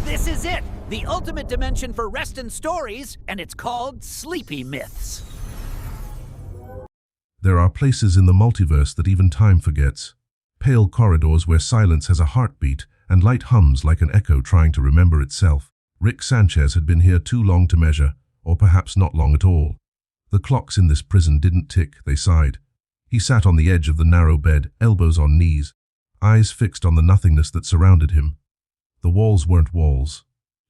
This is it, the ultimate dimension for rest and stories, and it's called Sleepy Myths. There are places in the multiverse that even time forgets. Pale corridors where silence has a heartbeat and light hums like an echo trying to remember itself. Rick Sanchez had been here too long to measure, or perhaps not long at all. The clocks in this prison didn't tick, they sighed. He sat on the edge of the narrow bed, elbows on knees, eyes fixed on the nothingness that surrounded him. The walls weren't walls,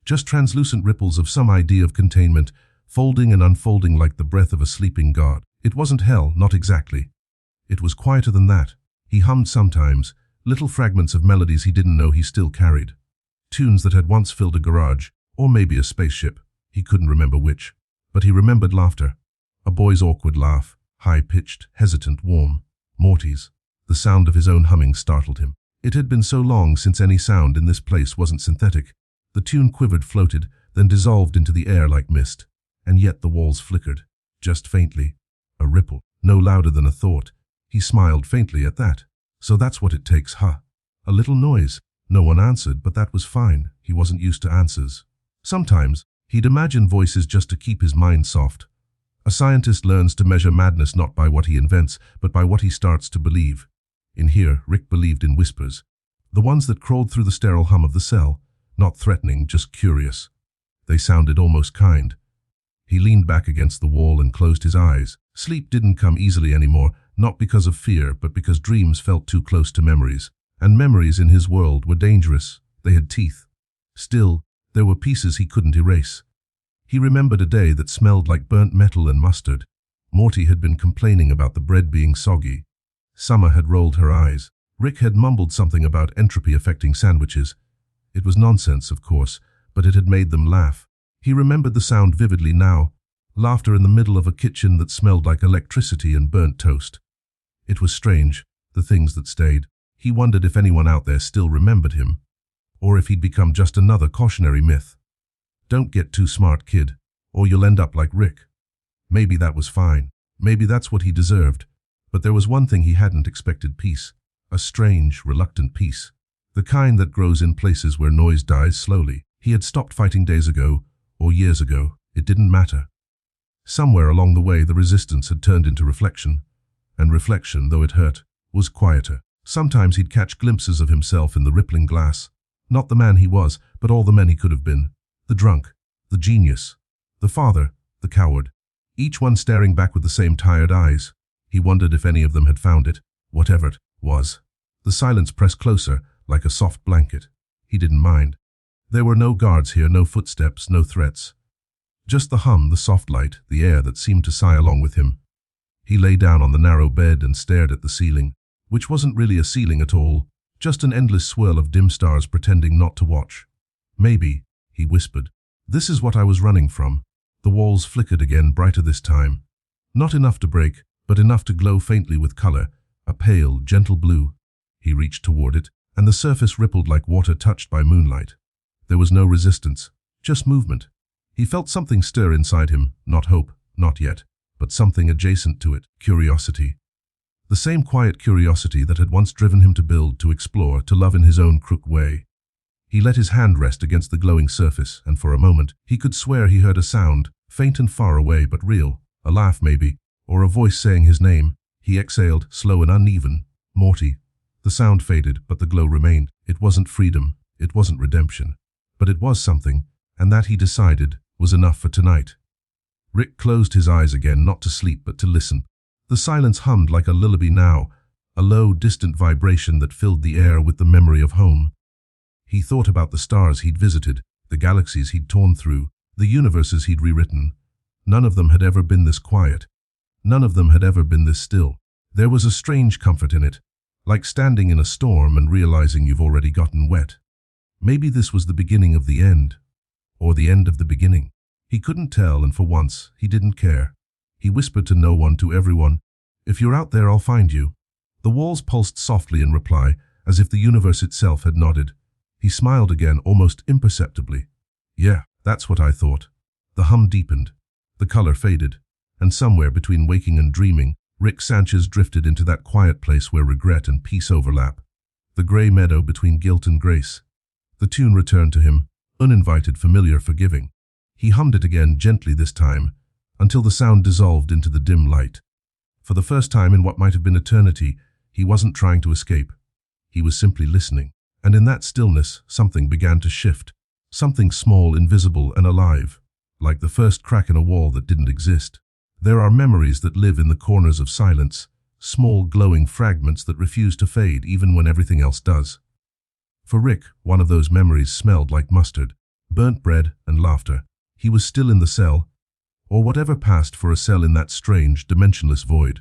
just translucent ripples of some idea of containment, folding and unfolding like the breath of a sleeping god. It wasn't hell, not exactly. It was quieter than that. He hummed sometimes, little fragments of melodies he didn't know he still carried. Tunes that had once filled a garage, or maybe a spaceship. He couldn't remember which. But he remembered laughter. A boy's awkward laugh, high-pitched, hesitant, warm. Morty's. The sound of his own humming startled him. It had been so long since any sound in this place wasn't synthetic. The tune quivered, floated, then dissolved into the air like mist. And yet the walls flickered, just faintly. A ripple, no louder than a thought. He smiled faintly at that. So that's what it takes, huh? A little noise. No one answered, but that was fine. He wasn't used to answers. Sometimes, he'd imagine voices just to keep his mind soft. A scientist learns to measure madness not by what he invents, but by what he starts to believe. In here, Rick believed in whispers. The ones that crawled through the sterile hum of the cell. Not threatening, just curious. They sounded almost kind. He leaned back against the wall and closed his eyes. Sleep didn't come easily anymore, not because of fear, but because dreams felt too close to memories. And memories in his world were dangerous. They had teeth. Still, there were pieces he couldn't erase. He remembered a day that smelled like burnt metal and mustard. Morty had been complaining about the bread being soggy. Summer had rolled her eyes. Rick had mumbled something about entropy affecting sandwiches. It was nonsense, of course, but it had made them laugh. He remembered the sound vividly now. Laughter in the middle of a kitchen that smelled like electricity and burnt toast. It was strange, the things that stayed. He wondered if anyone out there still remembered him. Or if he'd become just another cautionary myth. Don't get too smart, kid, or you'll end up like Rick. Maybe that was fine. Maybe that's what he deserved. But there was one thing he hadn't expected: peace. A strange, reluctant peace. The kind that grows in places where noise dies slowly. He had stopped fighting days ago, or years ago. It didn't matter. Somewhere along the way, the resistance had turned into reflection. And reflection, though it hurt, was quieter. Sometimes he'd catch glimpses of himself in the rippling glass. Not the man he was, but all the men he could have been. The drunk, the genius, the father, the coward. Each one staring back with the same tired eyes. He wondered if any of them had found it, whatever it was. The silence pressed closer, like a soft blanket. He didn't mind. There were no guards here, no footsteps, no threats. Just the hum, the soft light, the air that seemed to sigh along with him. He lay down on the narrow bed and stared at the ceiling, which wasn't really a ceiling at all, just an endless swirl of dim stars pretending not to watch. Maybe, he whispered, this is what I was running from. The walls flickered again, brighter this time. Not enough to break, but enough to glow faintly with color, a pale, gentle blue. He reached toward it, and the surface rippled like water touched by moonlight. There was no resistance, just movement. He felt something stir inside him, not hope, not yet, but something adjacent to it, curiosity. The same quiet curiosity that had once driven him to build, to explore, to love in his own crook way. He let his hand rest against the glowing surface, and for a moment, he could swear he heard a sound, faint and far away but real, a laugh maybe, or a voice saying his name. He exhaled, slow and uneven, Morty. The sound faded, but the glow remained. It wasn't freedom, it wasn't redemption, but it was something, and that, he decided, was enough for tonight. Rick closed his eyes again, not to sleep but to listen. The silence hummed like a lullaby now, a low, distant vibration that filled the air with the memory of home. He thought about the stars he'd visited, the galaxies he'd torn through, the universes he'd rewritten. None of them had ever been this quiet. None of them had ever been this still. There was a strange comfort in it, like standing in a storm and realizing you've already gotten wet. Maybe this was the beginning of the end, or the end of the beginning. He couldn't tell, and for once, he didn't care. He whispered to no one, to everyone, "If you're out there, I'll find you." The walls pulsed softly in reply, as if the universe itself had nodded. He smiled again, almost imperceptibly. "Yeah, that's what I thought." The hum deepened. The color faded. And somewhere between waking and dreaming, Rick Sanchez drifted into that quiet place where regret and peace overlap. The gray meadow between guilt and grace. The tune returned to him, Uninvited, familiar, forgiving. He hummed it again, gently this time, until the sound dissolved into the dim light. For the first time in what might have been eternity, he wasn't trying to escape. He was simply listening. And in that stillness, something began to shift. Something small, invisible, and alive. Like the first crack in a wall that didn't exist. There are memories that live in the corners of silence. Small, glowing fragments that refuse to fade even when everything else does. For Rick, one of those memories smelled like mustard, burnt bread, and laughter. He was still in the cell, or whatever passed for a cell in that strange, dimensionless void.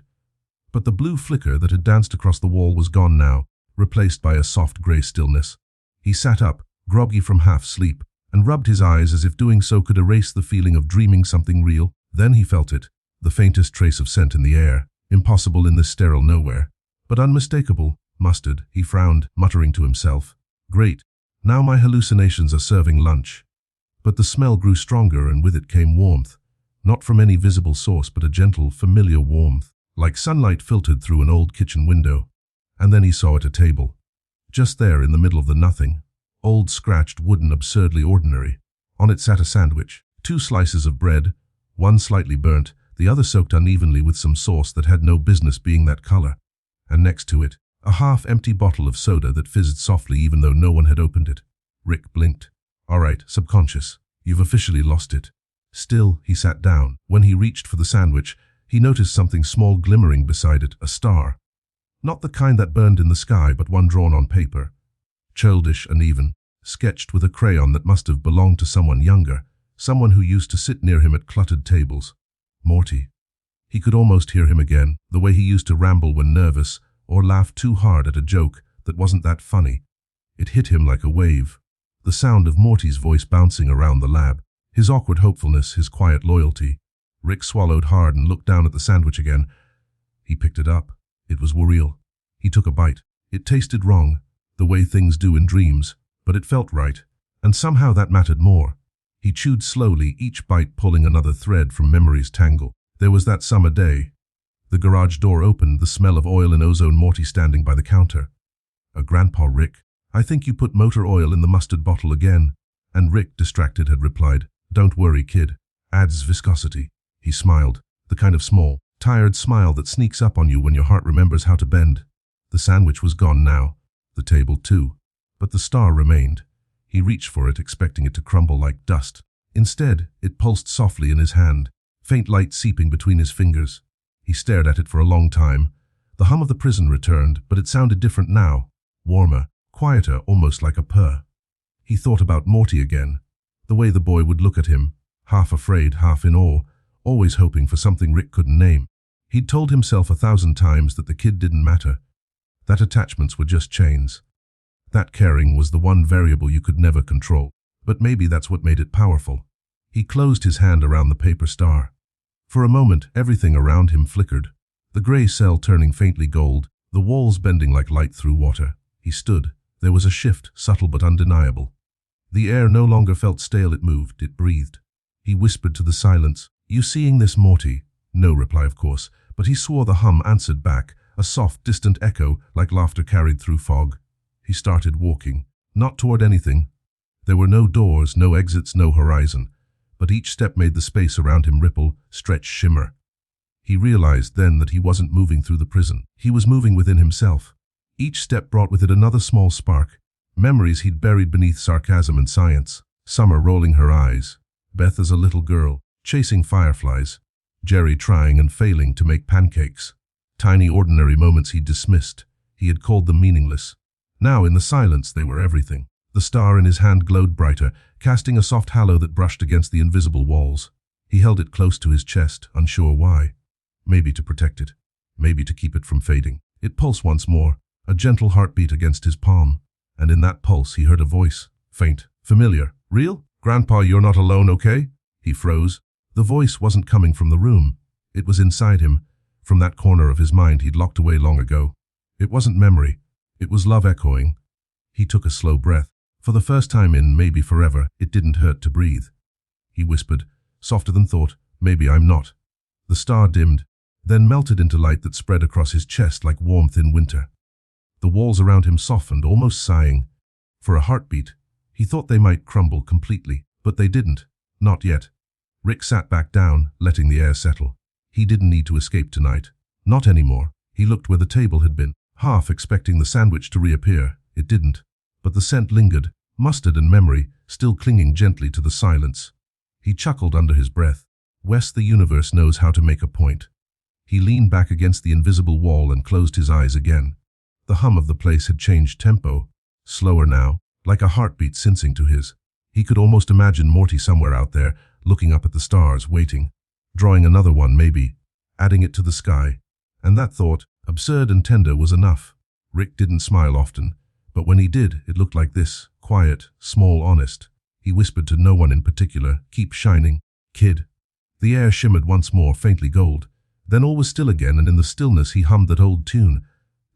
But the blue flicker that had danced across the wall was gone now, replaced by a soft grey stillness. He sat up, groggy from half-sleep, and rubbed his eyes as if doing so could erase the feeling of dreaming something real. Then he felt it, the faintest trace of scent in the air, impossible in this sterile nowhere, but unmistakable. Mustard, he frowned, muttering to himself. Great, now my hallucinations are serving lunch. But the smell grew stronger, and with it came warmth. Not from any visible source, but a gentle, familiar warmth, like sunlight filtered through an old kitchen window. And then he saw it, a table. Just there in the middle of the nothing. Old, scratched, wooden, absurdly ordinary. On it sat a sandwich. 2 slices of bread, one slightly burnt, the other soaked unevenly with some sauce that had no business being that color. And next to it, a half-empty bottle of soda that fizzed softly even though no one had opened it. Rick blinked. All right, subconscious, you've officially lost it. Still, he sat down. When he reached for the sandwich, he noticed something small glimmering beside it, a star. Not the kind that burned in the sky, but one drawn on paper. Childish, uneven, sketched with a crayon that must have belonged to someone younger, someone who used to sit near him at cluttered tables. Morty. He could almost hear him again, the way he used to ramble when nervous, or laugh too hard at a joke that wasn't that funny. It hit him like a wave. The sound of Morty's voice bouncing around the lab. His awkward hopefulness, his quiet loyalty. Rick swallowed hard and looked down at the sandwich again. He picked it up. It was real. He took a bite. It tasted wrong, the way things do in dreams, but it felt right, and somehow that mattered more. He chewed slowly, each bite pulling another thread from memory's tangle. There was that summer day. The garage door opened, the smell of oil and ozone. Morty standing by the counter. Grandpa, Rick, I think you put motor oil in the mustard bottle again. And Rick, distracted, had replied, Don't worry, kid. Adds viscosity. He smiled, the kind of small, tired smile that sneaks up on you when your heart remembers how to bend. The sandwich was gone now. The table too. But the star remained. He reached for it, expecting it to crumble like dust. Instead, it pulsed softly in his hand, faint light seeping between his fingers. He stared at it for a long time. The hum of the prison returned, but it sounded different now. Warmer, quieter, almost like a purr. He thought about Morty again. The way the boy would look at him, half afraid, half in awe, always hoping for something Rick couldn't name. He'd told himself 1,000 times that the kid didn't matter, that attachments were just chains, that caring was the one variable you could never control. But maybe that's what made it powerful. He closed his hand around the paper star. For a moment, everything around him flickered, the gray cell turning faintly gold, the walls bending like light through water. He stood. There was a shift, subtle but undeniable. The air no longer felt stale, it moved, it breathed. He whispered to the silence, You seeing this, Morty? No reply, of course, but he swore the hum answered back, a soft, distant echo, like laughter carried through fog. He started walking, not toward anything. There were no doors, no exits, no horizon, but each step made the space around him ripple, stretch, shimmer. He realized then that he wasn't moving through the prison. He was moving within himself. Each step brought with it another small spark, memories he'd buried beneath sarcasm and science. Summer rolling her eyes, Beth as a little girl, chasing fireflies, Jerry trying and failing to make pancakes. Tiny ordinary moments he'd dismissed. He had called them meaningless. Now in the silence they were everything. The star in his hand glowed brighter, casting a soft halo that brushed against the invisible walls. He held it close to his chest, unsure why. Maybe to protect it. Maybe to keep it from fading. It pulsed once more, a gentle heartbeat against his palm. And in that pulse he heard a voice, faint, familiar. Real? Grandpa, you're not alone, okay? He froze. The voice wasn't coming from the room. It was inside him, from that corner of his mind he'd locked away long ago. It wasn't memory. It was love echoing. He took a slow breath. For the first time in maybe forever, it didn't hurt to breathe. He whispered, softer than thought, Maybe I'm not. The star dimmed, then melted into light that spread across his chest like warmth in winter. The walls around him softened, almost sighing. For a heartbeat, He thought they might crumble completely, but they didn't. Not yet. Rick sat back down, letting the air settle. He didn't need to escape tonight. Not anymore. He looked where the table had been, half expecting the sandwich to reappear. It didn't. But the scent lingered, mustard and memory, still clinging gently to the silence. He chuckled under his breath. Wes, the universe knows how to make a point. He leaned back against the invisible wall and closed his eyes again. The hum of the place had changed tempo, slower now, like a heartbeat sensing to his. He could almost imagine Morty somewhere out there, looking up at the stars, waiting, drawing another one maybe, adding it to the sky. And that thought, absurd and tender, was enough. Rick didn't smile often, but when he did, it looked like this, quiet, small, honest. He whispered to no one in particular, "Keep shining, kid." The air shimmered once more, faintly gold. Then all was still again, and in the stillness he hummed that old tune.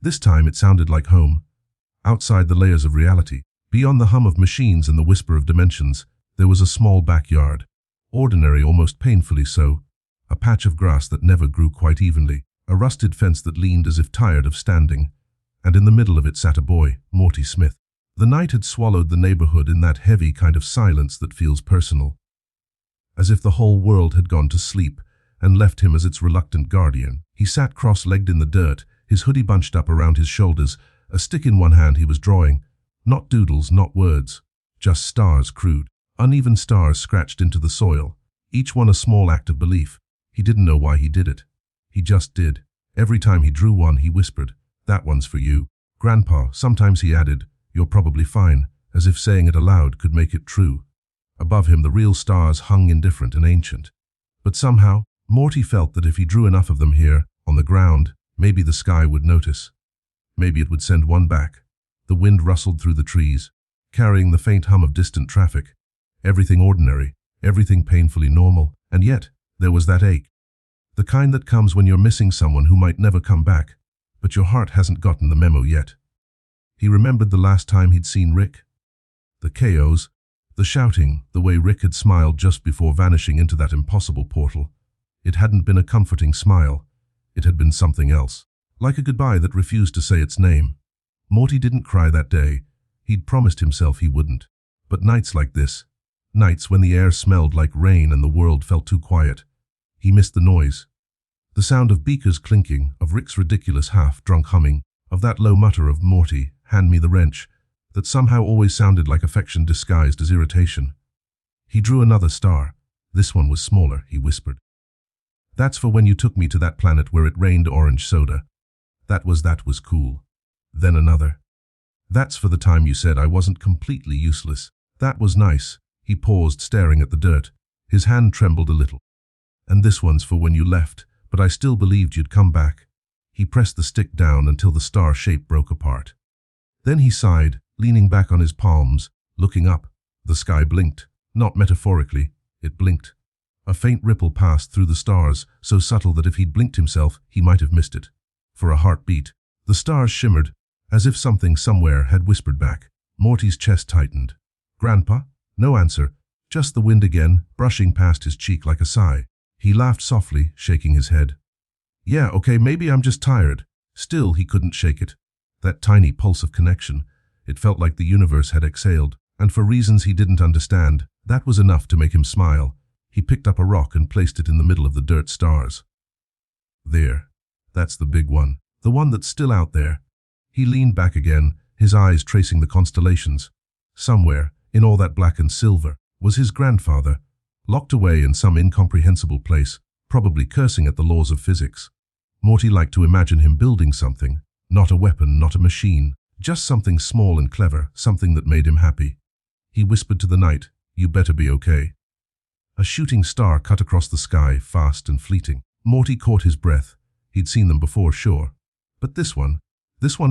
This time it sounded like home. Outside the layers of reality, beyond the hum of machines and the whisper of dimensions, there was a small backyard. Ordinary, almost painfully so. A patch of grass that never grew quite evenly. A rusted fence that leaned as if tired of standing. And in the middle of it sat a boy, Morty Smith. The night had swallowed the neighborhood in that heavy kind of silence that feels personal. As if the whole world had gone to sleep and left him as its reluctant guardian. He sat cross-legged in the dirt, his hoodie bunched up around his shoulders, a stick in one hand he was drawing. Not doodles, not words. Just stars, crude, uneven stars scratched into the soil. Each one a small act of belief. He didn't know why he did it. He just did. Every time he drew one, he whispered, "That one's for you, Grandpa." Sometimes he added, "You're probably fine," as if saying it aloud could make it true. Above him, the real stars hung indifferent and ancient. But somehow, Morty felt that if he drew enough of them here, on the ground, maybe the sky would notice. Maybe it would send one back. The wind rustled through the trees, carrying the faint hum of distant traffic. Everything ordinary, everything painfully normal, and yet, there was that ache. The kind that comes when you're missing someone who might never come back, but your heart hasn't gotten the memo yet. He remembered the last time he'd seen Rick. The chaos, the shouting, the way Rick had smiled just before vanishing into that impossible portal. It hadn't been a comforting smile. It had been something else, like a goodbye that refused to say its name. Morty didn't cry that day. He'd promised himself he wouldn't. But nights like this, nights when the air smelled like rain and the world felt too quiet, he missed the noise. The sound of beakers clinking, of Rick's ridiculous half-drunk humming, of that low mutter of "Morty, hand me the wrench," that somehow always sounded like affection disguised as irritation. He drew another star. This one was smaller, he whispered. "That's for when you took me to that planet where it rained orange soda. That was cool." Then another. "That's for the time you said I wasn't completely useless. That was nice." He paused, staring at the dirt. His hand trembled a little. "And this one's for when you left, but I still believed you'd come back." He pressed the stick down until the star shape broke apart. Then he sighed, leaning back on his palms, looking up. The sky blinked. Not metaphorically, it blinked. A faint ripple passed through the stars, so subtle that if he'd blinked himself, he might have missed it. For a heartbeat, the stars shimmered, as if something somewhere had whispered back. Morty's chest tightened. "Grandpa?" No answer, just the wind again, brushing past his cheek like a sigh. He laughed softly, shaking his head. "Yeah, okay, maybe I'm just tired." Still, he couldn't shake it. That tiny pulse of connection. It felt like the universe had exhaled, and for reasons he didn't understand, that was enough to make him smile. He picked up a rock and placed it in the middle of the dirt stars. "There. That's the big one. The one that's still out there." He leaned back again, his eyes tracing the constellations. Somewhere, in all that black and silver, was his grandfather, locked away in some incomprehensible place, probably cursing at the laws of physics. Morty liked to imagine him building something, not a weapon, not a machine, just something small and clever, something that made him happy. He whispered to the night, "You better be okay." A shooting star cut across the sky, fast and fleeting. Morty caught his breath. He'd seen them before, sure. But this one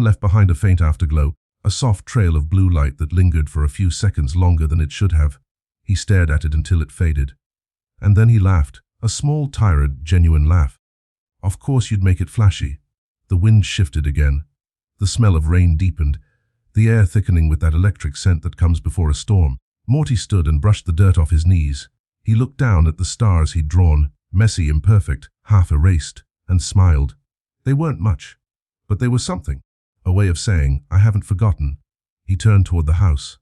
left behind a faint afterglow, a soft trail of blue light that lingered for a few seconds longer than it should have. He stared at it until it faded. And then he laughed, a small, tired, genuine laugh. "Of course you'd make it flashy." The wind shifted again. The smell of rain deepened, the air thickening with that electric scent that comes before a storm. Morty stood and brushed the dirt off his knees. He looked down at the stars he'd drawn, messy, imperfect, half erased, and smiled. They weren't much, but they were something. A way of saying, "I haven't forgotten." He turned toward the house.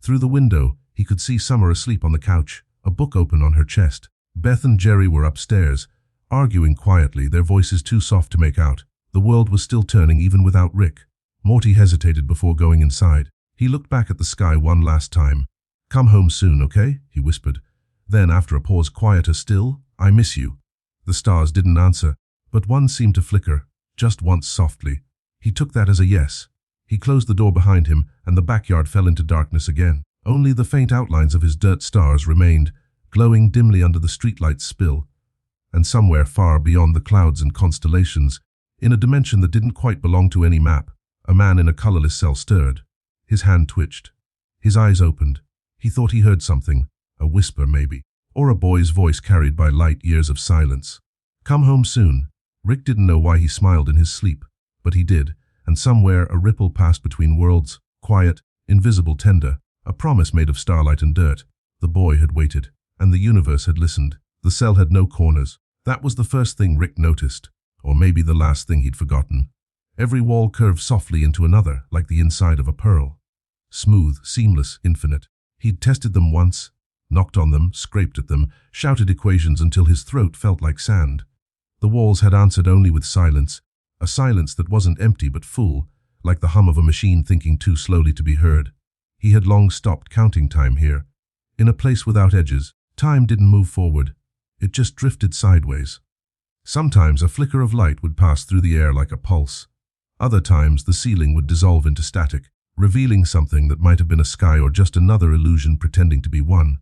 Through the window, he could see Summer asleep on the couch, a book open on her chest. Beth and Jerry were upstairs, arguing quietly, their voices too soft to make out. The world was still turning even without Rick. Morty hesitated before going inside. He looked back at the sky one last time. "Come home soon, okay?" he whispered. Then, after a pause, quieter still, "I miss you." The stars didn't answer, but one seemed to flicker, just once softly. He took that as a yes. He closed the door behind him, and the backyard fell into darkness again. Only the faint outlines of his dirt stars remained, glowing dimly under the streetlight's spill. And somewhere far beyond the clouds and constellations, in a dimension that didn't quite belong to any map, a man in a colorless cell stirred. His hand twitched. His eyes opened. He thought he heard something, a whisper maybe, or a boy's voice carried by light years of silence. "Come home soon." Rick didn't know why he smiled in his sleep, but he did, and somewhere a ripple passed between worlds, quiet, invisible, tender, a promise made of starlight and dirt. The boy had waited, and the universe had listened. The cell had no corners. That was the first thing Rick noticed, or maybe the last thing he'd forgotten. Every wall curved softly into another, like the inside of a pearl. Smooth, seamless, infinite. He'd tested them once, knocked on them, scraped at them, shouted equations until his throat felt like sand. The walls had answered only with silence, a silence that wasn't empty but full, like the hum of a machine thinking too slowly to be heard. He had long stopped counting time here. In a place without edges, time didn't move forward. It just drifted sideways. Sometimes a flicker of light would pass through the air like a pulse. Other times the ceiling would dissolve into static, revealing something that might have been a sky or just another illusion pretending to be one.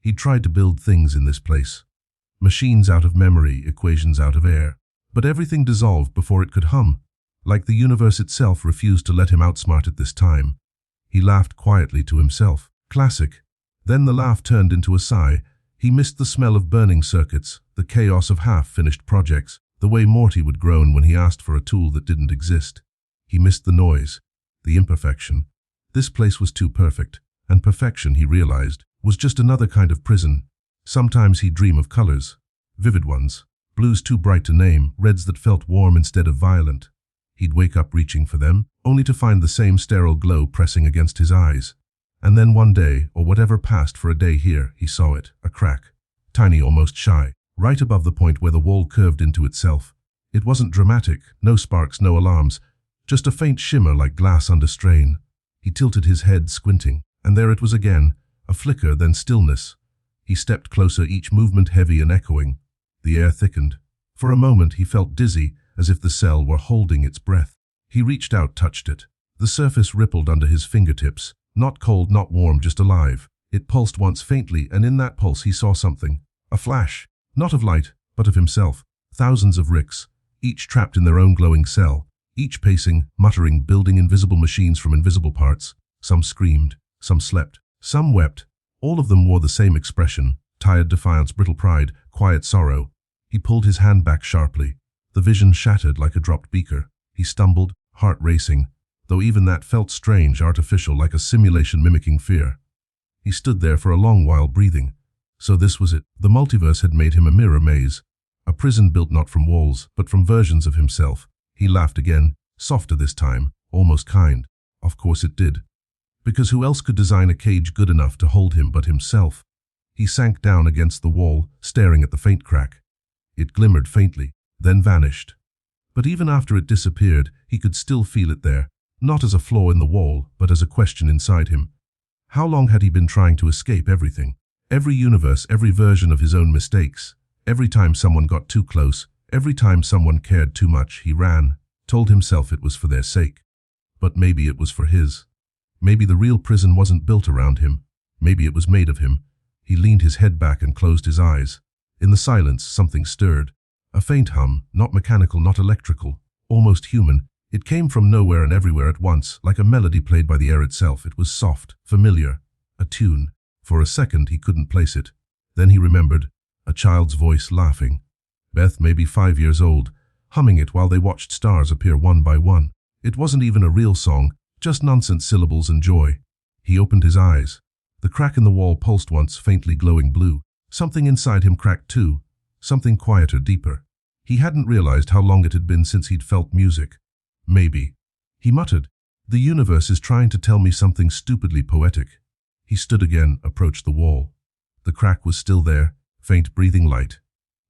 He'd tried to build things in this place. Machines out of memory, equations out of air. But everything dissolved before it could hum, like the universe itself refused to let him outsmart it this time. He laughed quietly to himself. Classic. Then the laugh turned into a sigh. He missed the smell of burning circuits, the chaos of half-finished projects, the way Morty would groan when he asked for a tool that didn't exist. He missed the noise, the imperfection. This place was too perfect, and perfection, he realized, was just another kind of prison. Sometimes he'd dream of colors, vivid ones, blues too bright to name, reds that felt warm instead of violent. He'd wake up reaching for them, only to find the same sterile glow pressing against his eyes. And then one day, or whatever passed for a day here, he saw it, a crack, tiny, almost shy, right above the point where the wall curved into itself. It wasn't dramatic, no sparks, no alarms, just a faint shimmer like glass under strain. He tilted his head, squinting, and there it was again, a flicker, then stillness. He stepped closer, each movement heavy and echoing. The air thickened. For a moment he felt dizzy, as if the cell were holding its breath. He reached out, touched it. The surface rippled under his fingertips. Not cold, not warm, just alive. It pulsed once faintly, and in that pulse he saw something. A flash. Not of light, but of himself. Thousands of Ricks, each trapped in their own glowing cell. Each pacing, muttering, building invisible machines from invisible parts. Some screamed. Some slept. Some wept. All of them wore the same expression. Tired defiance, brittle pride, quiet sorrow. He pulled his hand back sharply. The vision shattered like a dropped beaker. He stumbled, heart racing, though even that felt strange, artificial, like a simulation mimicking fear. He stood there for a long while, breathing. So this was it. The multiverse had made him a mirror maze. A prison built not from walls, but from versions of himself. He laughed again, softer this time, almost kind. Of course it did. Because who else could design a cage good enough to hold him but himself? He sank down against the wall, staring at the faint crack. It glimmered faintly, then vanished. But even after it disappeared, he could still feel it there, not as a flaw in the wall, but as a question inside him. How long had he been trying to escape everything? Every universe, every version of his own mistakes. Every time someone got too close, every time someone cared too much, he ran, told himself it was for their sake. But maybe it was for his. Maybe the real prison wasn't built around him. Maybe it was made of him. He leaned his head back and closed his eyes. In the silence, something stirred. A faint hum, not mechanical, not electrical, almost human. It came from nowhere and everywhere at once, like a melody played by the air itself. It was soft, familiar, a tune. For a second he couldn't place it. Then he remembered, a child's voice laughing. Beth, maybe 5 years old, humming it while they watched stars appear one by one. It wasn't even a real song, just nonsense syllables and joy. He opened his eyes. The crack in the wall pulsed once, faintly glowing blue. Something inside him cracked too, something quieter, deeper. He hadn't realized how long it had been since he'd felt music. Maybe. He muttered, the universe is trying to tell me something stupidly poetic. He stood again, approached the wall. The crack was still there, faint breathing light.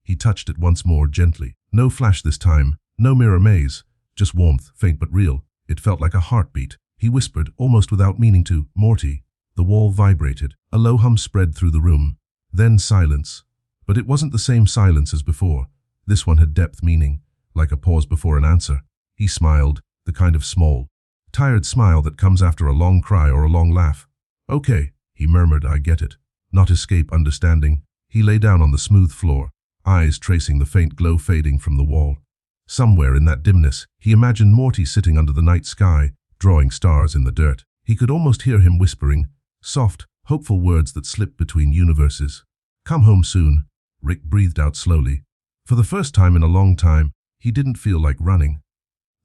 He touched it once more, gently. No flash this time, no mirror maze, just warmth, faint but real. It felt like a heartbeat. He whispered, almost without meaning to, "Morty." The wall vibrated. A low hum spread through the room. Then silence. But it wasn't the same silence as before. This one had depth, meaning, like a pause before an answer. He smiled, the kind of small, tired smile that comes after a long cry or a long laugh. "Okay," he murmured, "I get it." Not escape understanding. He lay down on the smooth floor, eyes tracing the faint glow fading from the wall. Somewhere in that dimness, he imagined Morty sitting under the night sky, drawing stars in the dirt. He could almost hear him whispering, soft, hopeful words that slipped between universes. "Come home soon," Rick breathed out slowly. For the first time in a long time, he didn't feel like running.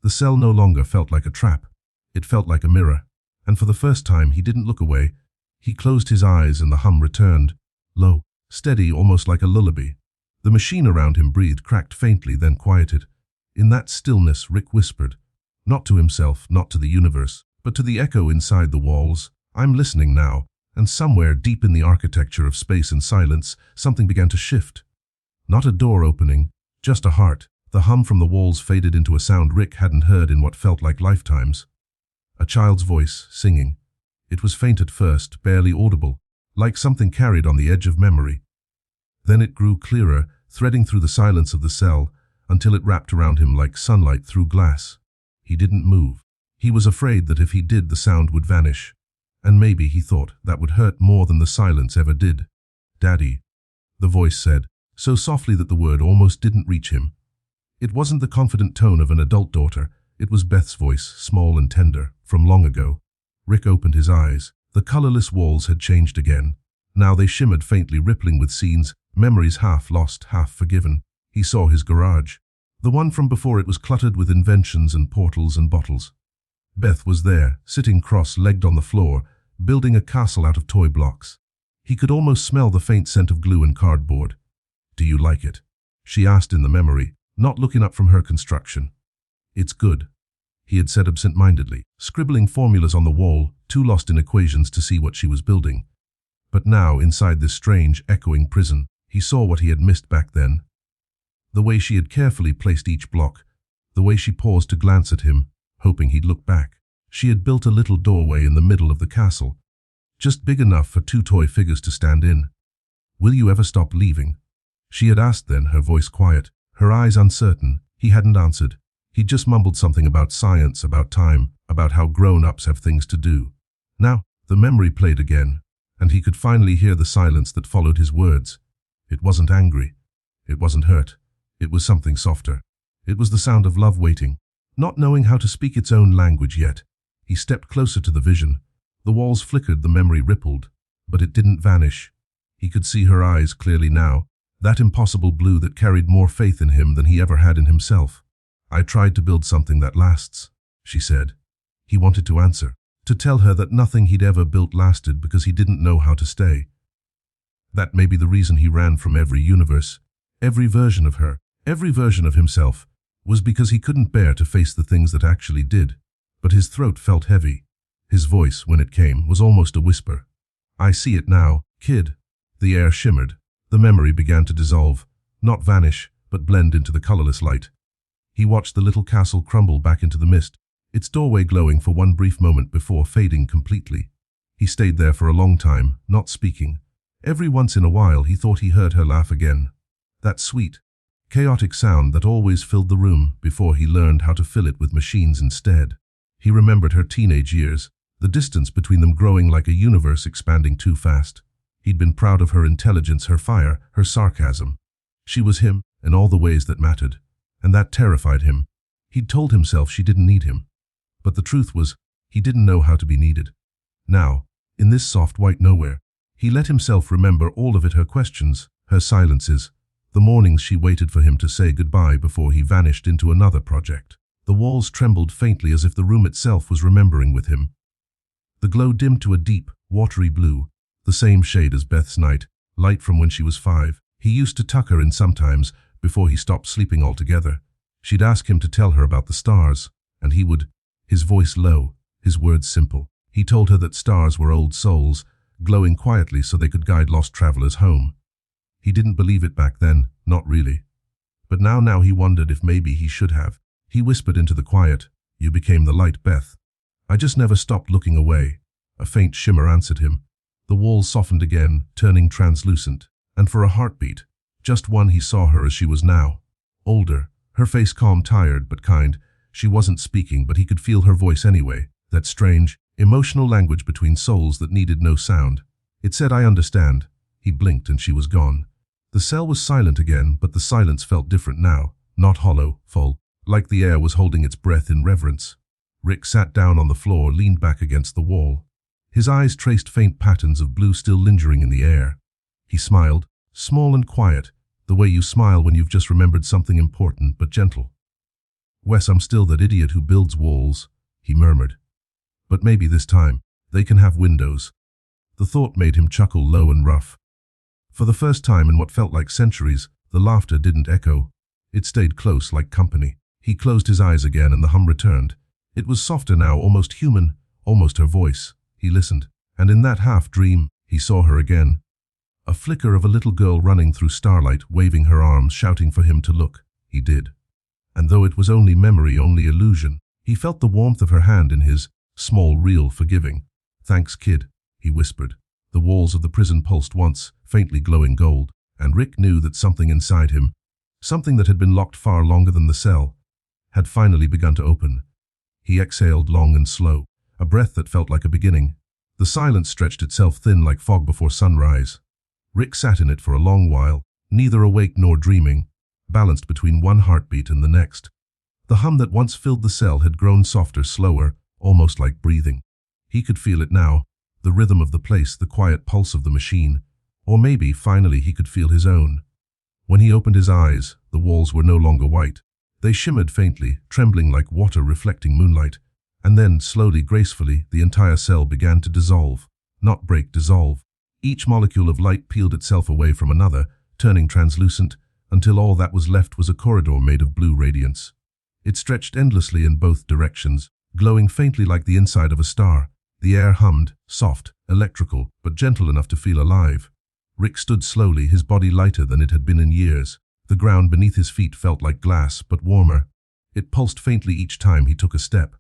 The cell no longer felt like a trap. It felt like a mirror. And for the first time, he didn't look away. He closed his eyes and the hum returned, low, steady, almost like a lullaby. The machine around him breathed, cracked faintly, then quieted. In that stillness, Rick whispered, not to himself, not to the universe, but to the echo inside the walls, "I'm listening now." And somewhere deep in the architecture of space and silence, something began to shift. Not a door opening, just a heart. The hum from the walls faded into a sound Rick hadn't heard in what felt like lifetimes. A child's voice, singing. It was faint at first, barely audible, like something carried on the edge of memory. Then it grew clearer, threading through the silence of the cell, until it wrapped around him like sunlight through glass. He didn't move. He was afraid that if he did, the sound would vanish. And maybe, he thought, that would hurt more than the silence ever did. "Daddy," the voice said, so softly that the word almost didn't reach him. It wasn't the confident tone of an adult daughter. It was Beth's voice, small and tender, from long ago. Rick opened his eyes. The colorless walls had changed again. Now they shimmered faintly, rippling with scenes, memories half lost, half forgiven. He saw his garage. The one from before it was cluttered with inventions and portals and bottles. Beth was there, sitting cross-legged on the floor, building a castle out of toy blocks. He could almost smell the faint scent of glue and cardboard. "Do you like it?" she asked in the memory, not looking up from her construction. "It's good," he had said absent-mindedly, scribbling formulas on the wall, too lost in equations to see what she was building. But now, inside this strange, echoing prison, he saw what he had missed back then. The way she had carefully placed each block, the way she paused to glance at him, hoping he'd look back. She had built a little doorway in the middle of the castle, just big enough for 2 toy figures to stand in. "Will you ever stop leaving?" she had asked then, her voice quiet, her eyes uncertain. He hadn't answered. He just mumbled something about science, about time, about how grown-ups have things to do. Now, the memory played again, and he could finally hear the silence that followed his words. It wasn't angry. It wasn't hurt. It was something softer. It was the sound of love waiting, not knowing how to speak its own language yet. He stepped closer to the vision. The walls flickered, the memory rippled, but it didn't vanish. He could see her eyes clearly now, that impossible blue that carried more faith in him than he ever had in himself. "I tried to build something that lasts," she said. He wanted to answer, to tell her that nothing he'd ever built lasted because he didn't know how to stay. That may be the reason he ran from every universe, every version of her, every version of himself, was because he couldn't bear to face the things that actually did. But his throat felt heavy. His voice, when it came, was almost a whisper. "I see it now, kid." The air shimmered. The memory began to dissolve, not vanish, but blend into the colorless light. He watched the little castle crumble back into the mist, its doorway glowing for one brief moment before fading completely. He stayed there for a long time, not speaking. Every once in a while he thought he heard her laugh again. That sweet, chaotic sound that always filled the room before he learned how to fill it with machines instead. He remembered her teenage years, the distance between them growing like a universe expanding too fast. He'd been proud of her intelligence, her fire, her sarcasm. She was him in all the ways that mattered, and that terrified him. He'd told himself she didn't need him. But the truth was, he didn't know how to be needed. Now, in this soft white nowhere, he let himself remember all of it, her questions, her silences, the mornings she waited for him to say goodbye before he vanished into another project. The walls trembled faintly as if the room itself was remembering with him. The glow dimmed to a deep, watery blue, the same shade as Beth's night, light from when she was 5. He used to tuck her in sometimes, before he stopped sleeping altogether. She'd ask him to tell her about the stars, and he would, his voice low, his words simple. He told her that stars were old souls, glowing quietly so they could guide lost travelers home. He didn't believe it back then, not really. But now he wondered if maybe he should have. He whispered into the quiet, "You became the light, Beth." "I just never stopped looking away." A faint shimmer answered him. The walls softened again, turning translucent. And for a heartbeat, just one, he saw her as she was now. Older, her face calm, tired, but kind. She wasn't speaking, but he could feel her voice anyway. That strange, emotional language between souls that needed no sound. It said, "I understand." He blinked and she was gone. The cell was silent again, but the silence felt different now. Not hollow, full, like the air was holding its breath in reverence. Rick sat down on the floor, leaned back against the wall. His eyes traced faint patterns of blue still lingering in the air. He smiled, small and quiet, the way you smile when you've just remembered something important but gentle. "Wes, I'm still that idiot who builds walls," he murmured. "But maybe this time, they can have windows." The thought made him chuckle low and rough. For the first time in what felt like centuries, the laughter didn't echo. It stayed close, like company. He closed his eyes again and the hum returned. It was softer now, almost human, almost her voice. He listened, and in that half-dream, he saw her again. A flicker of a little girl running through starlight, waving her arms, shouting for him to look. He did. And though it was only memory, only illusion, he felt the warmth of her hand in his, small, real, forgiving. "Thanks, kid," he whispered. The walls of the prison pulsed once, faintly glowing gold, and Rick knew that something inside him, something that had been locked far longer than the cell, had finally begun to open. He exhaled long and slow, a breath that felt like a beginning. The silence stretched itself thin like fog before sunrise. Rick sat in it for a long while, neither awake nor dreaming, balanced between one heartbeat and the next. The hum that once filled the cell had grown softer, slower, almost like breathing. He could feel it now, the rhythm of the place, the quiet pulse of the machine. Or maybe, finally, he could feel his own. When he opened his eyes, the walls were no longer white. They shimmered faintly, trembling like water reflecting moonlight. And then, slowly, gracefully, the entire cell began to dissolve. Not break, dissolve. Each molecule of light peeled itself away from another, turning translucent, until all that was left was a corridor made of blue radiance. It stretched endlessly in both directions, glowing faintly like the inside of a star. The air hummed, soft, electrical, but gentle enough to feel alive. Rick stood slowly, his body lighter than it had been in years. The ground beneath his feet felt like glass, but warmer. It pulsed faintly each time he took a step.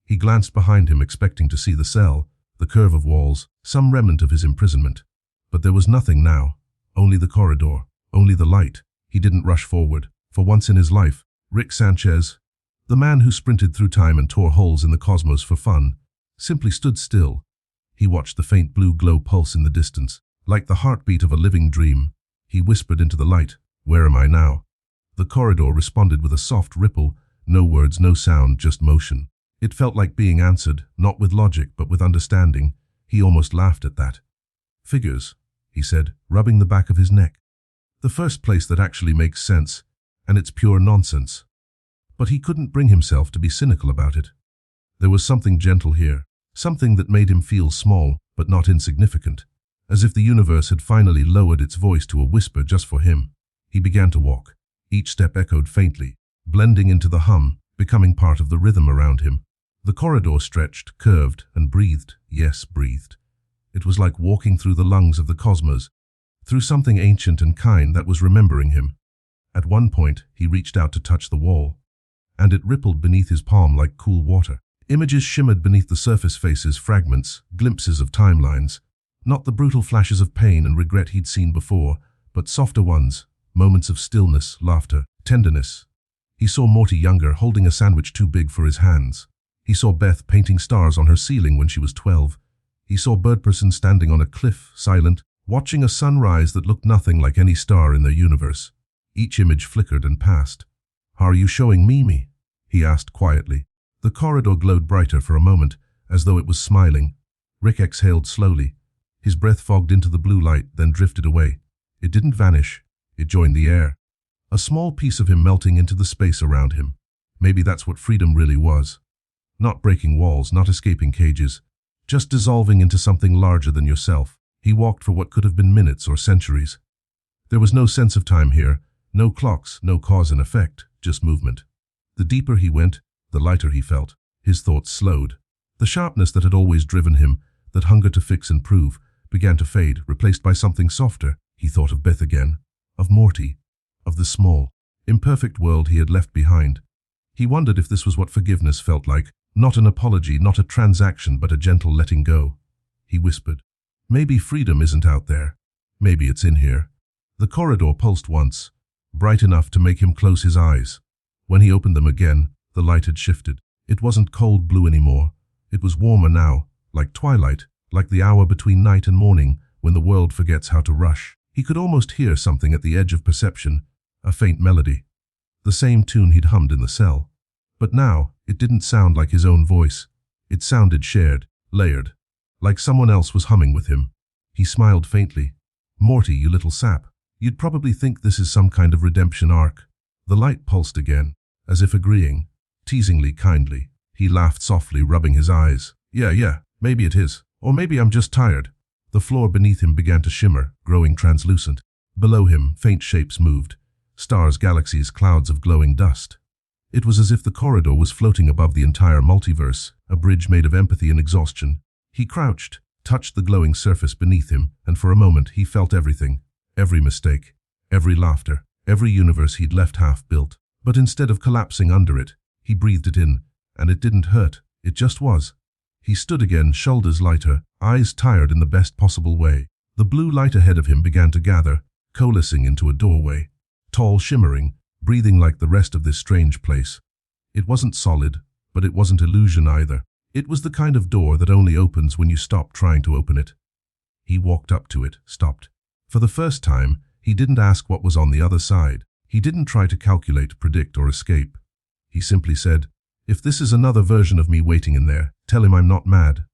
He glanced behind him, expecting to see the cell, the curve of walls, some remnant of his imprisonment. But there was nothing now. Only the corridor, only the light. He didn't rush forward. For once in his life, Rick Sanchez, the man who sprinted through time and tore holes in the cosmos for fun, simply stood still. He watched the faint blue glow pulse in the distance, like the heartbeat of a living dream. He whispered into the light, "Where am I now?" The corridor responded with a soft ripple, no words, no sound, just motion. It felt like being answered, not with logic, but with understanding. He almost laughed at that. "Figures," he said, rubbing the back of his neck. "The first place that actually makes sense, and it's pure nonsense." But he couldn't bring himself to be cynical about it. There was something gentle here, something that made him feel small, but not insignificant, as if the universe had finally lowered its voice to a whisper just for him. He began to walk. Each step echoed faintly, blending into the hum, becoming part of the rhythm around him. The corridor stretched, curved, and breathed. Yes, breathed. It was like walking through the lungs of the cosmos, through something ancient and kind that was remembering him. At one point, he reached out to touch the wall, and it rippled beneath his palm like cool water. Images shimmered beneath the surface, faces, fragments, glimpses of timelines. Not the brutal flashes of pain and regret he'd seen before, but softer ones, moments of stillness, laughter, tenderness. He saw Morty younger, holding a sandwich too big for his hands. He saw Beth painting stars on her ceiling when she was 12. He saw Birdperson standing on a cliff, silent, watching a sunrise that looked nothing like any star in their universe. Each image flickered and passed. "Are you showing me?" he asked quietly. The corridor glowed brighter for a moment, as though it was smiling. Rick exhaled slowly. His breath fogged into the blue light, then drifted away. It didn't vanish. It joined the air. A small piece of him melting into the space around him. Maybe that's what freedom really was. Not breaking walls, not escaping cages. Just dissolving into something larger than yourself. He walked for what could have been minutes or centuries. There was no sense of time here. No clocks, no cause and effect, just movement. The deeper he went, the lighter he felt. His thoughts slowed. The sharpness that had always driven him, that hunger to fix and prove, began to fade, replaced by something softer. He thought of Beth again, of Morty, of the small, imperfect world he had left behind. He wondered if this was what forgiveness felt like, not an apology, not a transaction, but a gentle letting go. He whispered, "Maybe freedom isn't out there. Maybe it's in here." The corridor pulsed once, bright enough to make him close his eyes. When he opened them again, the light had shifted. It wasn't cold blue anymore. It was warmer now, like twilight, like the hour between night and morning, when the world forgets how to rush. He could almost hear something at the edge of perception, a faint melody. The same tune he'd hummed in the cell. But now, it didn't sound like his own voice. It sounded shared, layered, like someone else was humming with him. He smiled faintly. "Morty, you little sap. You'd probably think this is some kind of redemption arc." The light pulsed again, as if agreeing, teasingly kindly. He laughed softly, rubbing his eyes. Yeah, maybe it is. Or maybe I'm just tired." The floor beneath him began to shimmer, growing translucent. Below him, faint shapes moved. Stars, galaxies, clouds of glowing dust. It was as if the corridor was floating above the entire multiverse, a bridge made of empathy and exhaustion. He crouched, touched the glowing surface beneath him, and for a moment he felt everything. Every mistake, every laughter, every universe he'd left half-built. But instead of collapsing under it, he breathed it in, and it didn't hurt, it just was. He stood again, shoulders lighter, eyes tired in the best possible way. The blue light ahead of him began to gather, coalescing into a doorway. Tall, shimmering, breathing like the rest of this strange place. It wasn't solid, but it wasn't illusion either. It was the kind of door that only opens when you stop trying to open it. He walked up to it, stopped. For the first time, he didn't ask what was on the other side. He didn't try to calculate, predict, or escape. He simply said, "If this is another version of me waiting in there, tell him I'm not mad."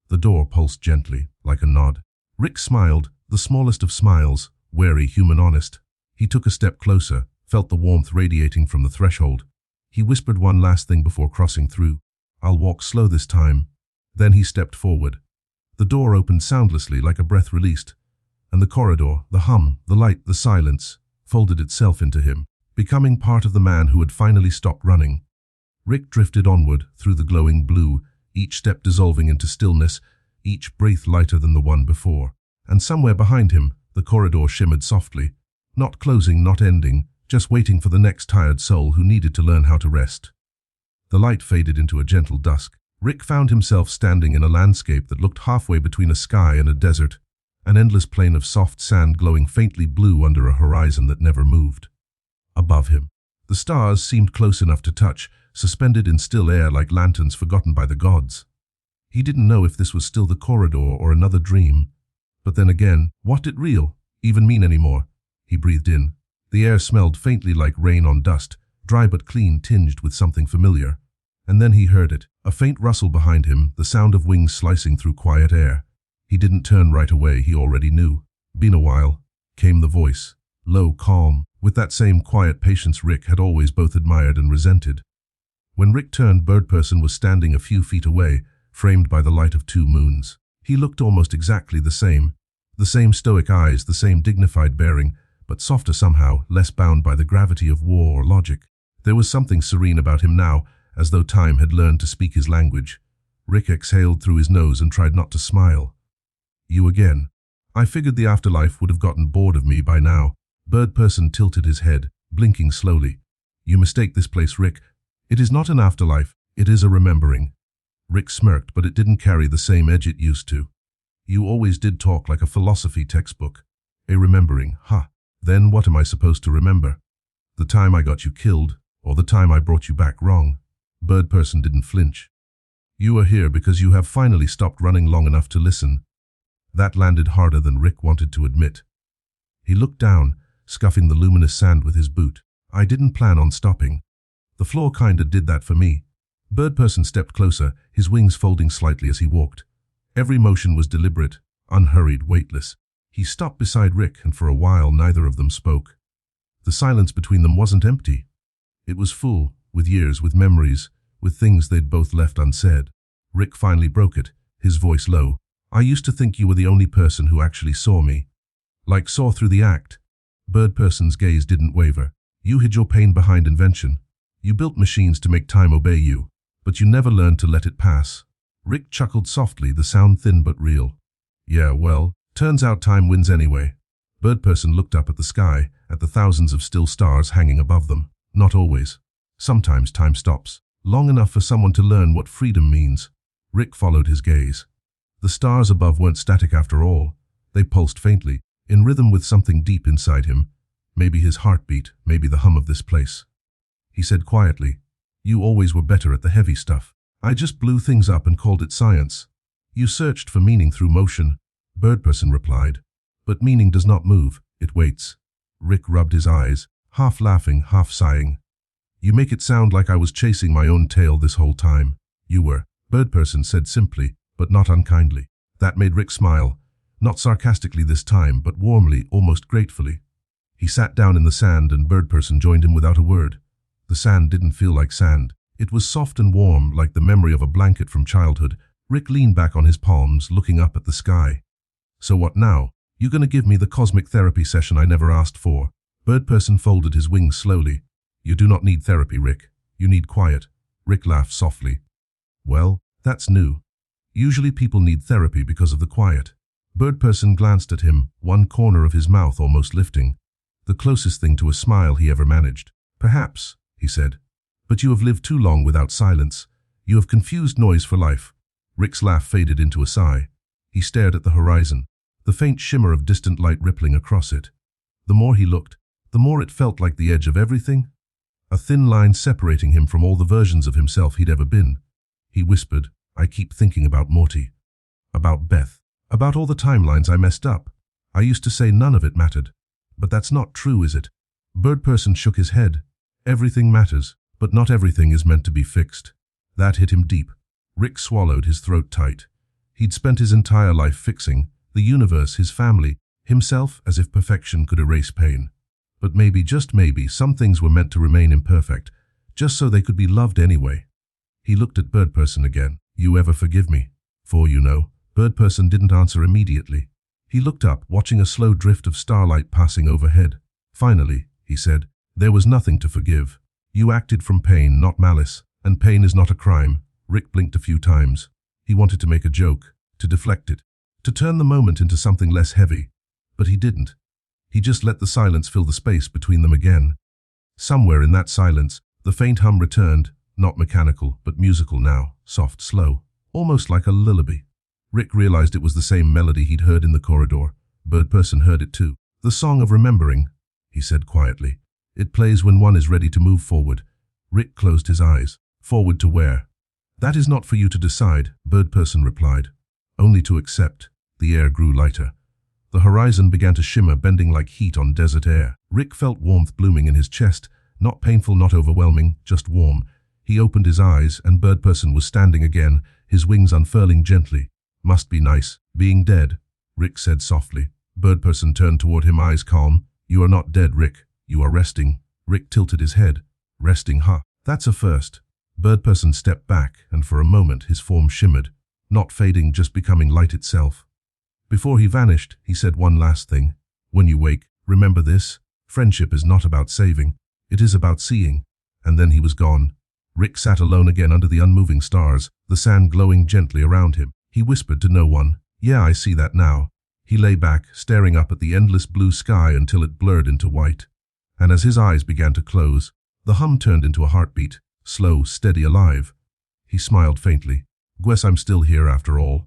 The door pulsed gently, like a nod. Rick smiled, the smallest of smiles, wary, human, honest. He took a step closer, felt the warmth radiating from the threshold. He whispered one last thing before crossing through. "I'll walk slow this time." Then he stepped forward. The door opened soundlessly, like a breath released, and the corridor, the hum, the light, the silence, folded itself into him, becoming part of the man who had finally stopped running. Rick drifted onward through the glowing blue, each step dissolving into stillness, each breath lighter than the one before. And somewhere behind him, the corridor shimmered softly, not closing, not ending, just waiting for the next tired soul who needed to learn how to rest. The light faded into a gentle dusk. Rick found himself standing in a landscape that looked halfway between a sky and a desert, an endless plain of soft sand glowing faintly blue under a horizon that never moved. Above him, the stars seemed close enough to touch, suspended in still air like lanterns forgotten by the gods. He didn't know if this was still the corridor or another dream. But then again, what did real even mean anymore? He breathed in. The air smelled faintly like rain on dust, dry but clean, tinged with something familiar. And then he heard it, a faint rustle behind him, the sound of wings slicing through quiet air. He didn't turn right away, he already knew. "Been a while," came the voice, low, calm, with that same quiet patience Rick had always both admired and resented. When Rick turned, Birdperson was standing a few feet away, framed by the light of two moons. He looked almost exactly the same stoic eyes, the same dignified bearing, but softer somehow, less bound by the gravity of war or logic. There was something serene about him now, as though time had learned to speak his language. Rick exhaled through his nose and tried not to smile. "You again. I figured the afterlife would have gotten bored of me by now." Birdperson tilted his head, blinking slowly. "You mistake this place, Rick. It is not an afterlife, it is a remembering." Rick smirked, but it didn't carry the same edge it used to. "You always did talk like a philosophy textbook. A remembering, huh? Then what am I supposed to remember? The time I got you killed, or the time I brought you back wrong?" Birdperson didn't flinch. "You are here because you have finally stopped running long enough to listen." That landed harder than Rick wanted to admit. He looked down, scuffing the luminous sand with his boot. "I didn't plan on stopping. The floor kinda did that for me." Birdperson stepped closer, his wings folding slightly as he walked. Every motion was deliberate, unhurried, weightless. He stopped beside Rick, and for a while neither of them spoke. The silence between them wasn't empty. It was full, with years, with memories, with things they'd both left unsaid. Rick finally broke it, his voice low. "I used to think you were the only person who actually saw me. Like saw through the act." Birdperson's gaze didn't waver. "You hid your pain behind invention. You built machines to make time obey you, but you never learned to let it pass." Rick chuckled softly, the sound thin but real. "Yeah, well, Turns out time wins anyway. Birdperson looked up at the sky, at the thousands of still stars hanging above them. Not always. Sometimes time stops, long enough for someone to learn what freedom means. Rick followed his gaze. The stars above weren't static after all. They pulsed faintly, in rhythm with something deep inside him. Maybe his heartbeat, maybe the hum of this place. He said quietly, "You always were better at the heavy stuff. I just blew things up and called it science. You searched for meaning through motion," Birdperson replied. "But meaning does not move, it waits." Rick rubbed his eyes, half laughing, half sighing. "You make it sound like I was chasing my own tail this whole time." "You were," Birdperson said simply, but not unkindly. That made Rick smile, not sarcastically this time, but warmly, almost gratefully. He sat down in the sand and Birdperson joined him without a word. The sand didn't feel like sand. It was soft and warm, like the memory of a blanket from childhood. Rick leaned back on his palms, looking up at the sky. "So what now? You gonna give me the cosmic therapy session I never asked for?" Birdperson folded his wings slowly. "You do not need therapy, Rick. You need quiet." Rick laughed softly. "Well, that's new. Usually people need therapy because of the quiet." Birdperson glanced at him, one corner of his mouth almost lifting. The closest thing to a smile he ever managed. "Perhaps," he said. "But you have lived too long without silence. You have confused noise for life." Rick's laugh faded into a sigh. He stared at the horizon, the faint shimmer of distant light rippling across it. The more he looked, the more it felt like the edge of everything. A thin line separating him from all the versions of himself he'd ever been. He whispered, "I keep thinking about Morty. About Beth. About all the timelines I messed up. I used to say none of it mattered. But that's not true, is it?" Birdperson shook his head. "Everything matters, but not everything is meant to be fixed." That hit him deep. Rick swallowed, his throat tight. He'd spent his entire life fixing the universe, his family, himself, as if perfection could erase pain. But maybe, just maybe, some things were meant to remain imperfect, just so they could be loved anyway. He looked at Birdperson again. "You ever forgive me?" "For you know." Birdperson didn't answer immediately. He looked up, watching a slow drift of starlight passing overhead. "Finally," he said, "there was nothing to forgive. You acted from pain, not malice, and pain is not a crime." Rick blinked a few times. He wanted to make a joke, to deflect it, to turn the moment into something less heavy. But he didn't. He just let the silence fill the space between them again. Somewhere in that silence, the faint hum returned, not mechanical, but musical now, soft, slow, almost like a lullaby. Rick realized it was the same melody he'd heard in the corridor. Birdperson heard it too. "The song of remembering," he said quietly. "It plays when one is ready to move forward." Rick closed his eyes. "Forward to where?" "That is not for you to decide," Birdperson replied. "Only to accept." The air grew lighter. The horizon began to shimmer, bending like heat on desert air. Rick felt warmth blooming in his chest, not painful, not overwhelming, just warm. He opened his eyes, and Birdperson was standing again, his wings unfurling gently. "Must be nice, being dead," Rick said softly. Birdperson turned toward him, eyes calm. "You are not dead, Rick. You are resting." Rick tilted his head. "Resting, huh? That's a first." Birdperson stepped back, and for a moment his form shimmered, not fading, just becoming light itself. Before he vanished, he said one last thing. "When you wake, remember this. Friendship is not about saving. It is about seeing." And then he was gone. Rick sat alone again under the unmoving stars, the sand glowing gently around him. He whispered to no one, "Yeah, I see that now." He lay back, staring up at the endless blue sky until it blurred into white. And as his eyes began to close, the hum turned into a heartbeat, slow, steady, alive. He smiled faintly. "Guess I'm still here after all."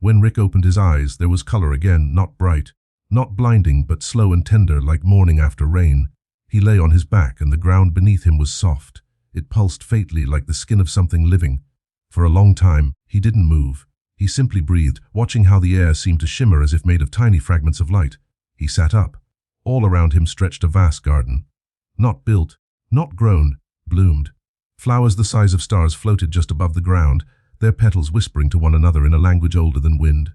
When Rick opened his eyes, there was color again, not bright, not blinding, but slow and tender, like morning after rain. He lay on his back, and the ground beneath him was soft. It pulsed faintly, like the skin of something living. For a long time, he didn't move. He simply breathed, watching how the air seemed to shimmer as if made of tiny fragments of light. He sat up. All around him stretched a vast garden. Not built, not grown, bloomed. Flowers the size of stars floated just above the ground, their petals whispering to one another in a language older than wind.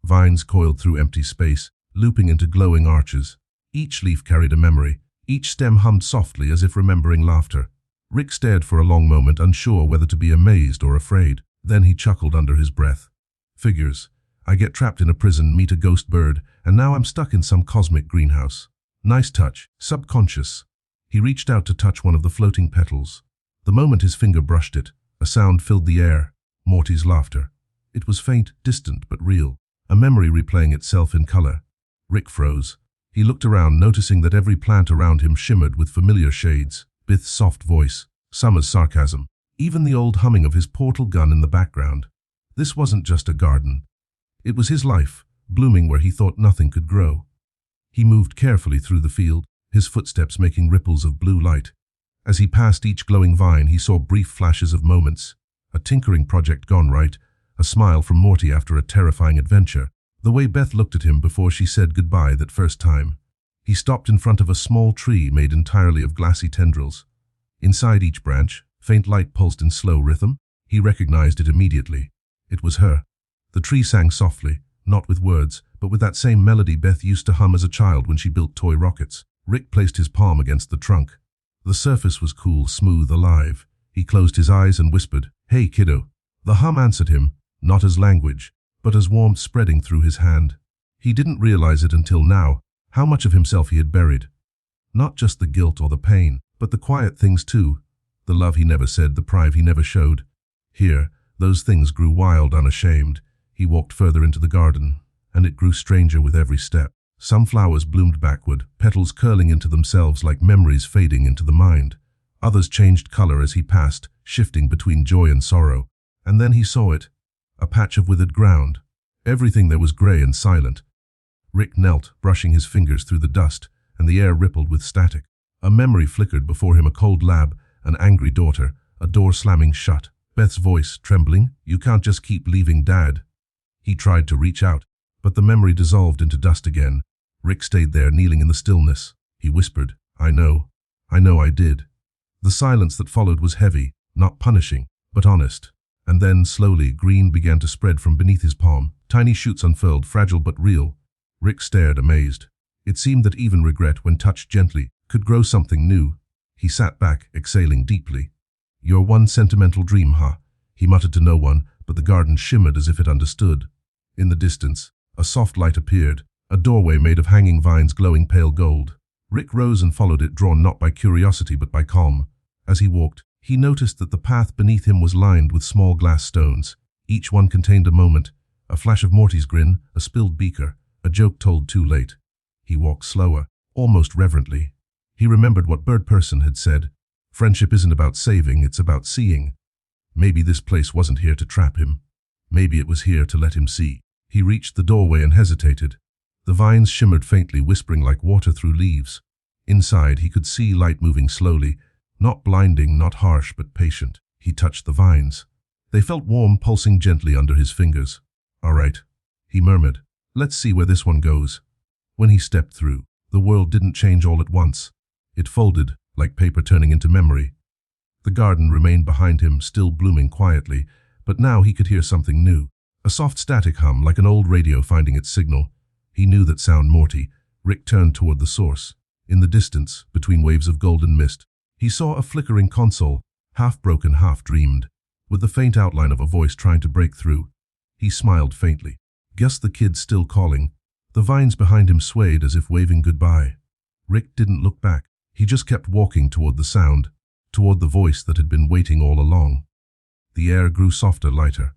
Vines coiled through empty space, looping into glowing arches. Each leaf carried a memory. Each stem hummed softly as if remembering laughter. Rick stared for a long moment, unsure whether to be amazed or afraid. Then he chuckled under his breath. "Figures. I get trapped in a prison, meet a ghost bird, and now I'm stuck in some cosmic greenhouse. Nice touch, subconscious." He reached out to touch one of the floating petals. The moment his finger brushed it, a sound filled the air. Morty's laughter. It was faint, distant, but real. a memory replaying itself in color. Rick froze. He looked around, noticing that every plant around him shimmered with familiar shades. Bith's soft voice, Summer's sarcasm, even the old humming of his portal gun in the background. This wasn't just a garden. It was his life, blooming where he thought nothing could grow. He moved carefully through the field, his footsteps making ripples of blue light. As he passed each glowing vine, he saw brief flashes of moments. A tinkering project gone right, a smile from Morty after a terrifying adventure, the way Beth looked at him before she said goodbye that first time. He stopped in front of a small tree made entirely of glassy tendrils. Inside each branch, faint light pulsed in slow rhythm. He recognized it immediately. It was her. The tree sang softly, not with words, but with that same melody Beth used to hum as a child when she built toy rockets. Rick placed his palm against the trunk. The surface was cool, smooth, alive. He closed his eyes and whispered, "Hey, kiddo." The hum answered him, not as language, but as warmth spreading through his hand. He didn't realize it until now, how much of himself he had buried. Not just the guilt or the pain, but the quiet things too. The love he never said, the pride he never showed. Here, those things grew wild, unashamed. He walked further into the garden, and it grew stranger with every step. Some flowers bloomed backward, petals curling into themselves like memories fading into the mind. Others changed color as he passed, shifting between joy and sorrow. And then he saw it, a patch of withered ground. Everything there was gray and silent. Rick knelt, brushing his fingers through the dust, and the air rippled with static. A memory flickered before him, a cold lab, an angry daughter, a door slamming shut. Beth's voice, trembling, "You can't just keep leaving Dad." He tried to reach out, but the memory dissolved into dust again. Rick stayed there, kneeling in the stillness. He whispered, I know I did." The silence that followed was heavy, not punishing, but honest. And then, slowly, green began to spread from beneath his palm. Tiny shoots unfurled, fragile but real. Rick stared, amazed. It seemed that even regret, when touched gently, could grow something new. He sat back, exhaling deeply. "Your one sentimental dream, huh?" He muttered to no one, but the garden shimmered as if it understood. In the distance, a soft light appeared, a doorway made of hanging vines glowing pale gold. Rick rose and followed it, drawn not by curiosity but by calm. As he walked, he noticed that the path beneath him was lined with small glass stones. Each one contained a moment, a flash of Morty's grin, a spilled beaker, a joke told too late. He walked slower, almost reverently. He remembered what Bird Person had said. Friendship isn't about saving, it's about seeing. Maybe this place wasn't here to trap him. Maybe it was here to let him see. He reached the doorway and hesitated. The vines shimmered faintly, whispering like water through leaves. Inside, he could see light moving slowly, not blinding, not harsh, but patient. He touched the vines. They felt warm, pulsing gently under his fingers. "All right," he murmured. "Let's see where this one goes." When he stepped through, the world didn't change all at once. It folded, like paper turning into memory. The garden remained behind him, still blooming quietly, but now he could hear something new. A soft static hum, like an old radio finding its signal. He knew that sound. Morty. Rick turned toward the source. In the distance, between waves of golden mist, he saw a flickering console, half broken, half dreamed, with the faint outline of a voice trying to break through. He smiled faintly. Guess the kid's still calling. The vines behind him swayed as if waving goodbye. Rick didn't look back. He just kept walking toward the sound, toward the voice that had been waiting all along. The air grew softer, lighter.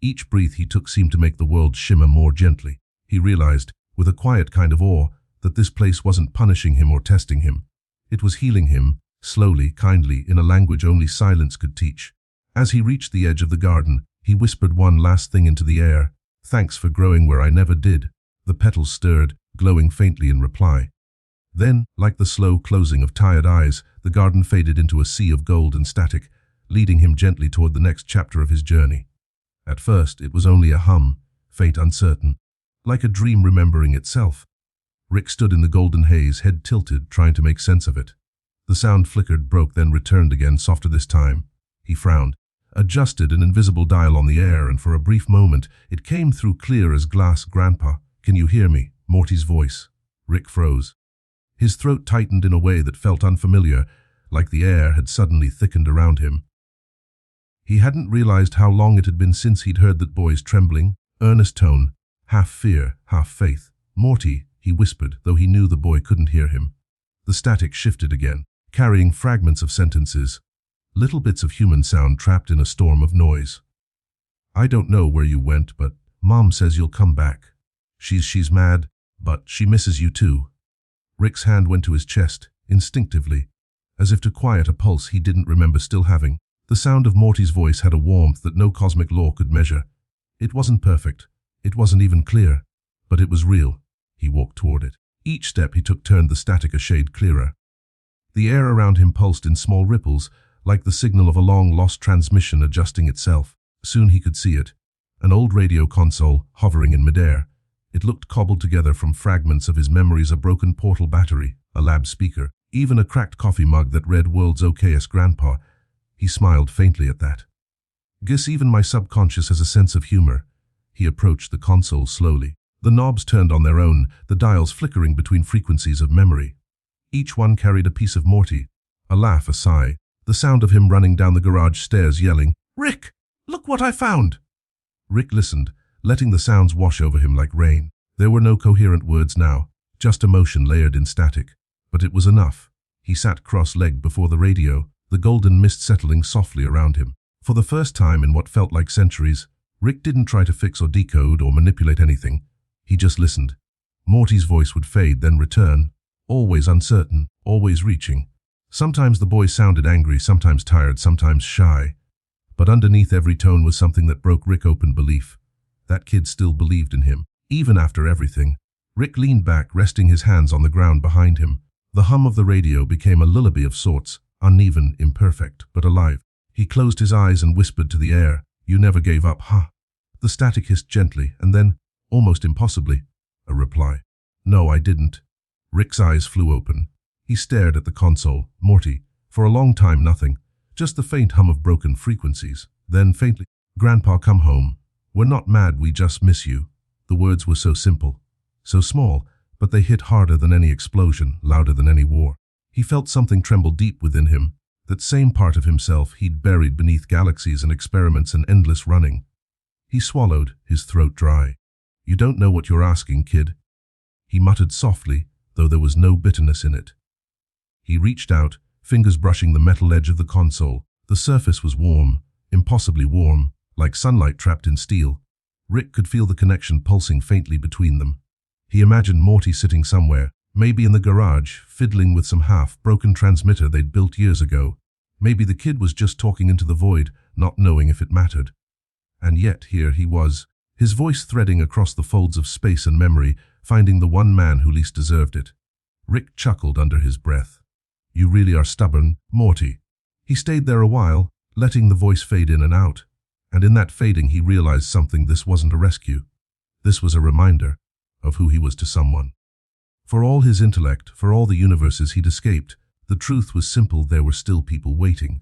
Each breath he took seemed to make the world shimmer more gently. He realized, with a quiet kind of awe, that this place wasn't punishing him or testing him. It was healing him, slowly, kindly, in a language only silence could teach. As he reached the edge of the garden, he whispered one last thing into the air. "Thanks for growing where I never did." The petals stirred, glowing faintly in reply. Then, like the slow closing of tired eyes, the garden faded into a sea of gold and static, leading him gently toward the next chapter of his journey. At first, it was only a hum, faint, uncertain, like a dream remembering itself. Rick stood in the golden haze, head tilted, trying to make sense of it. The sound flickered, broke, then returned again, softer this time. He frowned, adjusted an invisible dial on the air, and for a brief moment, it came through clear as glass. "Grandpa, can you hear me?" Morty's voice. Rick froze. His throat tightened in a way that felt unfamiliar, like the air had suddenly thickened around him. He hadn't realized how long it had been since he'd heard that boy's trembling, earnest tone, half fear, half faith. "Morty," he whispered, though he knew the boy couldn't hear him. The static shifted again, carrying fragments of sentences, little bits of human sound trapped in a storm of noise. "I don't know where you went, but Mom says you'll come back. She's mad, but she misses you too. Rick's hand went to his chest, instinctively, as if to quiet a pulse he didn't remember still having. The sound of Morty's voice had a warmth that no cosmic law could measure. It wasn't perfect. It wasn't even clear. But it was real. He walked toward it. Each step he took turned the static a shade clearer. The air around him pulsed in small ripples, like the signal of a long-lost transmission adjusting itself. Soon he could see it. An old radio console, hovering in midair. It looked cobbled together from fragments of his memories, a broken portal battery, a lab speaker, even a cracked coffee mug that read "World's okayest Grandpa." He smiled faintly at that. Guess even my subconscious has a sense of humor. He approached the console slowly. The knobs turned on their own, the dials flickering between frequencies of memory. Each one carried a piece of Morty, a laugh, a sigh, the sound of him running down the garage stairs yelling, "Rick, look what I found!" Rick listened, letting the sounds wash over him like rain. There were no coherent words now, just emotion layered in static. But it was enough. He sat cross-legged before the radio, the golden mist settling softly around him. For the first time in what felt like centuries, Rick didn't try to fix or decode or manipulate anything. He just listened. Morty's voice would fade, then return, always uncertain, always reaching. Sometimes the boy sounded angry, sometimes tired, sometimes shy. But underneath every tone was something that broke Rick open: belief. That kid still believed in him, even after everything. Rick leaned back, resting his hands on the ground behind him. The hum of the radio became a lullaby of sorts, uneven, imperfect, but alive. He closed his eyes and whispered to the air, "You never gave up, huh?" The static hissed gently, and then, almost impossibly, a reply. "No, I didn't." Rick's eyes flew open. He stared at the console. Morty. For a long time, nothing. Just the faint hum of broken frequencies. Then, faintly, "Grandpa, come home. We're not mad, we just miss you." The words were so simple, so small, but they hit harder than any explosion, louder than any war. He felt something tremble deep within him, that same part of himself he'd buried beneath galaxies and experiments and endless running. He swallowed, his throat dry. "You don't know what you're asking, kid." He muttered softly, though there was no bitterness in it. He reached out, fingers brushing the metal edge of the console. The surface was warm, impossibly warm, like sunlight trapped in steel. Rick could feel the connection pulsing faintly between them. He imagined Morty sitting somewhere, maybe in the garage, fiddling with some half-broken transmitter they'd built years ago. Maybe the kid was just talking into the void, not knowing if it mattered. And yet here he was, his voice threading across the folds of space and memory, finding the one man who least deserved it. Rick chuckled under his breath. "You really are stubborn, Morty." He stayed there a while, letting the voice fade in and out. And in that fading he realized something. This wasn't a rescue. This was a reminder of who he was to someone. For all his intellect, for all the universes he'd escaped, the truth was simple: there were still people waiting.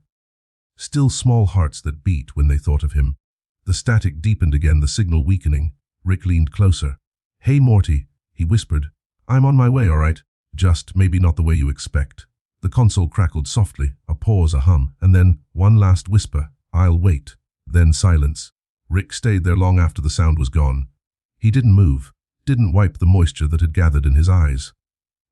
Still small hearts that beat when they thought of him. The static deepened again, the signal weakening. Rick leaned closer. "Hey, Morty," he whispered. "I'm on my way, all right? Just maybe not the way you expect." The console crackled softly, a pause, a hum, and then one last whisper, "I'll wait." Then silence. Rick stayed there long after the sound was gone. He didn't move, didn't wipe the moisture that had gathered in his eyes.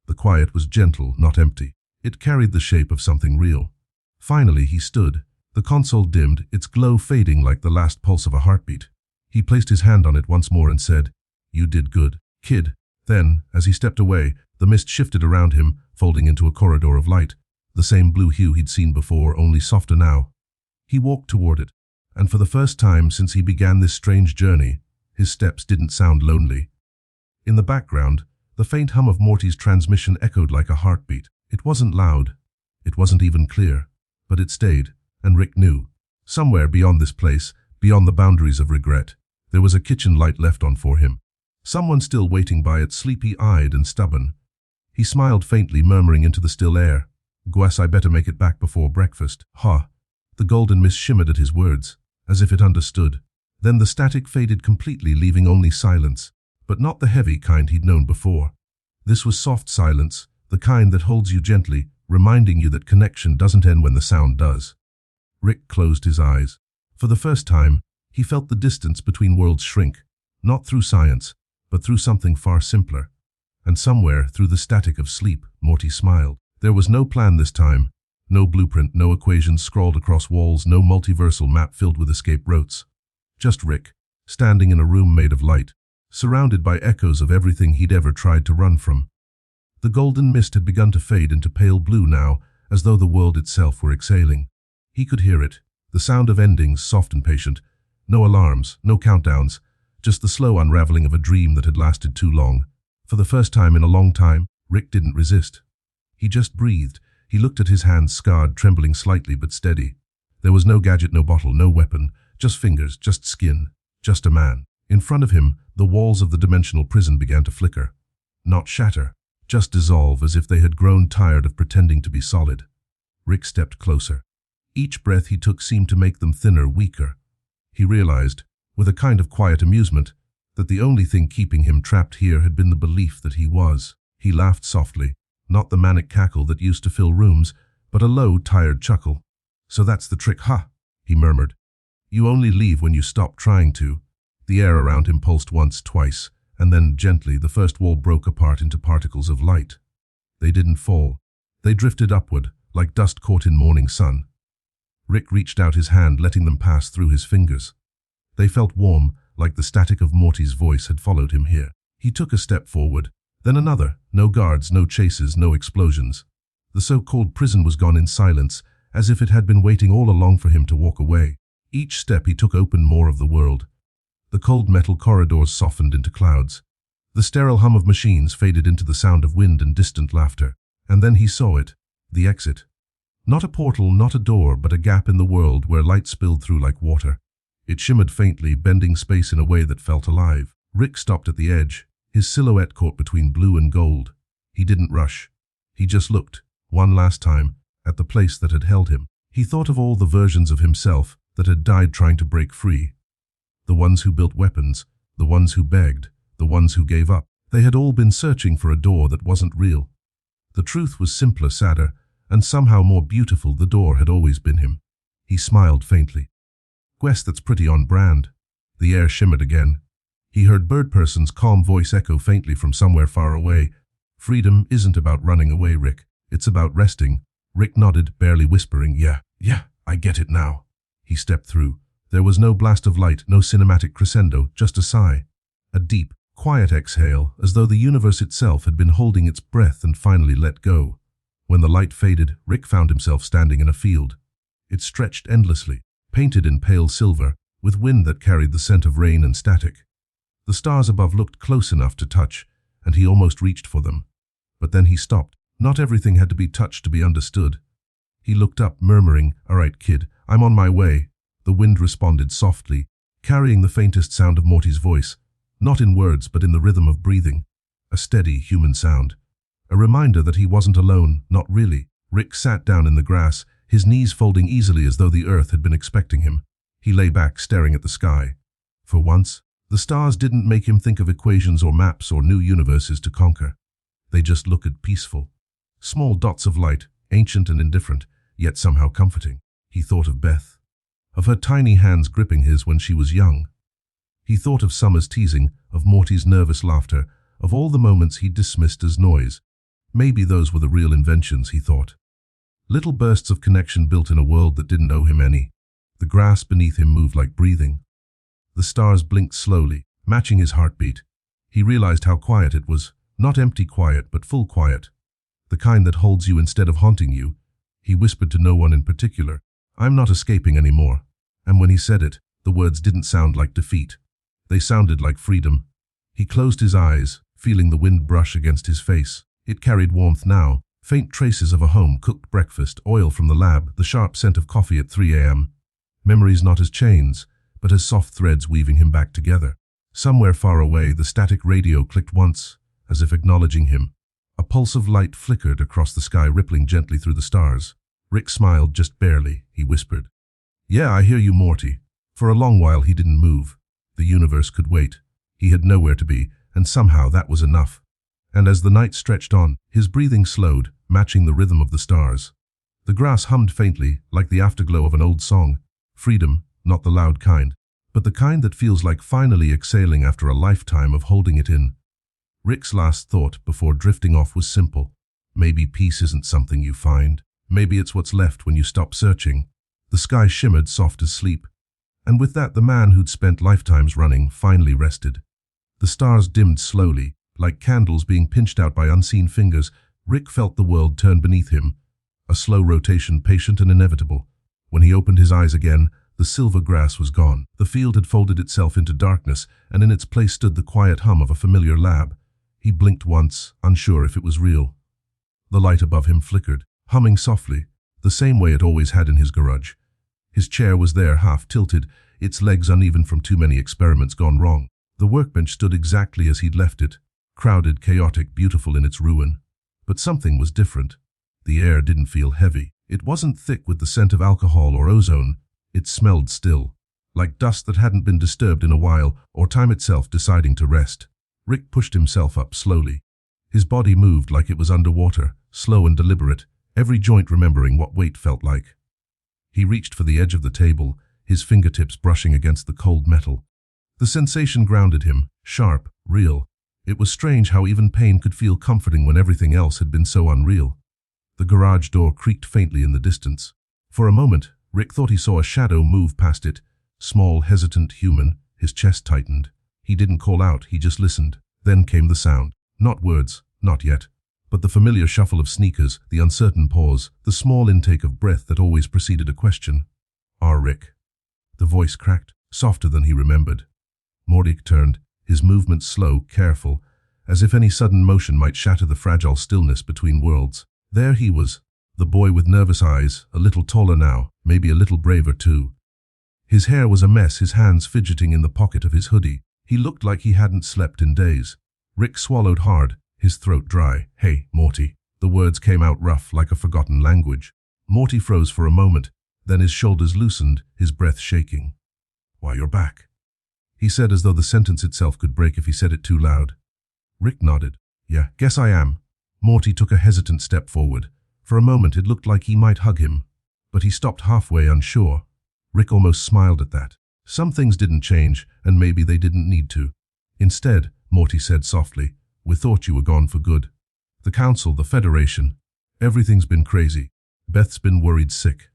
The quiet was gentle, not empty. It carried the shape of something real. Finally he stood. The console dimmed, its glow fading like the last pulse of a heartbeat. He placed his hand on it once more and said, "You did good, kid." Then, as he stepped away, the mist shifted around him, folding into a corridor of light, the same blue hue he'd seen before, only softer now. He walked toward it, and for the first time since he began this strange journey, his steps didn't sound lonely. In the background, the faint hum of Morty's transmission echoed like a heartbeat. It wasn't loud, it wasn't even clear, but it stayed, and Rick knew. Somewhere beyond this place, beyond the boundaries of regret, there was a kitchen light left on for him. Someone still waiting by it, sleepy-eyed and stubborn. He smiled faintly, murmuring into the still air, "Guess I better make it back before breakfast." Ha! The golden mist shimmered at his words, as if it understood. Then the static faded completely, leaving only silence, but not the heavy kind he'd known before. This was soft silence, the kind that holds you gently, reminding you that connection doesn't end when the sound does. Rick closed his eyes. For the first time, he felt the distance between worlds shrink, not through science, but through something far simpler. And somewhere, through the static of sleep, Morty smiled. There was no plan this time, no blueprint, no equations scrawled across walls, no multiversal map filled with escape routes. Just Rick, standing in a room made of light, surrounded by echoes of everything he'd ever tried to run from. The golden mist had begun to fade into pale blue now, as though the world itself were exhaling. He could hear it, the sound of endings, soft and patient. No alarms, no countdowns, just the slow unraveling of a dream that had lasted too long. For the first time in a long time, Rick didn't resist. He just breathed. He looked at his hands, scarred, trembling slightly but steady. There was no gadget, no bottle, no weapon, just fingers, just skin, just a man. In front of him, the walls of the dimensional prison began to flicker. Not shatter, just dissolve, as if they had grown tired of pretending to be solid. Rick stepped closer. Each breath he took seemed to make them thinner, weaker. He realized, with a kind of quiet amusement, that the only thing keeping him trapped here had been the belief that he was. He laughed softly, not the manic cackle that used to fill rooms, but a low, tired chuckle. "So that's the trick, huh?" he murmured. "You only leave when you stop trying to." The air around him pulsed once, twice, and then, gently, the first wall broke apart into particles of light. They didn't fall. They drifted upward, like dust caught in morning sun. Rick reached out his hand, letting them pass through his fingers. They felt warm, like the static of Morty's voice had followed him here. He took a step forward, then another. No guards, no chases, no explosions. The so-called prison was gone in silence, as if it had been waiting all along for him to walk away. Each step he took opened more of the world. The cold metal corridors softened into clouds. The sterile hum of machines faded into the sound of wind and distant laughter. And then he saw it, the exit. Not a portal, not a door, but a gap in the world where light spilled through like water. It shimmered faintly, bending space in a way that felt alive. Rick stopped at the edge, his silhouette caught between blue and gold. He didn't rush. He just looked, one last time, at the place that had held him. He thought of all the versions of himself that had died trying to break free. The ones who built weapons, the ones who begged, the ones who gave up. They had all been searching for a door that wasn't real. The truth was simpler, sadder, and somehow more beautiful. The door had always been him. He smiled faintly. "Guess that's pretty on brand." The air shimmered again. He heard Birdperson's calm voice echo faintly from somewhere far away. "Freedom isn't about running away, Rick. It's about resting." Rick nodded, barely whispering, Yeah, I get it now." He stepped through. There was no blast of light, no cinematic crescendo, just a sigh. A deep, quiet exhale, as though the universe itself had been holding its breath and finally let go. When the light faded, Rick found himself standing in a field. It stretched endlessly, painted in pale silver, with wind that carried the scent of rain and static. The stars above looked close enough to touch, and he almost reached for them. But then he stopped. Not everything had to be touched to be understood. He looked up, murmuring, "All right, kid, I'm on my way." The wind responded softly, carrying the faintest sound of Morty's voice, not in words but in the rhythm of breathing. A steady, human sound. A reminder that he wasn't alone, not really. Rick sat down in the grass, his knees folding easily as though the earth had been expecting him. He lay back, staring at the sky. For once, the stars didn't make him think of equations or maps or new universes to conquer. They just looked peaceful. Small dots of light, ancient and indifferent, yet somehow comforting. He thought of Beth, of her tiny hands gripping his when she was young. He thought of Summer's teasing, of Morty's nervous laughter, of all the moments he'd dismissed as noise. Maybe those were the real inventions, he thought. Little bursts of connection built in a world that didn't owe him any. The grass beneath him moved like breathing. The stars blinked slowly, matching his heartbeat. He realized how quiet it was, not empty quiet, but full quiet. The kind that holds you instead of haunting you. He whispered to no one in particular, "I'm not escaping anymore." And when he said it, the words didn't sound like defeat. They sounded like freedom. He closed his eyes, feeling the wind brush against his face. It carried warmth now, faint traces of a home-cooked breakfast, oil from the lab, the sharp scent of coffee at 3 a.m. Memories not as chains, but as soft threads weaving him back together. Somewhere far away, the static radio clicked once, as if acknowledging him. A pulse of light flickered across the sky, rippling gently through the stars. Rick smiled, just barely. He whispered, "Yeah, I hear you, Morty." For a long while he didn't move. The universe could wait. He had nowhere to be, and somehow that was enough. And as the night stretched on, his breathing slowed, matching the rhythm of the stars. The grass hummed faintly, like the afterglow of an old song. Freedom, not the loud kind, but the kind that feels like finally exhaling after a lifetime of holding it in. Rick's last thought before drifting off was simple. Maybe peace isn't something you find. Maybe it's what's left when you stop searching. The sky shimmered, soft as sleep. And with that, the man who'd spent lifetimes running finally rested. The stars dimmed slowly, like candles being pinched out by unseen fingers. Rick felt the world turn beneath him, a slow rotation, patient and inevitable. When he opened his eyes again, the silver grass was gone. The field had folded itself into darkness, and in its place stood the quiet hum of a familiar lab. He blinked once, unsure if it was real. The light above him flickered, humming softly, the same way it always had in his garage. His chair was there, half tilted, its legs uneven from too many experiments gone wrong. The workbench stood exactly as he'd left it, crowded, chaotic, beautiful in its ruin. But something was different. The air didn't feel heavy. It wasn't thick with the scent of alcohol or ozone. It smelled still, like dust that hadn't been disturbed in a while, or time itself deciding to rest. Rick pushed himself up slowly. His body moved like it was underwater, slow and deliberate, every joint remembering what weight felt like. He reached for the edge of the table, his fingertips brushing against the cold metal. The sensation grounded him, sharp, real. It was strange how even pain could feel comforting when everything else had been so unreal. The garage door creaked faintly in the distance. For a moment, Rick thought he saw a shadow move past it, small, hesitant, human. His chest tightened. He didn't call out, he just listened. Then came the sound. Not words, not yet, but the familiar shuffle of sneakers, the uncertain pause, the small intake of breath that always preceded a question. Rick." The voice cracked, softer than he remembered. Morty turned, his movements slow, careful, as if any sudden motion might shatter the fragile stillness between worlds. There he was, the boy with nervous eyes, a little taller now, maybe a little braver too. His hair was a mess, his hands fidgeting in the pocket of his hoodie. He looked like he hadn't slept in days. Rick swallowed hard, his throat dry. "Hey, Morty." The words came out rough, like a forgotten language. Morty froze for a moment, then his shoulders loosened, his breath shaking. "Why, you're back," he said, as though the sentence itself could break if he said it too loud. Rick nodded. "Yeah, guess I am." Morty took a hesitant step forward. For a moment it looked like he might hug him, but he stopped halfway, unsure. Rick almost smiled at that. Some things didn't change, and maybe they didn't need to. Instead, Morty said softly, "We thought you were gone for good. The council, the Federation, everything's been crazy. Beth's been worried sick."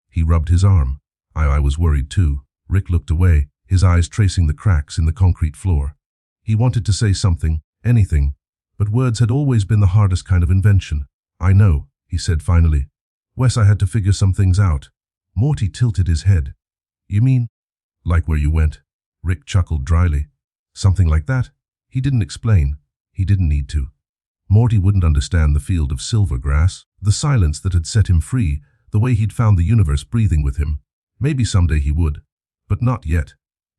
He rubbed his arm. I was worried too." Rick looked away, his eyes tracing the cracks in the concrete floor. He wanted to say something, anything, but words had always been the hardest kind of invention. "I know," he said finally. "Wes, I had to figure some things out." Morty tilted his head. "You mean, like where you went?" Rick chuckled dryly. "Something like that?" He didn't explain. He didn't need to. Morty wouldn't understand the field of silver grass, the silence that had set him free, the way he'd found the universe breathing with him. Maybe someday he would, but not yet.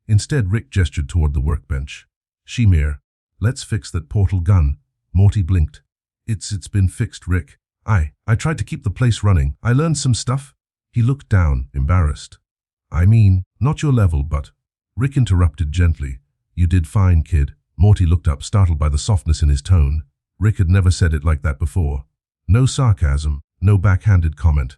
Instead, Rick gestured toward the workbench. "Shemir, let's fix that portal gun." Morty blinked. It's been fixed, Rick. I tried to keep the place running. I learned some stuff." He looked down, embarrassed. "I mean, not your level, but..." Rick interrupted gently. "You did fine, kid." Morty looked up, startled by the softness in his tone. Rick had never said it like that before. No sarcasm, no backhanded comment.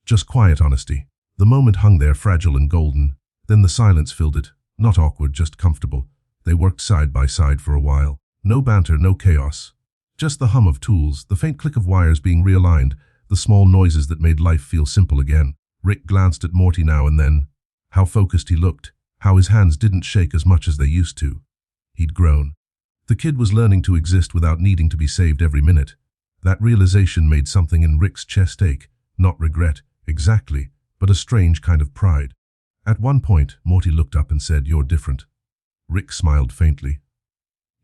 Just quiet honesty. The moment hung there, fragile and golden. Then the silence filled it. Not awkward, just comfortable. They worked side by side for a while. No banter, no chaos. Just the hum of tools, the faint click of wires being realigned, the small noises that made life feel simple again. Rick glanced at Morty now and then. How focused he looked. How his hands didn't shake as much as they used to. He'd grown. The kid was learning to exist without needing to be saved every minute. That realization made something in Rick's chest ache. Not regret, exactly, but a strange kind of pride. At one point, Morty looked up and said, "You're different." Rick smiled faintly.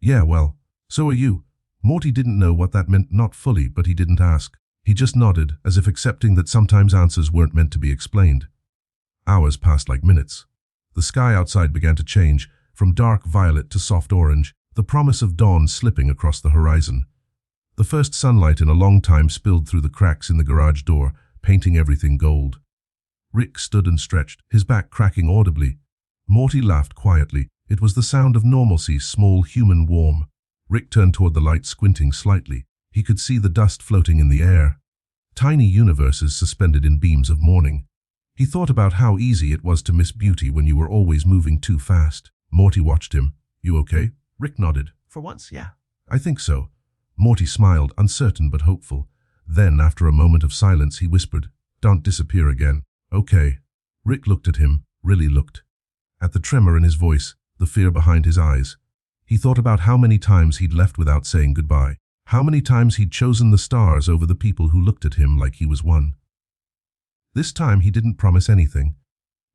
"Yeah, well, so are you." Morty didn't know what that meant, not fully, but he didn't ask. He just nodded, as if accepting that sometimes answers weren't meant to be explained. Hours passed like minutes. The sky outside began to change, from dark violet to soft orange, the promise of dawn slipping across the horizon. The first sunlight in a long time spilled through the cracks in the garage door, painting everything gold. Rick stood and stretched, his back cracking audibly. Morty laughed quietly. It was the sound of normalcy, small, human, warm. Rick turned toward the light, squinting slightly. He could see the dust floating in the air. Tiny universes suspended in beams of morning. He thought about how easy it was to miss beauty when you were always moving too fast. Morty watched him. "You okay?" Rick nodded. "For once, yeah." "I think so." Morty smiled, uncertain but hopeful. Then, after a moment of silence, he whispered, "Don't disappear again." "Okay." Rick looked at him, really looked. At the tremor in his voice, the fear behind his eyes. He thought about how many times he'd left without saying goodbye. How many times he'd chosen the stars over the people who looked at him like he was one. This time he didn't promise anything.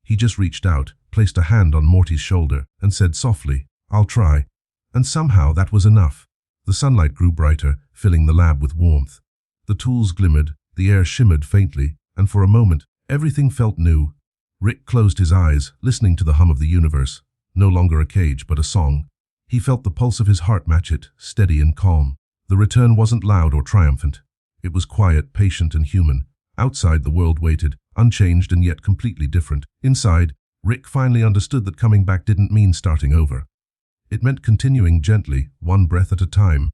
He just reached out, placed a hand on Morty's shoulder, and said softly, "I'll try." And somehow that was enough. The sunlight grew brighter, filling the lab with warmth. The tools glimmered, the air shimmered faintly, and for a moment, everything felt new. Rick closed his eyes, listening to the hum of the universe. No longer a cage, but a song. He felt the pulse of his heart match it, steady and calm. The return wasn't loud or triumphant. It was quiet, patient, and human. Outside, the world waited, unchanged and yet completely different. Inside, Rick finally understood that coming back didn't mean starting over. It meant continuing gently, one breath at a time.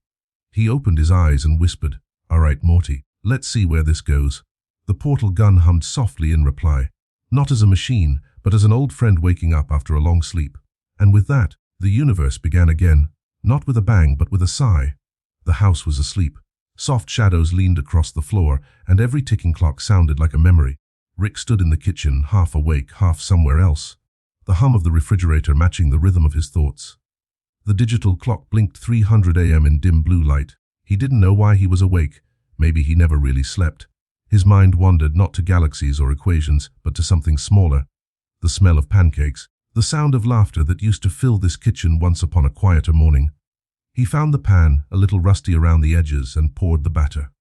He opened his eyes and whispered, "All right, Morty, let's see where this goes." The portal gun hummed softly in reply, not as a machine, but as an old friend waking up after a long sleep. And with that, the universe began again, not with a bang, but with a sigh. The house was asleep. Soft shadows leaned across the floor, and every ticking clock sounded like a memory. Rick stood in the kitchen, half awake, half somewhere else. The hum of the refrigerator matching the rhythm of his thoughts. The digital clock blinked 300 a.m. in dim blue light. He didn't know why he was awake. Maybe he never really slept. His mind wandered not to galaxies or equations, but to something smaller. The smell of pancakes, the sound of laughter that used to fill this kitchen once upon a quieter morning. He found the pan, a little rusty around the edges, and poured the batter.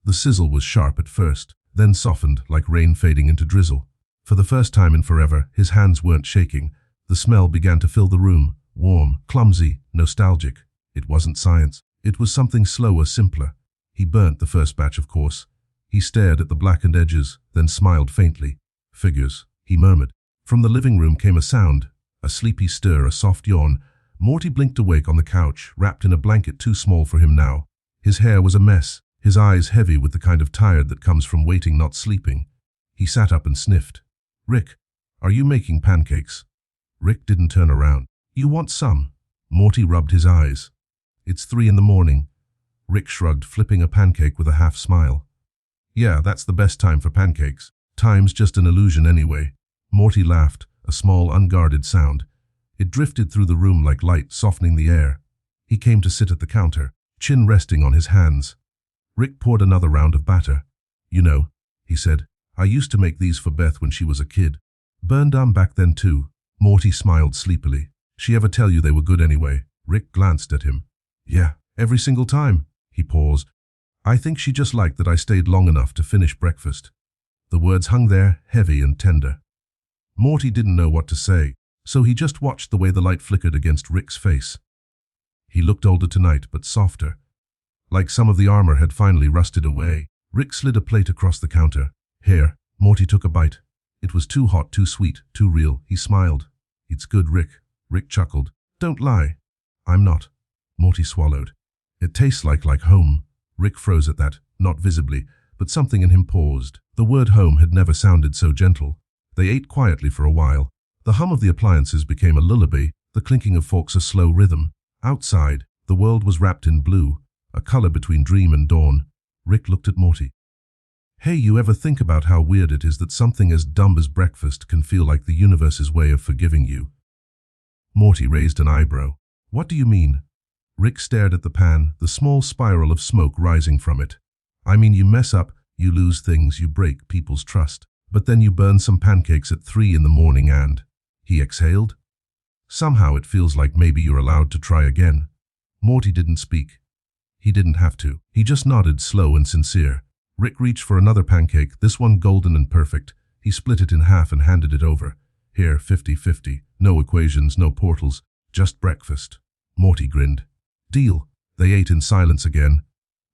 The sizzle was sharp at first, then softened like rain fading into drizzle. For the first time in forever, his hands weren't shaking. The smell began to fill the room, warm, clumsy, nostalgic. It wasn't science. It was something slower, simpler. He burnt the first batch, of course. He stared at the blackened edges, then smiled faintly. "Figures," he murmured. From the living room came a sound, a sleepy stir, a soft yawn. Morty blinked awake on the couch, wrapped in a blanket too small for him now. His hair was a mess, his eyes heavy with the kind of tired that comes from waiting, not sleeping. He sat up and sniffed. "Rick, are you making pancakes?" Rick didn't turn around. "You want some?" Morty rubbed his eyes. "It's 3 in the morning." Rick shrugged, flipping a pancake with a half smile. "Yeah, that's the best time for pancakes. Time's just an illusion anyway." Morty laughed, a small, unguarded sound. It drifted through the room like light, softening the air. He came to sit at the counter, chin resting on his hands. Rick poured another round of batter. "You know," he said, "I used to make these for Beth when she was a kid. Burned down back then too." Morty smiled sleepily. "She ever tell you they were good anyway?" Rick glanced at him. "Yeah, every single time." He paused. "I think she just liked that I stayed long enough to finish breakfast." The words hung there, heavy and tender. Morty didn't know what to say, so he just watched the way the light flickered against Rick's face. He looked older tonight, but softer. Like some of the armor had finally rusted away. Rick slid a plate across the counter. "Here." Morty took a bite. It was too hot, too sweet, too real. He smiled. "It's good, Rick." Rick chuckled. "Don't lie." "I'm not." Morty swallowed. "It tastes like home." Rick froze at that, not visibly, but something in him paused. The word home had never sounded so gentle. They ate quietly for a while. The hum of the appliances became a lullaby, the clinking of forks a slow rhythm. Outside, the world was wrapped in blue, a color between dream and dawn. Rick looked at Morty. "Hey, you ever think about how weird it is that something as dumb as breakfast can feel like the universe's way of forgiving you?" Morty raised an eyebrow. "What do you mean?" Rick stared at the pan, the small spiral of smoke rising from it. "I mean, you mess up, you lose things, you break people's trust. But then you burn some pancakes at 3 in the morning and..." He exhaled. "Somehow it feels like maybe you're allowed to try again." Morty didn't speak. He didn't have to. He just nodded, slow and sincere. Rick reached for another pancake, this one golden and perfect. He split it in half and handed it over. "Here, 50-50. No equations, no portals. Just breakfast." Morty grinned. "Deal." They ate in silence again.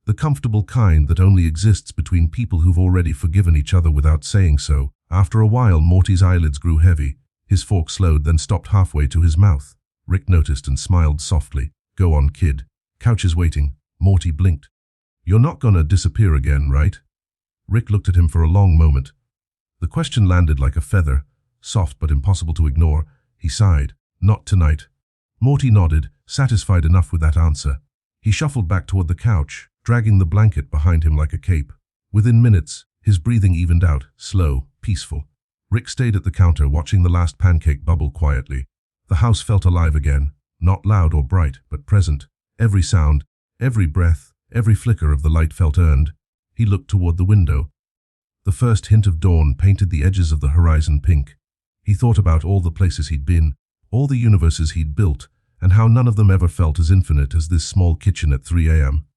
The comfortable kind that only exists between people who've already forgiven each other without saying so. After a while, Morty's eyelids grew heavy. His fork slowed, then stopped halfway to his mouth. Rick noticed and smiled softly. "Go on, kid. Couch is waiting." Morty blinked. "You're not gonna disappear again, right?" Rick looked at him for a long moment. The question landed like a feather, soft but impossible to ignore. He sighed. "Not tonight." Morty nodded, satisfied enough with that answer. He shuffled back toward the couch, dragging the blanket behind him like a cape. Within minutes, his breathing evened out, slow, peaceful. Rick stayed at the counter watching the last pancake bubble quietly. The house felt alive again, not loud or bright, but present. Every sound, every breath, every flicker of the light felt earned. He looked toward the window. The first hint of dawn painted the edges of the horizon pink. He thought about all the places he'd been, all the universes he'd built, and how none of them ever felt as infinite as this small kitchen at 3 a.m.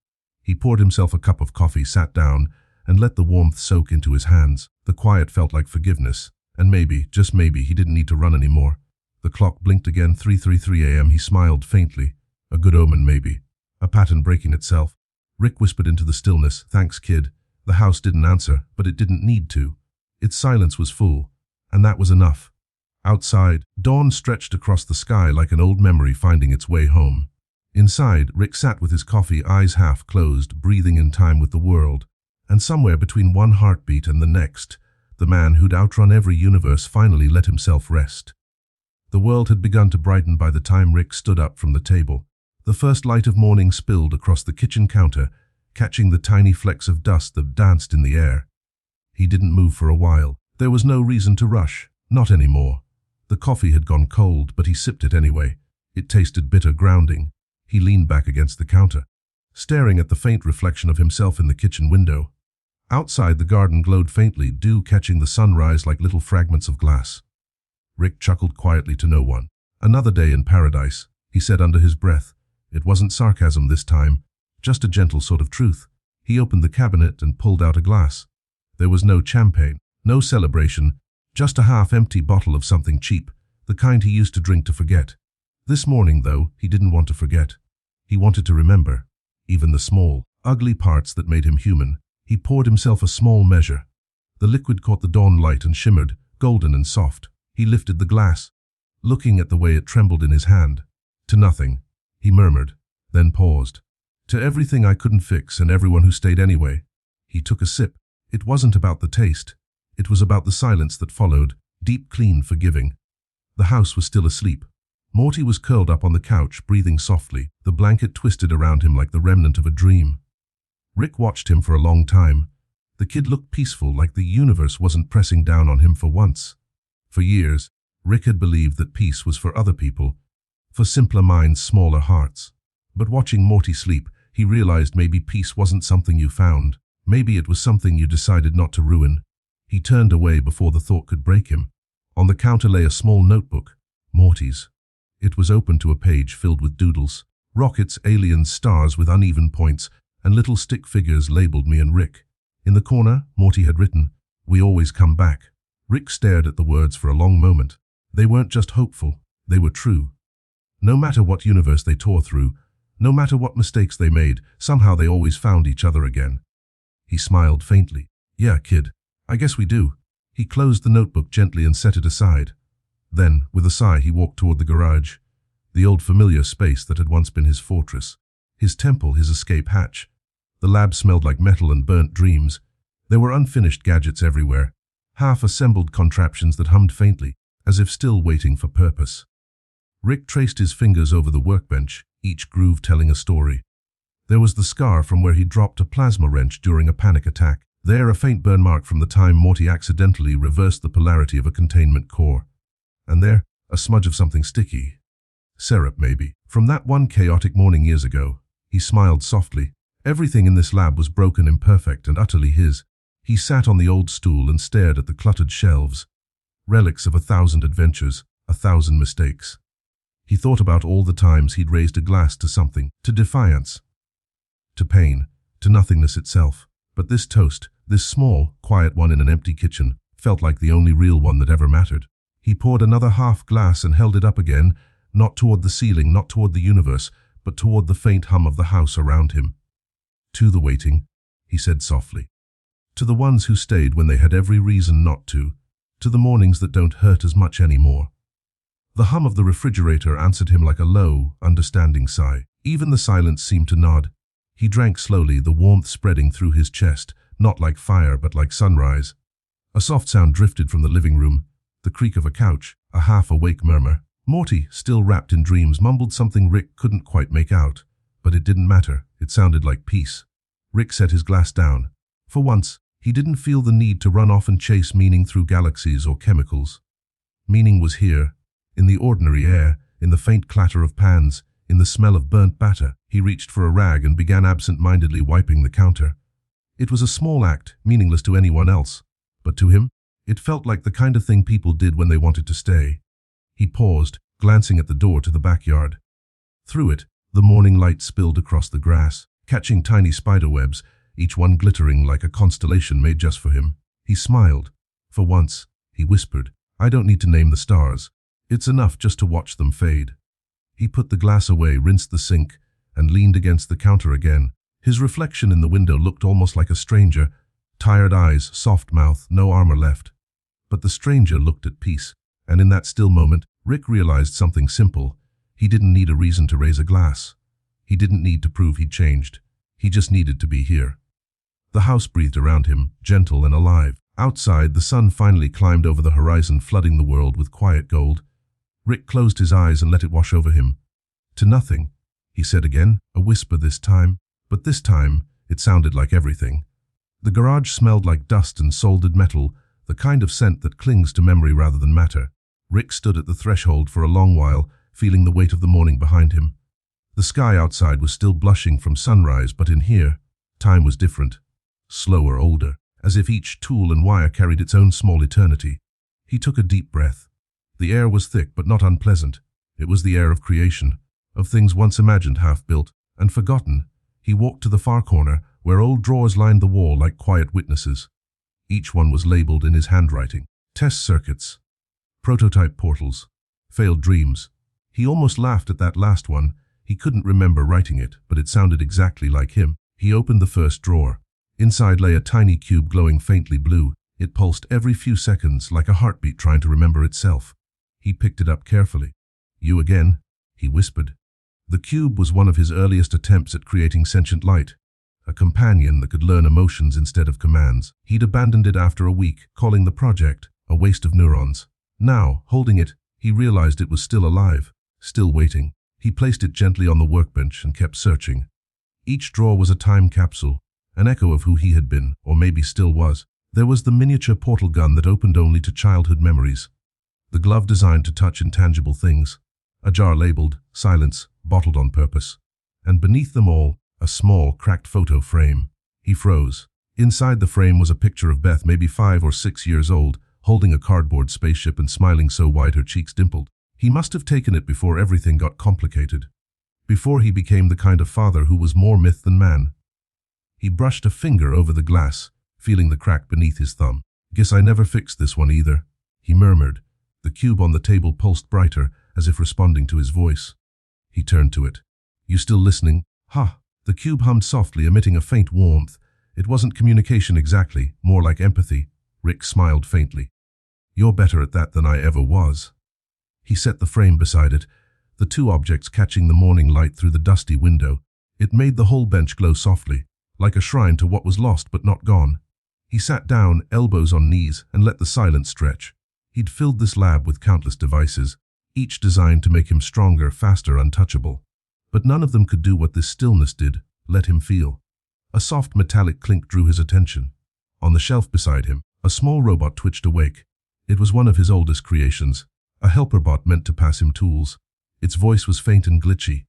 He poured himself a cup of coffee, sat down, and let the warmth soak into his hands. The quiet felt like forgiveness, and maybe, just maybe, he didn't need to run anymore. The clock blinked again, 3:33 a.m. He smiled faintly. A good omen, maybe. A pattern breaking itself. Rick whispered into the stillness, "Thanks, kid." The house didn't answer, but it didn't need to. Its silence was full, and that was enough. Outside, dawn stretched across the sky like an old memory finding its way home. Inside, Rick sat with his coffee, eyes half closed, breathing in time with the world. And somewhere between one heartbeat and the next, the man who'd outrun every universe finally let himself rest. The world had begun to brighten by the time Rick stood up from the table. The first light of morning spilled across the kitchen counter, catching the tiny flecks of dust that danced in the air. He didn't move for a while. There was no reason to rush, not anymore. The coffee had gone cold, but he sipped it anyway. It tasted bitter, grounding. He leaned back against the counter, staring at the faint reflection of himself in the kitchen window. Outside, the garden glowed faintly, dew catching the sunrise like little fragments of glass. Rick chuckled quietly to no one. "Another day in paradise," he said under his breath. It wasn't sarcasm this time, just a gentle sort of truth. He opened the cabinet and pulled out a glass. There was no champagne, no celebration, just a half-empty bottle of something cheap, the kind he used to drink to forget. This morning, though, he didn't want to forget. He wanted to remember, even the small, ugly parts that made him human. He poured himself a small measure. The liquid caught the dawn light and shimmered, golden and soft. He lifted the glass, looking at the way it trembled in his hand. "To nothing," he murmured, then paused. "To everything I couldn't fix and everyone who stayed anyway." He took a sip. It wasn't about the taste. It was about the silence that followed, deep, clean, forgiving. The house was still asleep. Morty was curled up on the couch, breathing softly, the blanket twisted around him like the remnant of a dream. Rick watched him for a long time. The kid looked peaceful, like the universe wasn't pressing down on him for once. For years, Rick had believed that peace was for other people, for simpler minds, smaller hearts. But watching Morty sleep, he realized maybe peace wasn't something you found. Maybe it was something you decided not to ruin. He turned away before the thought could break him. On the counter lay a small notebook, Morty's. It was open to a page filled with doodles, rockets, aliens, stars with uneven points, and little stick figures labeled me and Rick. In the corner, Morty had written, "We always come back." Rick stared at the words for a long moment. They weren't just hopeful, they were true. No matter what universe they tore through, no matter what mistakes they made, somehow they always found each other again. He smiled faintly. "Yeah, kid, I guess we do." He closed the notebook gently and set it aside. Then, with a sigh, he walked toward the garage, the old familiar space that had once been his fortress, his temple, his escape hatch. The lab smelled like metal and burnt dreams. There were unfinished gadgets everywhere, half-assembled contraptions that hummed faintly, as if still waiting for purpose. Rick traced his fingers over the workbench, each groove telling a story. There was the scar from where he dropped a plasma wrench during a panic attack. There, a faint burn mark from the time Morty accidentally reversed the polarity of a containment core. And there, a smudge of something sticky. Syrup, maybe. From that one chaotic morning years ago. He smiled softly. Everything in this lab was broken, imperfect, and utterly his. He sat on the old stool and stared at the cluttered shelves. Relics of 1,000 adventures, 1,000 mistakes. He thought about all the times he'd raised a glass to something, to defiance, to pain, to nothingness itself. But this toast, this small, quiet one in an empty kitchen, felt like the only real one that ever mattered. He poured another half glass and held it up again, not toward the ceiling, not toward the universe, but toward the faint hum of the house around him. "To the waiting," he said softly. "To the ones who stayed when they had every reason not to the mornings that don't hurt as much anymore." The hum of the refrigerator answered him like a low, understanding sigh. Even the silence seemed to nod. He drank slowly, the warmth spreading through his chest, not like fire but like sunrise. A soft sound drifted from the living room, the creak of a couch, a half-awake murmur. Morty, still wrapped in dreams, mumbled something Rick couldn't quite make out, but it didn't matter. It sounded like peace. Rick set his glass down. For once, He didn't feel the need to run off and chase meaning through galaxies or chemicals. Meaning was here, in the ordinary air, in the faint clatter of pans, in the smell of burnt batter. He reached for a rag and began absent-mindedly wiping the counter. It was a small act, meaningless to anyone else, but to him, it felt like the kind of thing people did when they wanted to stay. He paused, glancing at the door to the backyard. Through it, the morning light spilled across the grass, catching tiny spiderwebs, each one glittering like a constellation made just for him. He smiled. For once, he whispered, "I don't need to name the stars. It's enough just to watch them fade." He put the glass away, rinsed the sink, and leaned against the counter again. His reflection in the window looked almost like a stranger. Tired eyes, soft mouth, no armor left. But the stranger looked at peace, and in that still moment, Rick realized something simple. He didn't need a reason to raise a glass. He didn't need to prove he'd changed. He just needed to be here. The house breathed around him, gentle and alive. Outside, the sun finally climbed over the horizon, flooding the world with quiet gold. Rick closed his eyes and let it wash over him. "To nothing," he said again, a whisper this time. But this time, it sounded like everything. The garage smelled like dust and soldered metal, the kind of scent that clings to memory rather than matter. Rick stood at the threshold for a long while, feeling the weight of the morning behind him. The sky outside was still blushing from sunrise, but in here, time was different. Slower, older, as if each tool and wire carried its own small eternity. He took a deep breath. The air was thick but not unpleasant. It was the air of creation, of things once imagined, half-built, and forgotten. He walked to the far corner, where old drawers lined the wall like quiet witnesses. Each one was labeled in his handwriting. Test circuits. Prototype portals. Failed dreams. He almost laughed at that last one. He couldn't remember writing it, but it sounded exactly like him. He opened the first drawer. Inside lay a tiny cube glowing faintly blue. It pulsed every few seconds, like a heartbeat trying to remember itself. He picked it up carefully. "You again," he whispered. The cube was one of his earliest attempts at creating sentient light, a companion that could learn emotions instead of commands. He'd abandoned it after a week, calling the project a waste of neurons. Now, holding it, he realized it was still alive, still waiting. He placed it gently on the workbench and kept searching. Each drawer was a time capsule, an echo of who he had been, or maybe still was. There was the miniature portal gun that opened only to childhood memories. The glove designed to touch intangible things. A jar labeled "Silence," bottled on purpose. And beneath them all, a small, cracked photo frame. He froze. Inside the frame was a picture of Beth, maybe 5 or 6 years old, holding a cardboard spaceship and smiling so wide her cheeks dimpled. He must have taken it before everything got complicated. Before he became the kind of father who was more myth than man. He brushed a finger over the glass, feeling the crack beneath his thumb. "Guess I never fixed this one either," he murmured. The cube on the table pulsed brighter, as if responding to his voice. He turned to it. "You still listening?" "Ha!" The cube hummed softly, emitting a faint warmth. It wasn't communication exactly, more like empathy. Rick smiled faintly. "You're better at that than I ever was." He set the frame beside it, the two objects catching the morning light through the dusty window. It made the whole bench glow softly, like a shrine to what was lost but not gone. He sat down, elbows on knees, and let the silence stretch. He'd filled this lab with countless devices, each designed to make him stronger, faster, untouchable. But none of them could do what this stillness did, let him feel. A soft metallic clink drew his attention. On the shelf beside him, a small robot twitched awake. It was one of his oldest creations, a helper bot meant to pass him tools. Its voice was faint and glitchy.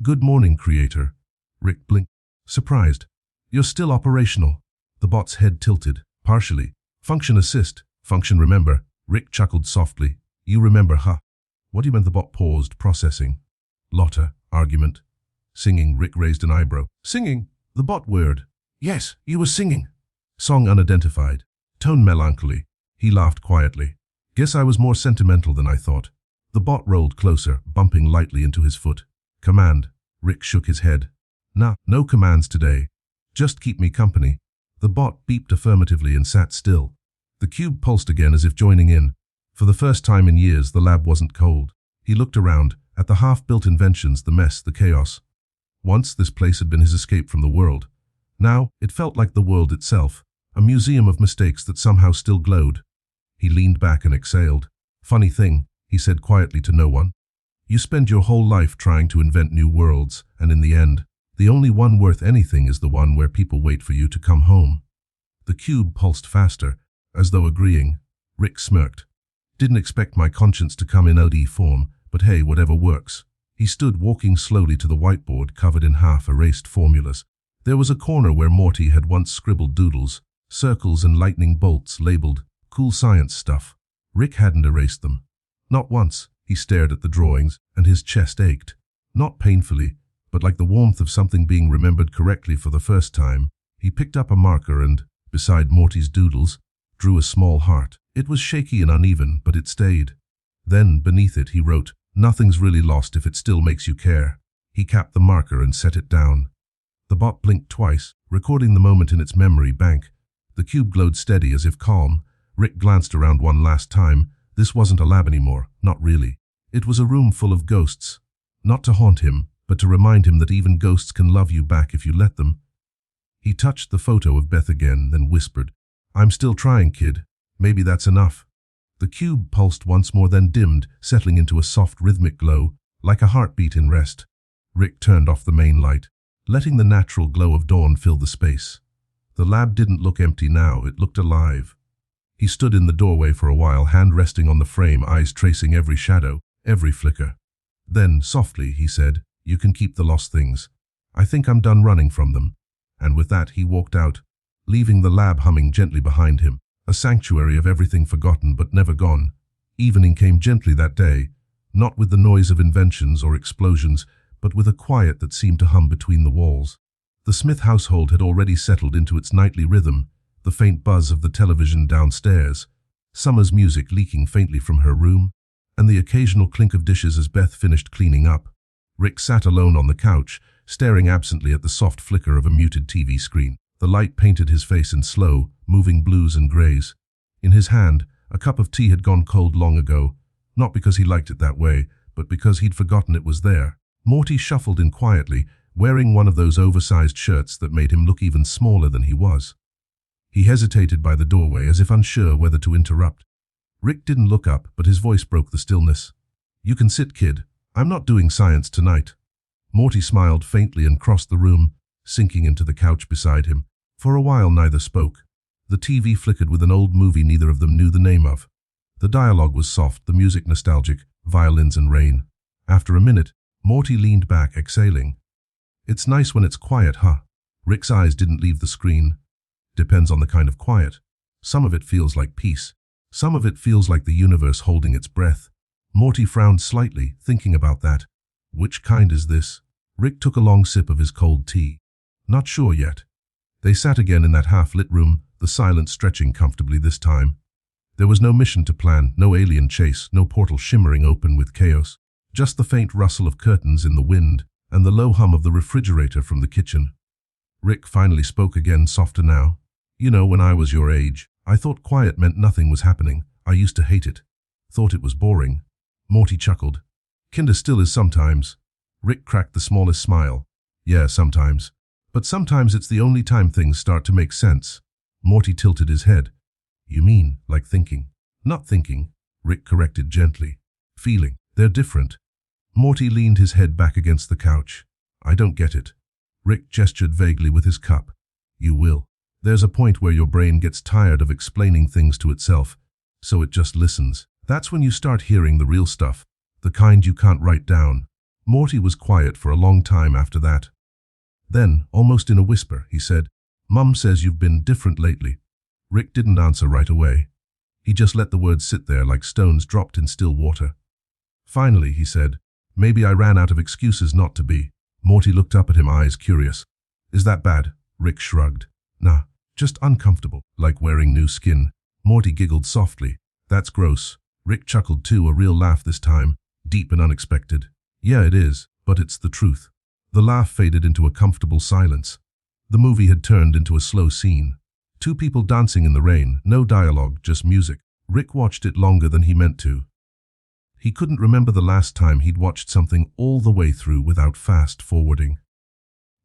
"Good morning, creator." Rick blinked, surprised. "You're still operational." The bot's head tilted, partially. "Function assist, function remember." Rick chuckled softly. "You remember, huh?" "What do you mean?" The bot paused, processing. "Lotta, argument." "Singing." Rick raised an eyebrow. "Singing?" The bot whirred. "Yes, you were singing." "Song unidentified." Tone melancholy. He laughed quietly. "Guess I was more sentimental than I thought." The bot rolled closer, bumping lightly into his foot. "Command." Rick shook his head. "Nah, no commands today. Just keep me company." The bot beeped affirmatively and sat still. The cube pulsed again as if joining in. For the first time in years, the lab wasn't cold. He looked around, at the half-built inventions, the mess, the chaos. Once, this place had been his escape from the world. Now, it felt like the world itself, a museum of mistakes that somehow still glowed. He leaned back and exhaled. "Funny thing," he said quietly to no one. "You spend your whole life trying to invent new worlds, and in the end, the only one worth anything is the one where people wait for you to come home." The cube pulsed faster, as though agreeing. Rick smirked. Didn't expect my conscience to come in OD form, but hey, whatever works. He stood walking slowly to the whiteboard covered in half-erased formulas. There was a corner where Morty had once scribbled doodles, circles and lightning bolts labeled cool science stuff. Rick hadn't erased them. Not once. He stared at the drawings, and his chest ached. Not painfully, but like the warmth of something being remembered correctly for the first time. He picked up a marker and, beside Morty's doodles, drew a small heart. It was shaky and uneven, but it stayed. Then, beneath it, he wrote, "Nothing's really lost if it still makes you care." He capped the marker and set it down. The bot blinked twice, recording the moment in its memory bank. The cube glowed steady as if calm. Rick glanced around one last time. This wasn't a lab anymore, not really. It was a room full of ghosts. Not to haunt him, but to remind him that even ghosts can love you back if you let them. He touched the photo of Beth again, then whispered, "I'm still trying, kid. Maybe that's enough." The cube pulsed once more, then dimmed, settling into a soft rhythmic glow, like a heartbeat in rest. Rick turned off the main light, letting the natural glow of dawn fill the space. The lab didn't look empty now, it looked alive. He stood in the doorway for a while, hand resting on the frame, eyes tracing every shadow, every flicker. Then, softly, he said, "You can keep the lost things. I think I'm done running from them." And with that, he walked out, leaving the lab humming gently behind him, a sanctuary of everything forgotten but never gone. Evening came gently that day, not with the noise of inventions or explosions, but with a quiet that seemed to hum between the walls. The Smith household had already settled into its nightly rhythm, the faint buzz of the television downstairs, Summer's music leaking faintly from her room, and the occasional clink of dishes as Beth finished cleaning up. Rick sat alone on the couch, staring absently at the soft flicker of a muted TV screen. The light painted his face in slow, moving blues and grays. In his hand, a cup of tea had gone cold long ago, not because he liked it that way, but because he'd forgotten it was there. Morty shuffled in quietly, wearing one of those oversized shirts that made him look even smaller than he was. He hesitated by the doorway as if unsure whether to interrupt. Rick didn't look up, but his voice broke the stillness. "You can sit, kid. I'm not doing science tonight." Morty smiled faintly and crossed the room, sinking into the couch beside him. For a while neither spoke. The TV flickered with an old movie neither of them knew the name of. The dialogue was soft, the music nostalgic, violins and rain. After a minute, Morty leaned back, exhaling. "It's nice when it's quiet, huh?" Rick's eyes didn't leave the screen. "Depends on the kind of quiet. Some of it feels like peace. Some of it feels like the universe holding its breath." Morty frowned slightly, thinking about that. "Which kind is this?" Rick took a long sip of his cold tea. "Not sure yet." They sat again in that half-lit room, the silence stretching comfortably this time. There was no mission to plan, no alien chase, no portal shimmering open with chaos. Just the faint rustle of curtains in the wind, and the low hum of the refrigerator from the kitchen. Rick finally spoke again, softer now. "You know, when I was your age, I thought quiet meant nothing was happening. I used to hate it. Thought it was boring." Morty chuckled. "Kinda still is sometimes." Rick cracked the smallest smile. "Yeah, sometimes. But sometimes it's the only time things start to make sense." Morty tilted his head. "You mean, like thinking?" "Not thinking," Rick corrected gently. "Feeling. They're different." Morty leaned his head back against the couch. "I don't get it." Rick gestured vaguely with his cup. "You will. There's a point where your brain gets tired of explaining things to itself, so it just listens. That's when you start hearing the real stuff, the kind you can't write down." Morty was quiet for a long time after that. Then, almost in a whisper, he said, "Mum says you've been different lately." Rick didn't answer right away. He just let the words sit there like stones dropped in still water. Finally, he said, "Maybe I ran out of excuses not to be." Morty looked up at him, eyes curious. "Is that bad?" Rick shrugged. "Nah, just uncomfortable, like wearing new skin." Morty giggled softly. "That's gross." Rick chuckled too, a real laugh this time, deep and unexpected. "Yeah, it is, but it's the truth." The laugh faded into a comfortable silence. The movie had turned into a slow scene. Two people dancing in the rain, no dialogue, just music. Rick watched it longer than he meant to. He couldn't remember the last time he'd watched something all the way through without fast-forwarding.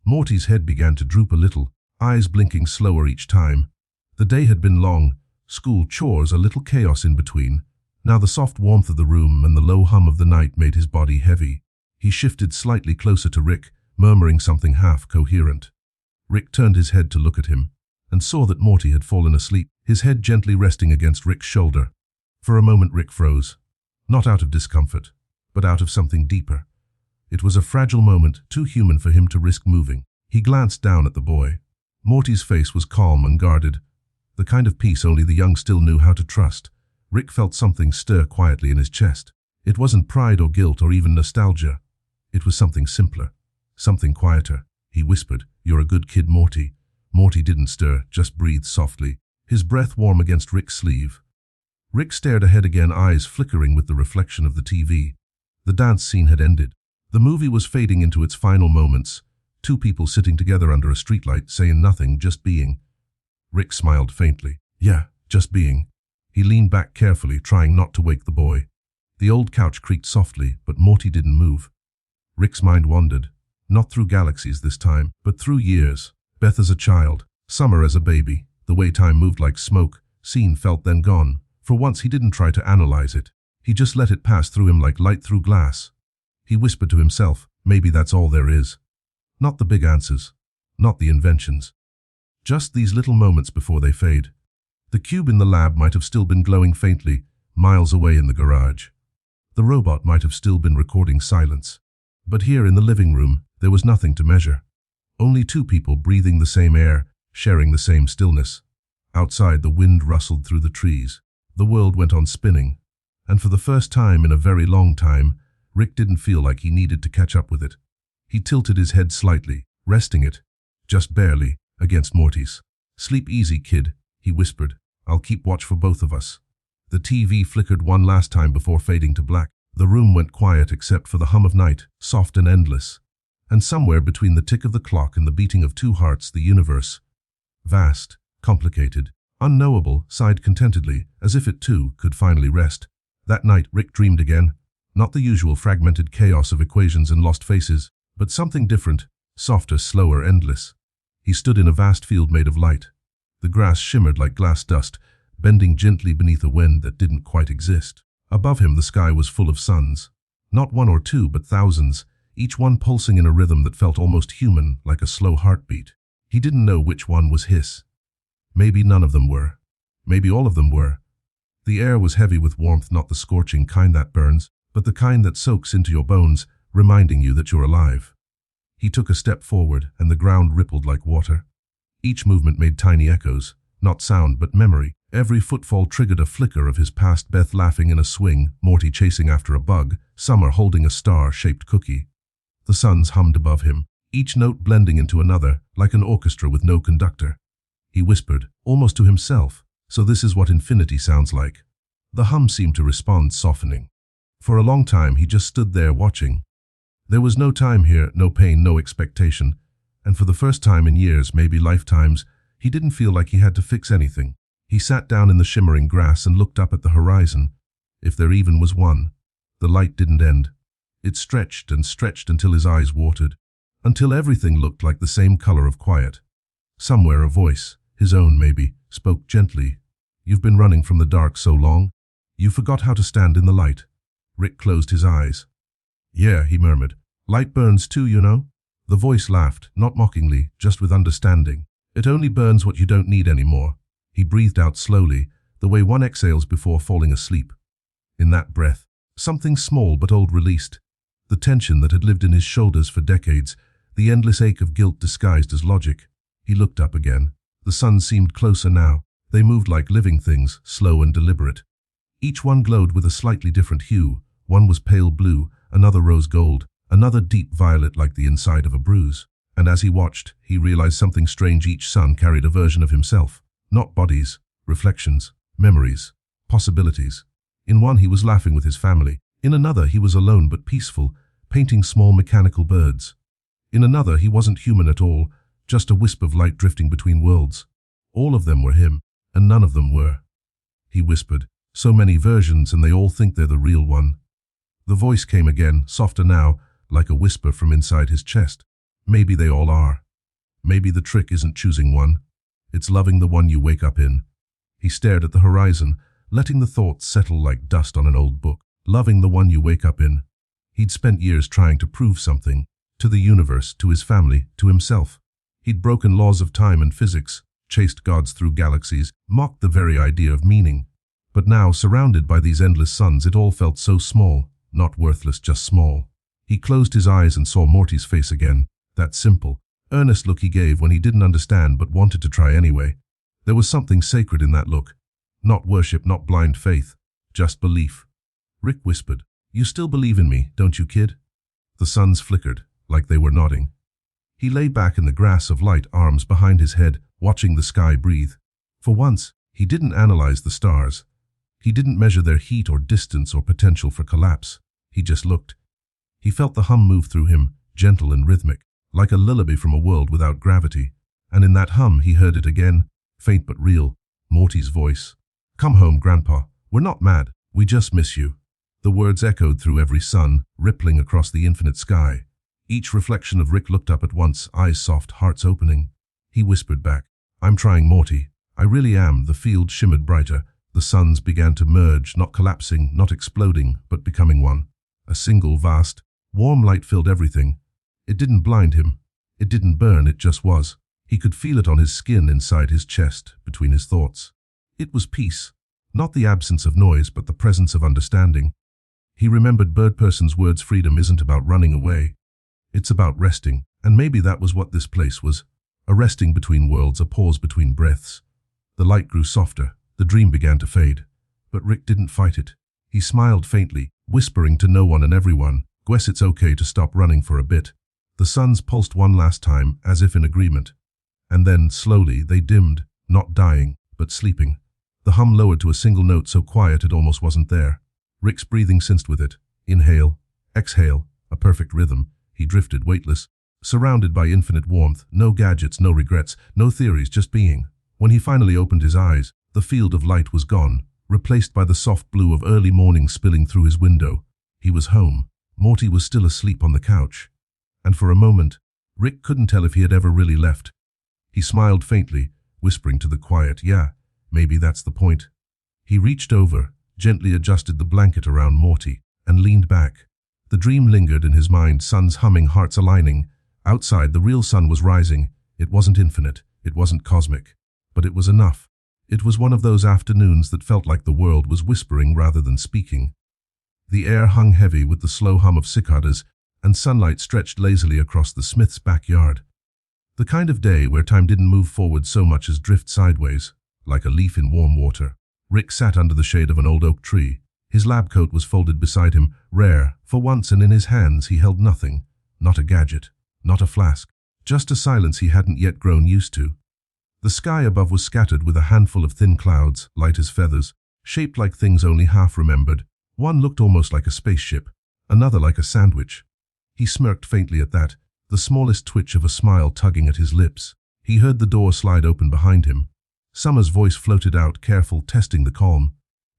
Morty's head began to droop a little, eyes blinking slower each time. The day had been long, school, chores, a little chaos in between. Now the soft warmth of the room and the low hum of the night made his body heavy. He shifted slightly closer to Rick, murmuring something half-coherent. Rick turned his head to look at him. and saw that Morty had fallen asleep, his head gently resting against Rick's shoulder. For a moment Rick froze, not out of discomfort, but out of something deeper. It was a fragile moment, too human for him to risk moving. He glanced down at the boy. Morty's face was calm and guarded, the kind of peace only the young still knew how to trust. Rick felt something stir quietly in his chest. It wasn't pride or guilt or even nostalgia. It was something simpler, something quieter. He whispered, "You're a good kid, Morty." Morty didn't stir, just breathed softly, his breath warm against Rick's sleeve. Rick stared ahead again, eyes flickering with the reflection of the TV. The dance scene had ended. The movie was fading into its final moments. Two people sitting together under a streetlight, saying nothing, just being. Rick smiled faintly. Yeah, just being. He leaned back carefully, trying not to wake the boy. The old couch creaked softly, but Morty didn't move. Rick's mind wandered, not through galaxies this time, but through years. Beth as a child, Summer as a baby, the way time moved like smoke, seen, felt, then gone. For once he didn't try to analyze it. He just let it pass through him like light through glass. He whispered to himself, maybe that's all there is. Not the big answers, not the inventions. Just these little moments before they fade. The cube in the lab might have still been glowing faintly, miles away in the garage. The robot might have still been recording silence. But here in the living room, there was nothing to measure. Only two people breathing the same air, sharing the same stillness. Outside, the wind rustled through the trees. The world went on spinning. And for the first time in a very long time, Rick didn't feel like he needed to catch up with it. He tilted his head slightly, resting it, just barely, against Morty's. "Sleep easy, kid," he whispered. "I'll keep watch for both of us." The TV flickered one last time before fading to black. The room went quiet except for the hum of night, soft and endless. And somewhere between the tick of the clock and the beating of two hearts, the universe, vast, complicated, unknowable, sighed contentedly, as if it too could finally rest. That night Rick dreamed again, not the usual fragmented chaos of equations and lost faces, but something different, softer, slower, endless. He stood in a vast field made of light. The grass shimmered like glass dust, bending gently beneath a wind that didn't quite exist. Above him the sky was full of suns. Not one or two, but thousands, each one pulsing in a rhythm that felt almost human, like a slow heartbeat. He didn't know which one was his. Maybe none of them were. Maybe all of them were. The air was heavy with warmth, not the scorching kind that burns, but the kind that soaks into your bones, reminding you that you're alive. He took a step forward, and the ground rippled like water. Each movement made tiny echoes, not sound but memory. Every footfall triggered a flicker of his past, Beth laughing in a swing, Morty chasing after a bug, Summer holding a star-shaped cookie. The suns hummed above him, each note blending into another, like an orchestra with no conductor. He whispered, almost to himself, "So this is what infinity sounds like." The hum seemed to respond, softening. For a long time he just stood there watching. There was no time here, no pain, no expectation, and for the first time in years, maybe lifetimes, he didn't feel like he had to fix anything. He sat down in the shimmering grass and looked up at the horizon, if there even was one. The light didn't end. It stretched and stretched until his eyes watered, until everything looked like the same color of quiet. Somewhere a voice, his own maybe, spoke gently. "You've been running from the dark so long. You forgot how to stand in the light." Rick closed his eyes. "Yeah," he murmured. "Light burns too, you know." The voice laughed, not mockingly, just with understanding. "It only burns what you don't need anymore." He breathed out slowly, the way one exhales before falling asleep. In that breath, something small but old released. The tension that had lived in his shoulders for decades, the endless ache of guilt disguised as logic. He looked up again. The suns seemed closer now. They moved like living things, slow and deliberate. Each one glowed with a slightly different hue. One was pale blue, another rose gold, another deep violet like the inside of a bruise. And as he watched, he realized something strange. Each sun carried a version of himself. Not bodies, reflections, memories, possibilities. In one he was laughing with his family. In another he was alone but peaceful, painting small mechanical birds. In another he wasn't human at all, just a wisp of light drifting between worlds. All of them were him, and none of them were. He whispered, "So many versions and they all think they're the real one." The voice came again, softer now, like a whisper from inside his chest. "Maybe they all are. Maybe the trick isn't choosing one. It's loving the one you wake up in." He stared at the horizon, letting the thoughts settle like dust on an old book. Loving the one you wake up in. He'd spent years trying to prove something, to the universe, to his family, to himself. He'd broken laws of time and physics, chased gods through galaxies, mocked the very idea of meaning. But now, surrounded by these endless suns, it all felt so small, not worthless, just small. He closed his eyes and saw Morty's face again, that simple, earnest look he gave when he didn't understand but wanted to try anyway. There was something sacred in that look. Not worship, not blind faith, just belief. Rick whispered, "You still believe in me, don't you, kid?" The suns flickered, like they were nodding. He lay back in the grass of light, arms behind his head, watching the sky breathe. For once, he didn't analyze the stars. He didn't measure their heat or distance or potential for collapse. He just looked. He felt the hum move through him, gentle and rhythmic, like a lullaby from a world without gravity. And in that hum he heard it again, faint but real, Morty's voice. "Come home, Grandpa. We're not mad. We just miss you." The words echoed through every sun, rippling across the infinite sky. Each reflection of Rick looked up at once, eyes soft, hearts opening. He whispered back, "I'm trying, Morty. I really am." The field shimmered brighter. The suns began to merge, not collapsing, not exploding, but becoming one. A single, vast, warm light filled everything. It didn't blind him. It didn't burn, it just was. He could feel it on his skin, inside his chest, between his thoughts. It was peace. Not the absence of noise, but the presence of understanding. He remembered Birdperson's words, "Freedom isn't about running away. It's about resting." And maybe that was what this place was. A resting between worlds, a pause between breaths. The light grew softer. The dream began to fade. But Rick didn't fight it. He smiled faintly, whispering to no one and everyone, "Guess it's okay to stop running for a bit." The suns pulsed one last time, as if in agreement. And then, slowly, they dimmed, not dying, but sleeping. The hum lowered to a single note so quiet it almost wasn't there. Rick's breathing synced with it. Inhale, exhale, a perfect rhythm. He drifted, weightless, surrounded by infinite warmth, no gadgets, no regrets, no theories, just being. When he finally opened his eyes, the field of light was gone, replaced by the soft blue of early morning spilling through his window. He was home. Morty was still asleep on the couch. And for a moment, Rick couldn't tell if he had ever really left. He smiled faintly, whispering to the quiet, "Yeah, maybe that's the point." He reached over, gently adjusted the blanket around Morty, and leaned back. The dream lingered in his mind, suns humming, hearts aligning. Outside, the real sun was rising. It wasn't infinite, it wasn't cosmic, but it was enough. It was one of those afternoons that felt like the world was whispering rather than speaking. The air hung heavy with the slow hum of cicadas, and sunlight stretched lazily across the Smiths' backyard. The kind of day where time didn't move forward so much as drift sideways, like a leaf in warm water. Rick sat under the shade of an old oak tree. His lab coat was folded beside him, rare, for once, and in his hands he held nothing. Not a gadget, not a flask, just a silence he hadn't yet grown used to. The sky above was scattered with a handful of thin clouds, light as feathers, shaped like things only half remembered. One looked almost like a spaceship, another like a sandwich. He smirked faintly at that, the smallest twitch of a smile tugging at his lips. He heard the door slide open behind him. Summer's voice floated out, careful, testing the calm.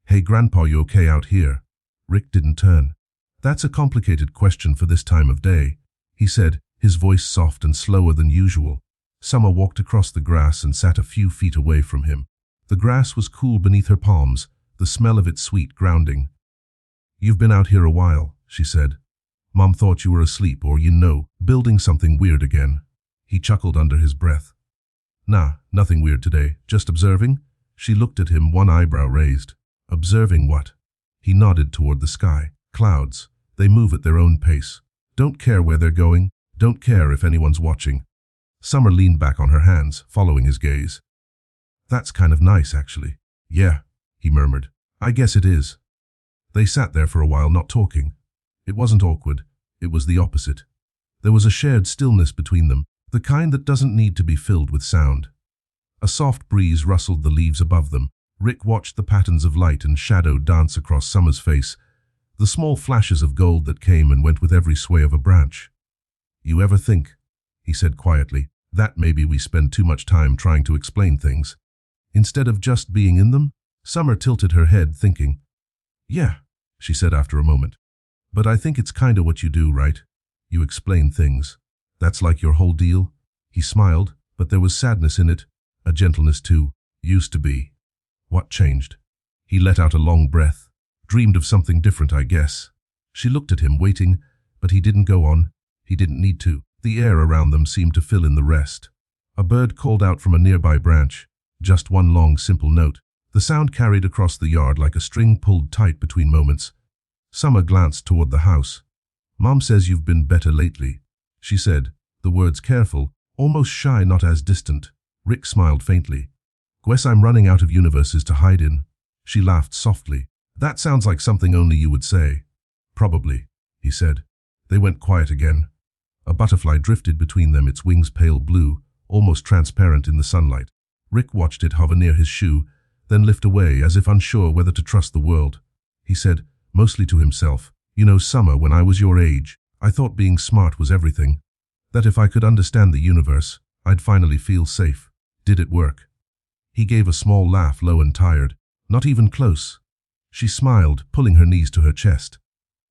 "Hey, Grandpa, you okay out here?" Rick didn't turn. "That's a complicated question for this time of day," he said, his voice soft and slower than usual. Summer walked across the grass and sat a few feet away from him. The grass was cool beneath her palms, the smell of it sweet, grounding. "You've been out here a while," she said. "Mom thought you were asleep or, building something weird again." He chuckled under his breath. "Nah, nothing weird today, just observing." She looked at him, one eyebrow raised. "Observing what?" He nodded toward the sky. "Clouds. They move at their own pace. Don't care where they're going, don't care if anyone's watching." Summer leaned back on her hands, following his gaze. "That's kind of nice, actually." "Yeah," he murmured. "I guess it is." They sat there for a while, not talking. It wasn't awkward. It was the opposite. There was a shared stillness between them, the kind that doesn't need to be filled with sound. A soft breeze rustled the leaves above them. Rick watched the patterns of light and shadow dance across Summer's face, the small flashes of gold that came and went with every sway of a branch. "You ever think," he said quietly, "that maybe we spend too much time trying to explain things, instead of just being in them?" Summer tilted her head, thinking. "Yeah," she said after a moment. "But I think it's kinda what you do, right? You explain things. That's like your whole deal." He smiled, but there was sadness in it, a gentleness too. "Used to be." "What changed?" He let out a long breath. "Dreamed of something different, I guess." She looked at him, waiting, but he didn't go on. He didn't need to. The air around them seemed to fill in the rest. A bird called out from a nearby branch, just one long, simple note. The sound carried across the yard like a string pulled tight between moments. Summer glanced toward the house. "Mom says you've been better lately," she said, the words careful, almost shy, not as distant. Rick smiled faintly. "Guess I'm running out of universes to hide in." She laughed softly. "That sounds like something only you would say." "Probably," he said. They went quiet again. A butterfly drifted between them, its wings pale blue, almost transparent in the sunlight. Rick watched it hover near his shoe, then lift away as if unsure whether to trust the world. He said, mostly to himself, "You know, Summer, when I was your age, I thought being smart was everything. That if I could understand the universe, I'd finally feel safe. Did it work?" He gave a small laugh, low and tired. "Not even close." She smiled, pulling her knees to her chest.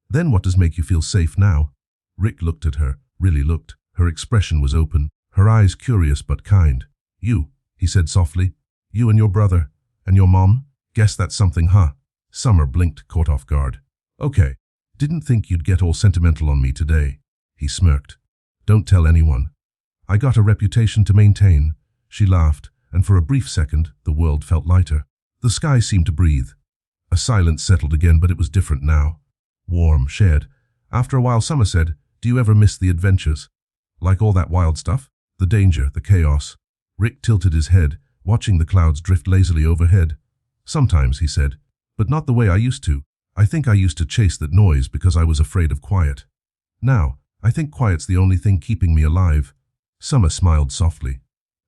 "Then what does make you feel safe now?" Rick looked at her, really looked. Her expression was open, her eyes curious but kind. "You," he said softly. "You and your brother. And your mom? Guess that's something, huh?" Summer blinked, caught off guard. "Okay. Didn't think you'd get all sentimental on me today." He smirked. "Don't tell anyone. I got a reputation to maintain." She laughed, and for a brief second, the world felt lighter. The sky seemed to breathe. A silence settled again, but it was different now. Warm, shared. After a while, Summer said, "Do you ever miss the adventures? Like all that wild stuff? The danger, the chaos?" Rick tilted his head, watching the clouds drift lazily overhead. "Sometimes," he said, "but not the way I used to. I think I used to chase that noise because I was afraid of quiet. Now, I think quiet's the only thing keeping me alive." Summer smiled softly.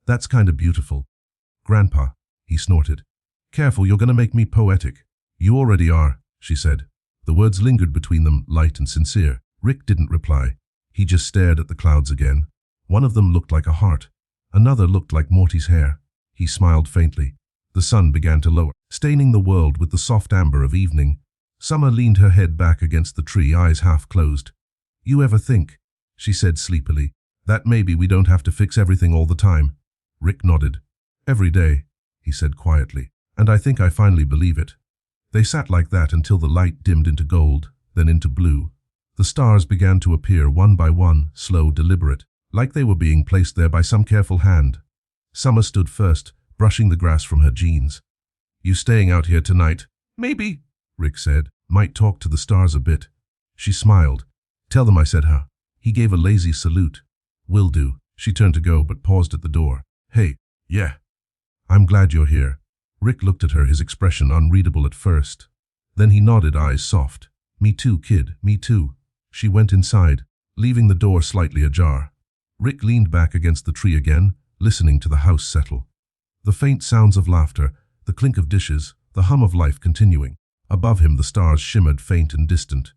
"That's kind of beautiful." "Grandpa," he snorted. "Careful, you're gonna make me poetic." "You already are," she said. The words lingered between them, light and sincere. Rick didn't reply. He just stared at the clouds again. One of them looked like a heart. Another looked like Morty's hair. He smiled faintly. The sun began to lower, staining the world with the soft amber of evening. Summer leaned her head back against the tree, eyes half closed. "You ever think," she said sleepily, "that maybe we don't have to fix everything all the time?" Rick nodded. "Every day," he said quietly, "and I think I finally believe it." They sat like that until the light dimmed into gold, then into blue. The stars began to appear one by one, slow, deliberate, like they were being placed there by some careful hand. Summer stood first, brushing the grass from her jeans. "You staying out here tonight?" "Maybe," Rick said. "Might talk to the stars a bit." She smiled. "Tell them I said huh." He gave a lazy salute. "Will do." She turned to go, but paused at the door. "Hey, yeah. I'm glad you're here." Rick looked at her, his expression unreadable at first. Then he nodded, eyes soft. "Me too, kid, me too." She went inside, leaving the door slightly ajar. Rick leaned back against the tree again, listening to the house settle. The faint sounds of laughter, the clink of dishes, the hum of life continuing. Above him the stars shimmered, faint and distant.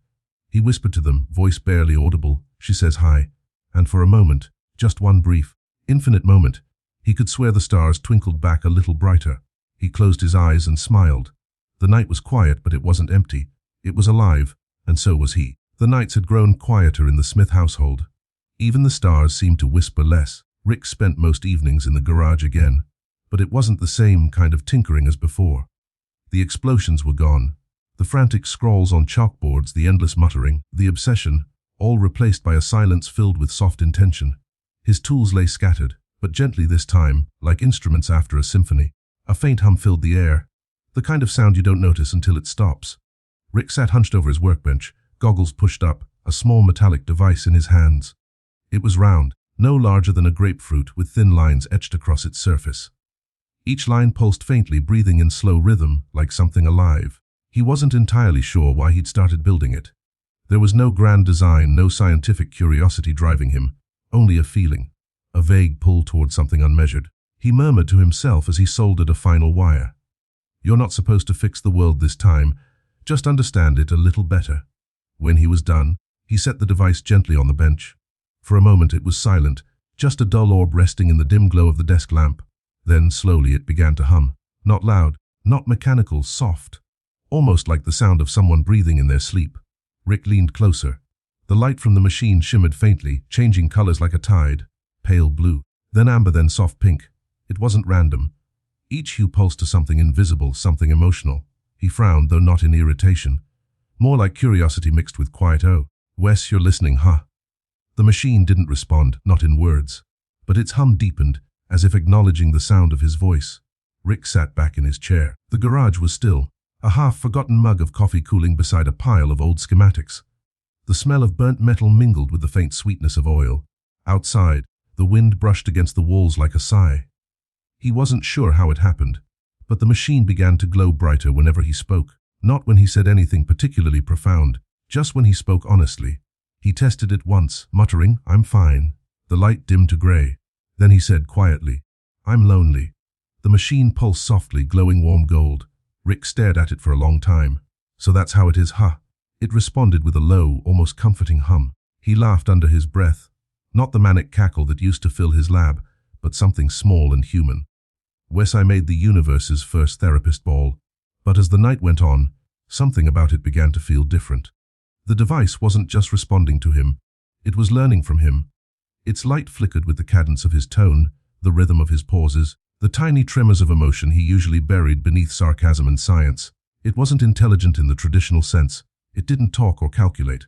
He whispered to them, voice barely audible, "She says hi." And for a moment, just one brief, infinite moment, he could swear the stars twinkled back a little brighter. He closed his eyes and smiled. The night was quiet, but it wasn't empty. It was alive, and so was he. The nights had grown quieter in the Smith household. Even the stars seemed to whisper less. Rick spent most evenings in the garage again, but it wasn't the same kind of tinkering as before. The explosions were gone. The frantic scrawls on chalkboards, the endless muttering, the obsession, all replaced by a silence filled with soft intention. His tools lay scattered, but gently this time, like instruments after a symphony. A faint hum filled the air, the kind of sound you don't notice until it stops. Rick sat hunched over his workbench, goggles pushed up, a small metallic device in his hands. It was round, no larger than a grapefruit, with thin lines etched across its surface. Each line pulsed faintly, breathing in slow rhythm, like something alive. He wasn't entirely sure why he'd started building it. There was no grand design, no scientific curiosity driving him, only a feeling, a vague pull toward something unmeasured. He murmured to himself as he soldered a final wire. "You're not supposed to fix the world this time, just understand it a little better." When he was done, he set the device gently on the bench. For a moment it was silent, just a dull orb resting in the dim glow of the desk lamp. Then, slowly, it began to hum. Not loud, not mechanical, soft. Almost like the sound of someone breathing in their sleep. Rick leaned closer. The light from the machine shimmered faintly, changing colors like a tide. Pale blue, then amber, then soft pink. It wasn't random. Each hue pulsed to something invisible, something emotional. He frowned, though not in irritation. More like curiosity mixed with quiet, "Oh, Wes, you're listening, huh?" The machine didn't respond, not in words. But its hum deepened, as if acknowledging the sound of his voice. Rick sat back in his chair. The garage was still, a half-forgotten mug of coffee cooling beside a pile of old schematics. The smell of burnt metal mingled with the faint sweetness of oil. Outside, the wind brushed against the walls like a sigh. He wasn't sure how it happened, but the machine began to glow brighter whenever he spoke. Not when he said anything particularly profound, just when he spoke honestly. He tested it once, muttering, "I'm fine." The light dimmed to gray. Then he said quietly, "I'm lonely." The machine pulsed softly, glowing warm gold. Rick stared at it for a long time. "So that's how it is, huh?" It responded with a low, almost comforting hum. He laughed under his breath. Not the manic cackle that used to fill his lab, but something small and human. "Wes, I made the universe's first therapist ball." But as the night went on, something about it began to feel different. The device wasn't just responding to him. It was learning from him. Its light flickered with the cadence of his tone, the rhythm of his pauses, the tiny tremors of emotion he usually buried beneath sarcasm and science. It wasn't intelligent in the traditional sense. It didn't talk or calculate.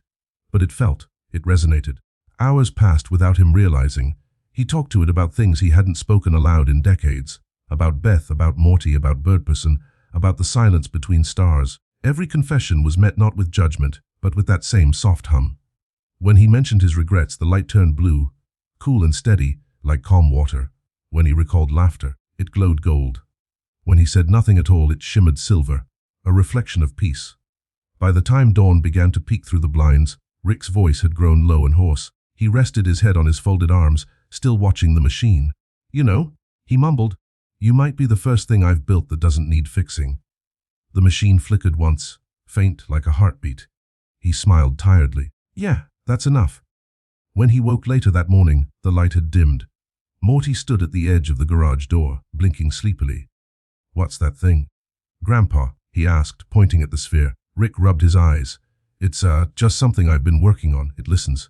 But it felt. It resonated. Hours passed without him realizing. He talked to it about things he hadn't spoken aloud in decades. About Beth, about Morty, about Birdperson, about the silence between stars. Every confession was met not with judgment, but with that same soft hum. When he mentioned his regrets, the light turned blue, cool and steady, like calm water. When he recalled laughter, it glowed gold. When he said nothing at all, it shimmered silver, a reflection of peace. By the time dawn began to peek through the blinds, Rick's voice had grown low and hoarse. He rested his head on his folded arms, still watching the machine. "You know," he mumbled, "you might be the first thing I've built that doesn't need fixing." The machine flickered once, faint like a heartbeat. He smiled tiredly. "Yeah, that's enough." When he woke later that morning, the light had dimmed. Morty stood at the edge of the garage door, blinking sleepily. "What's that thing?" "Grandpa," he asked, pointing at the sphere. Rick rubbed his eyes. "It's, just something I've been working on. It listens."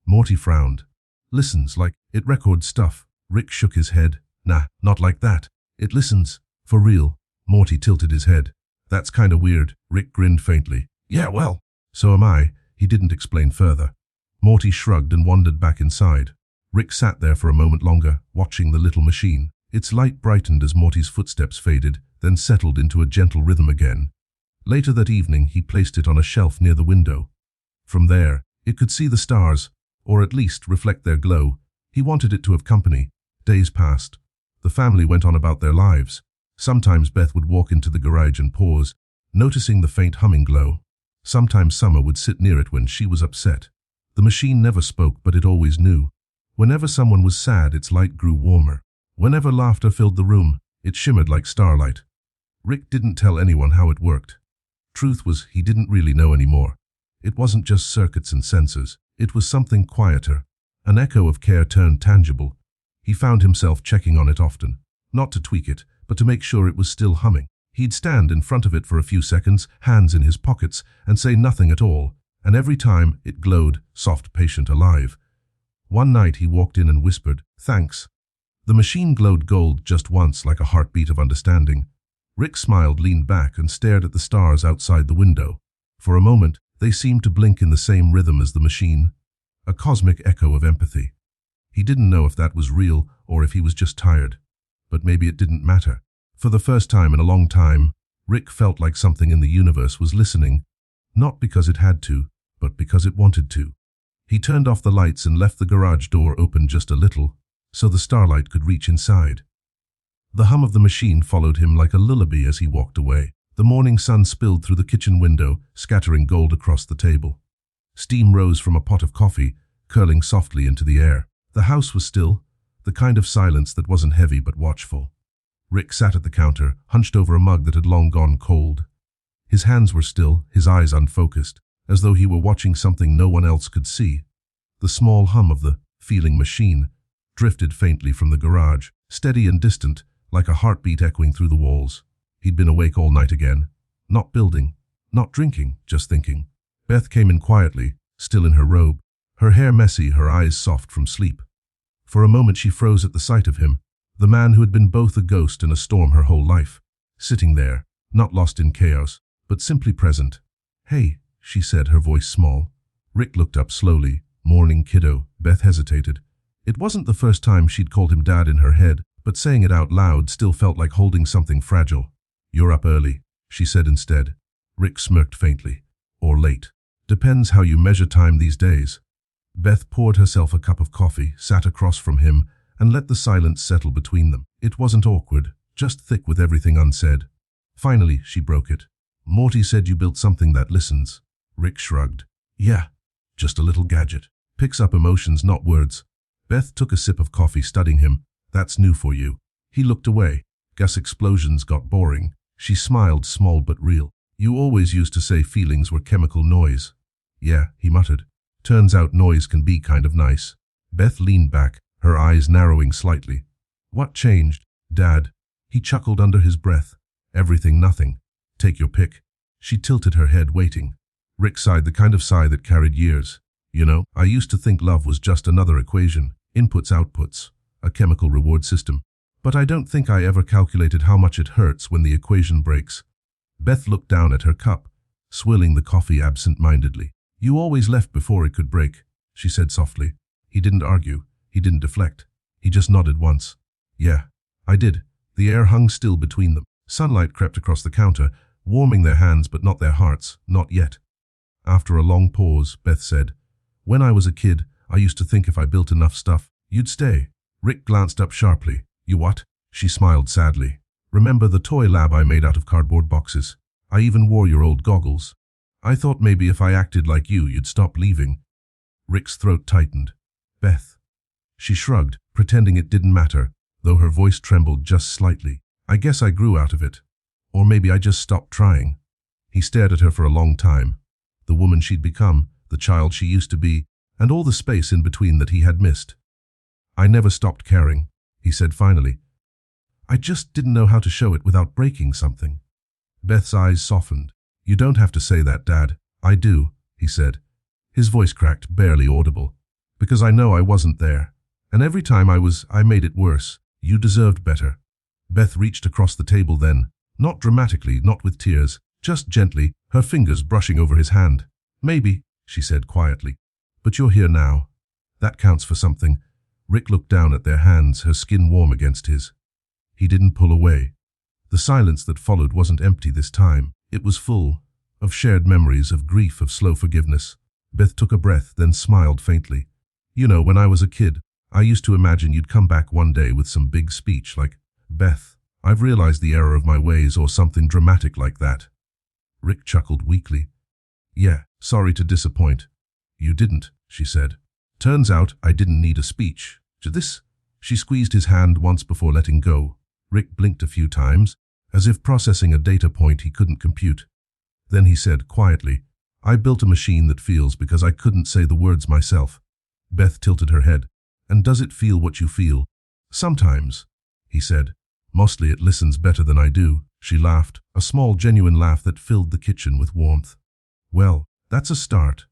Morty frowned. "Listens like it records stuff." Rick shook his head. "Nah, not like that. It listens. For real." Morty tilted his head. "That's kinda weird." Rick grinned faintly. "Yeah, well, so am I." He didn't explain further. Morty shrugged and wandered back inside. Rick sat there for a moment longer, watching the little machine. Its light brightened as Morty's footsteps faded, then settled into a gentle rhythm again. Later that evening, he placed it on a shelf near the window. From there, it could see the stars, or at least reflect their glow. He wanted it to have company. Days passed. The family went on about their lives. Sometimes Beth would walk into the garage and pause, noticing the faint humming glow. Sometimes Summer would sit near it when she was upset. The machine never spoke, but it always knew. Whenever someone was sad, its light grew warmer. Whenever laughter filled the room, it shimmered like starlight. Rick didn't tell anyone how it worked. Truth was, he didn't really know anymore. It wasn't just circuits and sensors. It was something quieter. An echo of care turned tangible. He found himself checking on it often. Not to tweak it, but to make sure it was still humming. He'd stand in front of it for a few seconds, hands in his pockets, and say nothing at all. And every time, it glowed, soft, patient, alive. One night he walked in and whispered, "Thanks." The machine glowed gold just once, like a heartbeat of understanding. Rick smiled, leaned back, and stared at the stars outside the window. For a moment, they seemed to blink in the same rhythm as the machine. A cosmic echo of empathy. He didn't know if that was real or if he was just tired. But maybe it didn't matter. For the first time in a long time, Rick felt like something in the universe was listening, not because it had to, but because it wanted to. He turned off the lights and left the garage door open just a little, so the starlight could reach inside. The hum of the machine followed him like a lullaby as he walked away. The morning sun spilled through the kitchen window, scattering gold across the table. Steam rose from a pot of coffee, curling softly into the air. The house was still, the kind of silence that wasn't heavy but watchful. Rick sat at the counter, hunched over a mug that had long gone cold. His hands were still, his eyes unfocused, as though he were watching something no one else could see. The small hum of the feeling machine drifted faintly from the garage, steady and distant, like a heartbeat echoing through the walls. He'd been awake all night again. Not building, not drinking, just thinking. Beth came in quietly, still in her robe, her hair messy, her eyes soft from sleep. For a moment she froze at the sight of him, the man who had been both a ghost and a storm her whole life, sitting there, not lost in chaos, but simply present. "Hey," she said, her voice small. Rick looked up slowly. "Morning, kiddo." Beth hesitated. It wasn't the first time she'd called him Dad in her head, but saying it out loud still felt like holding something fragile. "You're up early," she said instead. Rick smirked faintly. "Or late. Depends how you measure time these days." Beth poured herself a cup of coffee, sat across from him, and let the silence settle between them. It wasn't awkward, just thick with everything unsaid. Finally, she broke it. "Morty said you built something that listens." Rick shrugged. "Yeah, just a little gadget. Picks up emotions, not words." Beth took a sip of coffee, studying him. "That's new for you." He looked away. Gas explosions got boring. She smiled, small but real. "You always used to say feelings were chemical noise." "Yeah," he muttered. "Turns out noise can be kind of nice." Beth leaned back, her eyes narrowing slightly. "What changed, Dad?" He chuckled under his breath. "Everything, nothing. Take your pick." She tilted her head, waiting. Rick sighed, the kind of sigh that carried years. "You know, I used to think love was just another equation, inputs, outputs, a chemical reward system. But I don't think I ever calculated how much it hurts when the equation breaks." Beth looked down at her cup, swilling the coffee absent-mindedly. "You always left before it could break," she said softly. He didn't argue. He didn't deflect. He just nodded once. "Yeah, I did." The air hung still between them. Sunlight crept across the counter, warming their hands but not their hearts, not yet. After a long pause, Beth said, "When I was a kid, I used to think if I built enough stuff, you'd stay." Rick glanced up sharply. "You what?" She smiled sadly. "Remember the toy lab I made out of cardboard boxes? I even wore your old goggles. I thought maybe if I acted like you'd stop leaving." Rick's throat tightened. "Beth." She shrugged, pretending it didn't matter, though her voice trembled just slightly. "I guess I grew out of it. Or maybe I just stopped trying." He stared at her for a long time. The woman she'd become, the child she used to be, and all the space in between that he had missed. "I never stopped caring," he said finally. "I just didn't know how to show it without breaking something." Beth's eyes softened. "You don't have to say that, Dad. I do," he said. His voice cracked, barely audible. "Because I know I wasn't there. And every time I made it worse. You deserved better." Beth reached across the table then, not dramatically, not with tears, just gently, her fingers brushing over his hand. "Maybe," she said quietly. "But you're here now. That counts for something." Rick looked down at their hands, her skin warm against his. He didn't pull away. The silence that followed wasn't empty this time. It was full of shared memories, of grief, of slow forgiveness. Beth took a breath, then smiled faintly. "You know, when I was a kid, I used to imagine you'd come back one day with some big speech like, 'Beth, I've realized the error of my ways,' or something dramatic like that." Rick chuckled weakly. "Yeah, sorry to disappoint." "You didn't," she said. "Turns out I didn't need a speech. To this?" She squeezed his hand once before letting go. Rick blinked a few times, as if processing a data point he couldn't compute. Then he said quietly, "I built a machine that feels because I couldn't say the words myself." Beth tilted her head. "And does it feel what you feel?" "Sometimes," he said. "Mostly it listens better than I do." She laughed, a small, genuine laugh that filled the kitchen with warmth. "Well, that's a start."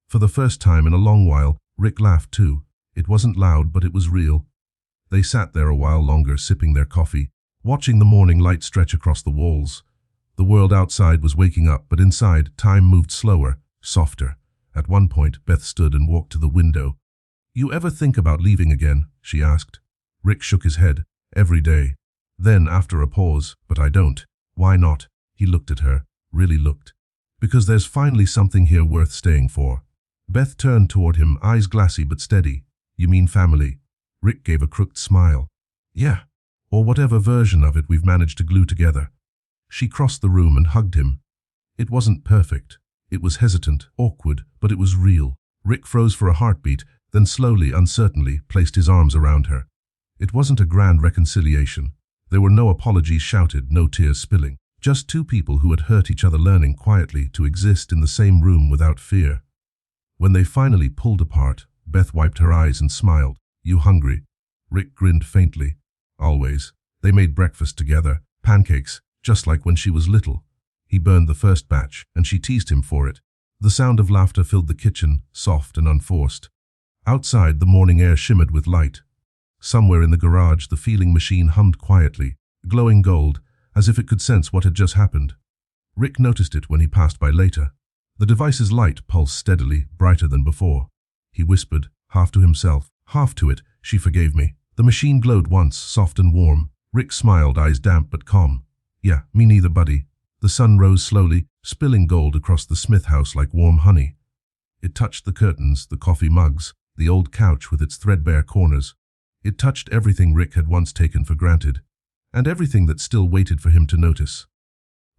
For the first time in a long while, Rick laughed too. It wasn't loud, but it was real. They sat there a while longer, sipping their coffee, watching the morning light stretch across the walls. The world outside was waking up, but inside, time moved slower, softer. At one point, Beth stood and walked to the window. "You ever think about leaving again?" she asked. Rick shook his head. "Every day." Then, after a pause, "But I don't." "Why not?" He looked at her, really looked. "Because there's finally something here worth staying for." Beth turned toward him, eyes glassy but steady. "You mean family?" Rick gave a crooked smile. "Yeah. Or whatever version of it we've managed to glue together." She crossed the room and hugged him. It wasn't perfect. It was hesitant, awkward, but it was real. Rick froze for a heartbeat, then slowly, uncertainly, placed his arms around her. It wasn't a grand reconciliation. There were no apologies shouted, no tears spilling. Just two people who had hurt each other learning quietly to exist in the same room without fear. When they finally pulled apart, Beth wiped her eyes and smiled. "You hungry?" Rick grinned faintly. "Always." They made breakfast together, pancakes, just like when she was little. He burned the first batch, and she teased him for it. The sound of laughter filled the kitchen, soft and unforced. Outside, the morning air shimmered with light. Somewhere in the garage, the feeling machine hummed quietly, glowing gold, as if it could sense what had just happened. Rick noticed it when he passed by later. The device's light pulsed steadily, brighter than before. He whispered, half to himself, half to it, "She forgave me. The machine glowed once, soft and warm. Rick smiled, eyes damp but calm. Yeah, me neither, buddy. The sun rose slowly, spilling gold across the Smith house like warm honey. It touched the curtains, the coffee mugs, the old couch with its threadbare corners. It touched everything Rick had once taken for granted, and everything that still waited for him to notice.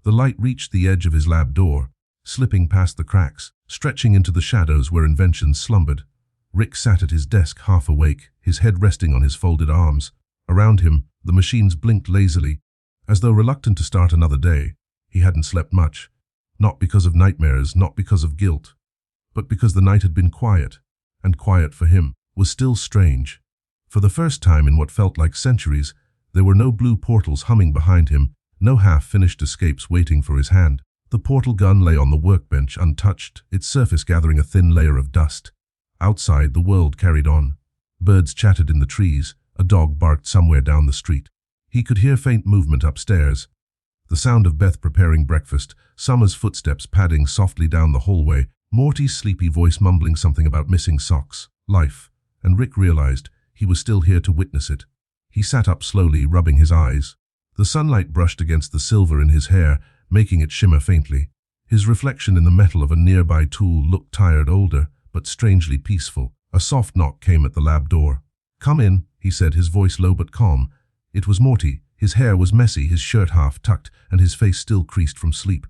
The light reached the edge of his lab door, slipping past the cracks, stretching into the shadows where inventions slumbered. Rick sat at his desk, half awake, his head resting on his folded arms. Around him, the machines blinked lazily, as though reluctant to start another day. He hadn't slept much, not because of nightmares, not because of guilt, but because the night had been quiet, and quiet for him was still strange. For the first time in what felt like centuries, there were no blue portals humming behind him, no half-finished escapes waiting for his hand. The portal gun lay on the workbench untouched, its surface gathering a thin layer of dust. Outside, the world carried on. Birds chattered in the trees, a dog barked somewhere down the street. He could hear faint movement upstairs. The sound of Beth preparing breakfast, Summer's footsteps padding softly down the hallway, Morty's sleepy voice mumbling something about missing socks, life, and Rick realized he was still here to witness it. He sat up slowly, rubbing his eyes. The sunlight brushed against the silver in his hair, making it shimmer faintly. His reflection in the metal of a nearby tool looked tired, older, but strangely peaceful. A soft knock came at the lab door. "Come in," he said, his voice low but calm. It was Morty. His hair was messy, his shirt half tucked, and his face still creased from sleep.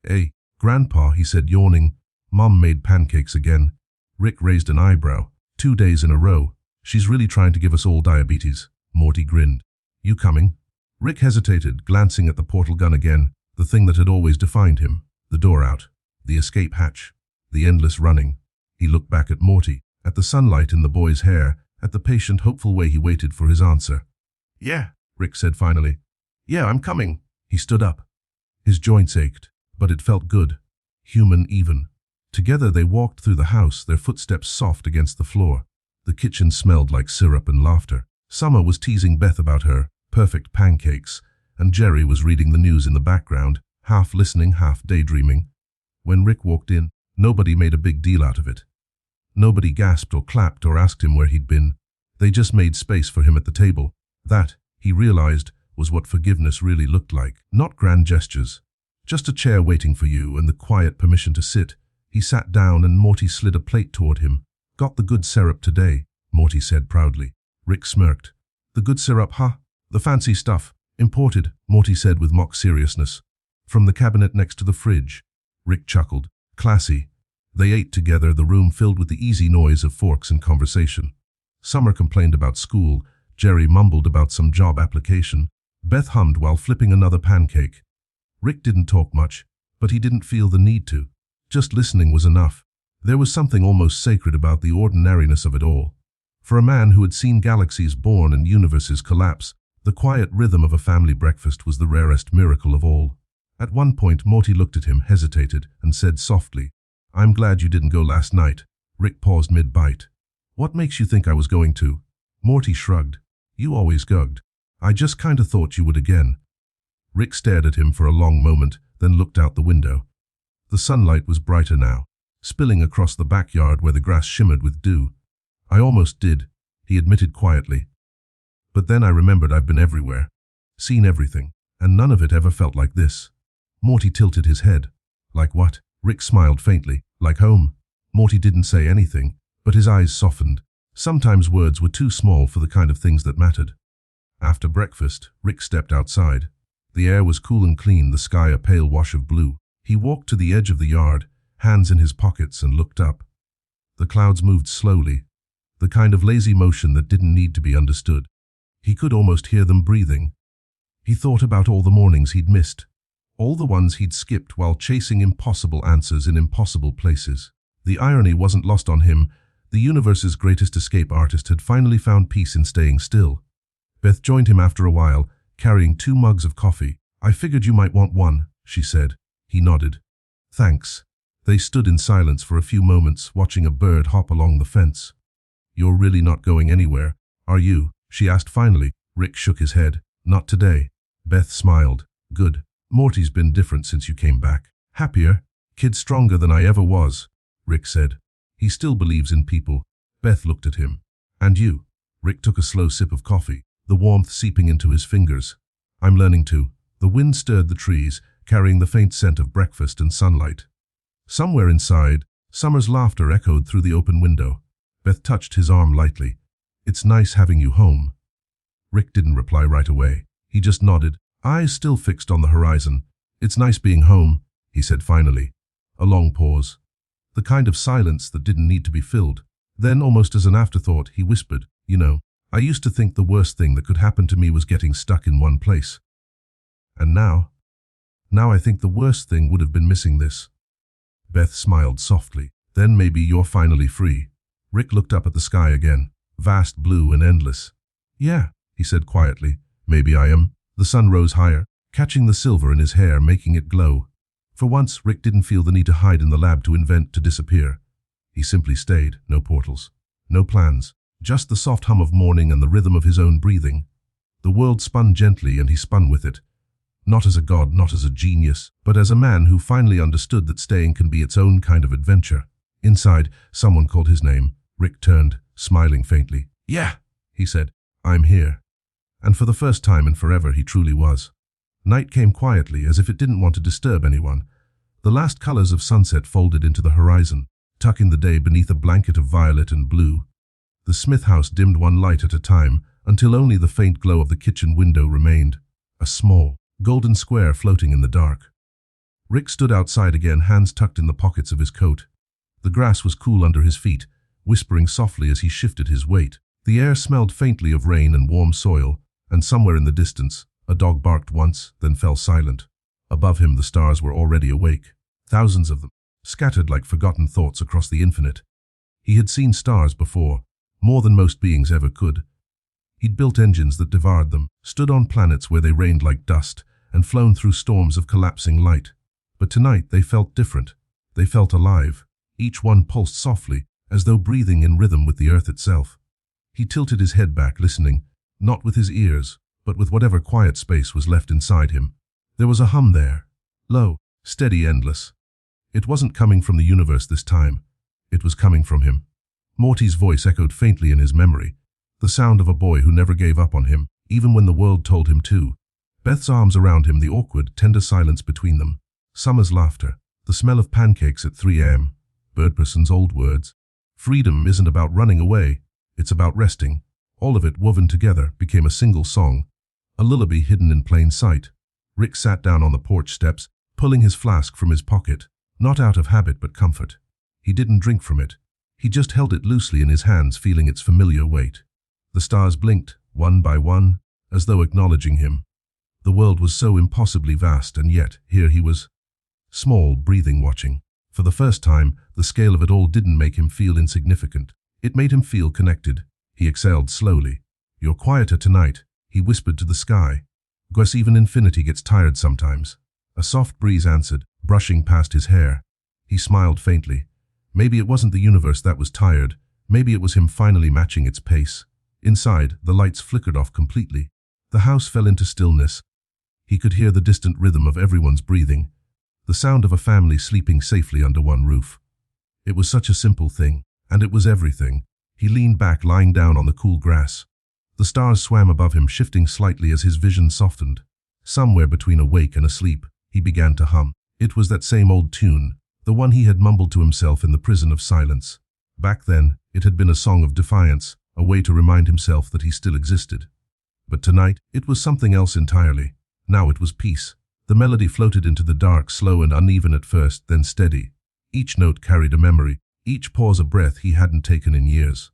"Hey, Grandpa," he said, yawning. "Mom made pancakes again." Rick raised an eyebrow. 2 days in a row. She's really trying to give us all diabetes. Morty grinned. "You coming?" Rick hesitated, glancing at the portal gun again, the thing that had always defined him. The door out. The escape hatch. The endless running. He looked back at Morty, at the sunlight in the boy's hair, at the patient, hopeful way he waited for his answer. "Yeah," Rick said finally. "Yeah, I'm coming." He stood up. His joints ached, but it felt good. Human even. Together they walked through the house, their footsteps soft against the floor. The kitchen smelled like syrup and laughter. Summer was teasing Beth about her perfect pancakes, and Jerry was reading the news in the background, half listening, half daydreaming. When Rick walked in, nobody made a big deal out of it. Nobody gasped or clapped or asked him where he'd been. They just made space for him at the table. That, he realized, was what forgiveness really looked like. Not grand gestures. Just a chair waiting for you and the quiet permission to sit. He sat down and Morty slid a plate toward him. "Got the good syrup today," Morty said proudly. Rick smirked. "The good syrup, huh? The fancy stuff. Imported," Morty said with mock seriousness. "From the cabinet next to the fridge." Rick chuckled. "Classy." They ate together, the room filled with the easy noise of forks and conversation. Summer complained about school. Jerry mumbled about some job application. Beth hummed while flipping another pancake. Rick didn't talk much, but he didn't feel the need to. Just listening was enough. There was something almost sacred about the ordinariness of it all. For a man who had seen galaxies born and universes collapse, the quiet rhythm of a family breakfast was the rarest miracle of all. At one point, Morty looked at him, hesitated, and said softly, "I'm glad you didn't go last night." Rick paused mid-bite. "What makes you think I was going to?" Morty shrugged. "You always gugged. I just kinda thought you would again." Rick stared at him for a long moment, then looked out the window. The sunlight was brighter now, spilling across the backyard where the grass shimmered with dew. "I almost did," he admitted quietly. "But then I remembered I've been everywhere, seen everything, and none of it ever felt like this." Morty tilted his head. "Like what?" Rick smiled faintly. "Like home." Morty didn't say anything, but his eyes softened. Sometimes words were too small for the kind of things that mattered. After breakfast, Rick stepped outside. The air was cool and clean, the sky a pale wash of blue. He walked to the edge of the yard, hands in his pockets, and looked up. The clouds moved slowly, the kind of lazy motion that didn't need to be understood. He could almost hear them breathing. He thought about all the mornings he'd missed, all the ones he'd skipped while chasing impossible answers in impossible places. The irony wasn't lost on him. The universe's greatest escape artist had finally found peace in staying still. Beth joined him after a while, carrying 2 mugs of coffee. "I figured you might want one," she said. He nodded. "Thanks." They stood in silence for a few moments, watching a bird hop along the fence. "You're really not going anywhere, are you?" she asked finally. Rick shook his head. "Not today." Beth smiled. "Good. Morty's been different since you came back. Happier. Kid stronger than I ever was," Rick said. "He still believes in people." Beth looked at him. "And you?" Rick took a slow sip of coffee, the warmth seeping into his fingers. I'm learning to. The wind stirred the trees, carrying the faint scent of breakfast and sunlight. Somewhere inside, Summer's laughter echoed through the open window. Beth touched his arm lightly. It's nice having you home. Rick didn't reply right away. He just nodded, eyes still fixed on the horizon. It's nice being home, he said finally. A long pause. The kind of silence that didn't need to be filled. Then, almost as an afterthought, he whispered, You know, I used to think the worst thing that could happen to me was getting stuck in one place. And now I think the worst thing would have been missing this. Beth smiled softly. Then maybe you're finally free. Rick looked up at the sky again, vast, blue, and endless. Yeah, he said quietly. Maybe I am. The sun rose higher, catching the silver in his hair, making it glow. For once, Rick didn't feel the need to hide in the lab, to invent, to disappear. He simply stayed. No portals. No plans. Just the soft hum of morning and the rhythm of his own breathing. The world spun gently and he spun with it. Not as a god, not as a genius, but as a man who finally understood that staying can be its own kind of adventure. Inside, someone called his name. Rick turned, smiling faintly. Yeah, he said. I'm here. And for the first time in forever, he truly was. Night came quietly, as if it didn't want to disturb anyone. The last colors of sunset folded into the horizon, tucking the day beneath a blanket of violet and blue. The Smith house dimmed one light at a time, until only the faint glow of the kitchen window remained. A small, golden square floating in the dark. Rick stood outside again, hands tucked in the pockets of his coat. The grass was cool under his feet, whispering softly as he shifted his weight. The air smelled faintly of rain and warm soil, and somewhere in the distance, a dog barked once, then fell silent. Above him, the stars were already awake, thousands of them, scattered like forgotten thoughts across the infinite. He had seen stars before, more than most beings ever could. He'd built engines that devoured them, stood on planets where they rained like dust, and flown through storms of collapsing light. But tonight they felt different. They felt alive. Each one pulsed softly, as though breathing in rhythm with the earth itself. He tilted his head back, listening, not with his ears, but with whatever quiet space was left inside him. There was a hum there, low, steady, endless. It wasn't coming from the universe this time. It was coming from him. Morty's voice echoed faintly in his memory, the sound of a boy who never gave up on him, even when the world told him to. Beth's arms around him, the awkward, tender silence between them. Summer's laughter, the smell of pancakes at 3 a.m. Birdperson's old words. Freedom isn't about running away, it's about resting. All of it woven together became a single song, a lullaby hidden in plain sight. Rick sat down on the porch steps, pulling his flask from his pocket, not out of habit but comfort. He didn't drink from it. He just held it loosely in his hands, feeling its familiar weight. The stars blinked, one by one, as though acknowledging him. The world was so impossibly vast, and yet here he was, small, breathing, watching. For the first time, the scale of it all didn't make him feel insignificant. It made him feel connected. He exhaled slowly. You're quieter tonight, he whispered to the sky. Guess even infinity gets tired sometimes. A soft breeze answered, brushing past his hair. He smiled faintly. Maybe it wasn't the universe that was tired. Maybe it was him finally matching its pace. Inside, the lights flickered off completely. The house fell into stillness. He could hear the distant rhythm of everyone's breathing, the sound of a family sleeping safely under one roof. It was such a simple thing, and it was everything. He leaned back, lying down on the cool grass. The stars swam above him, shifting slightly as his vision softened. Somewhere between awake and asleep, he began to hum. It was that same old tune, the one he had mumbled to himself in the prison of silence. Back then, it had been a song of defiance, a way to remind himself that he still existed. But tonight, it was something else entirely. Now it was peace. The melody floated into the dark, slow and uneven at first, then steady. Each note carried a memory, each pause a breath he hadn't taken in years.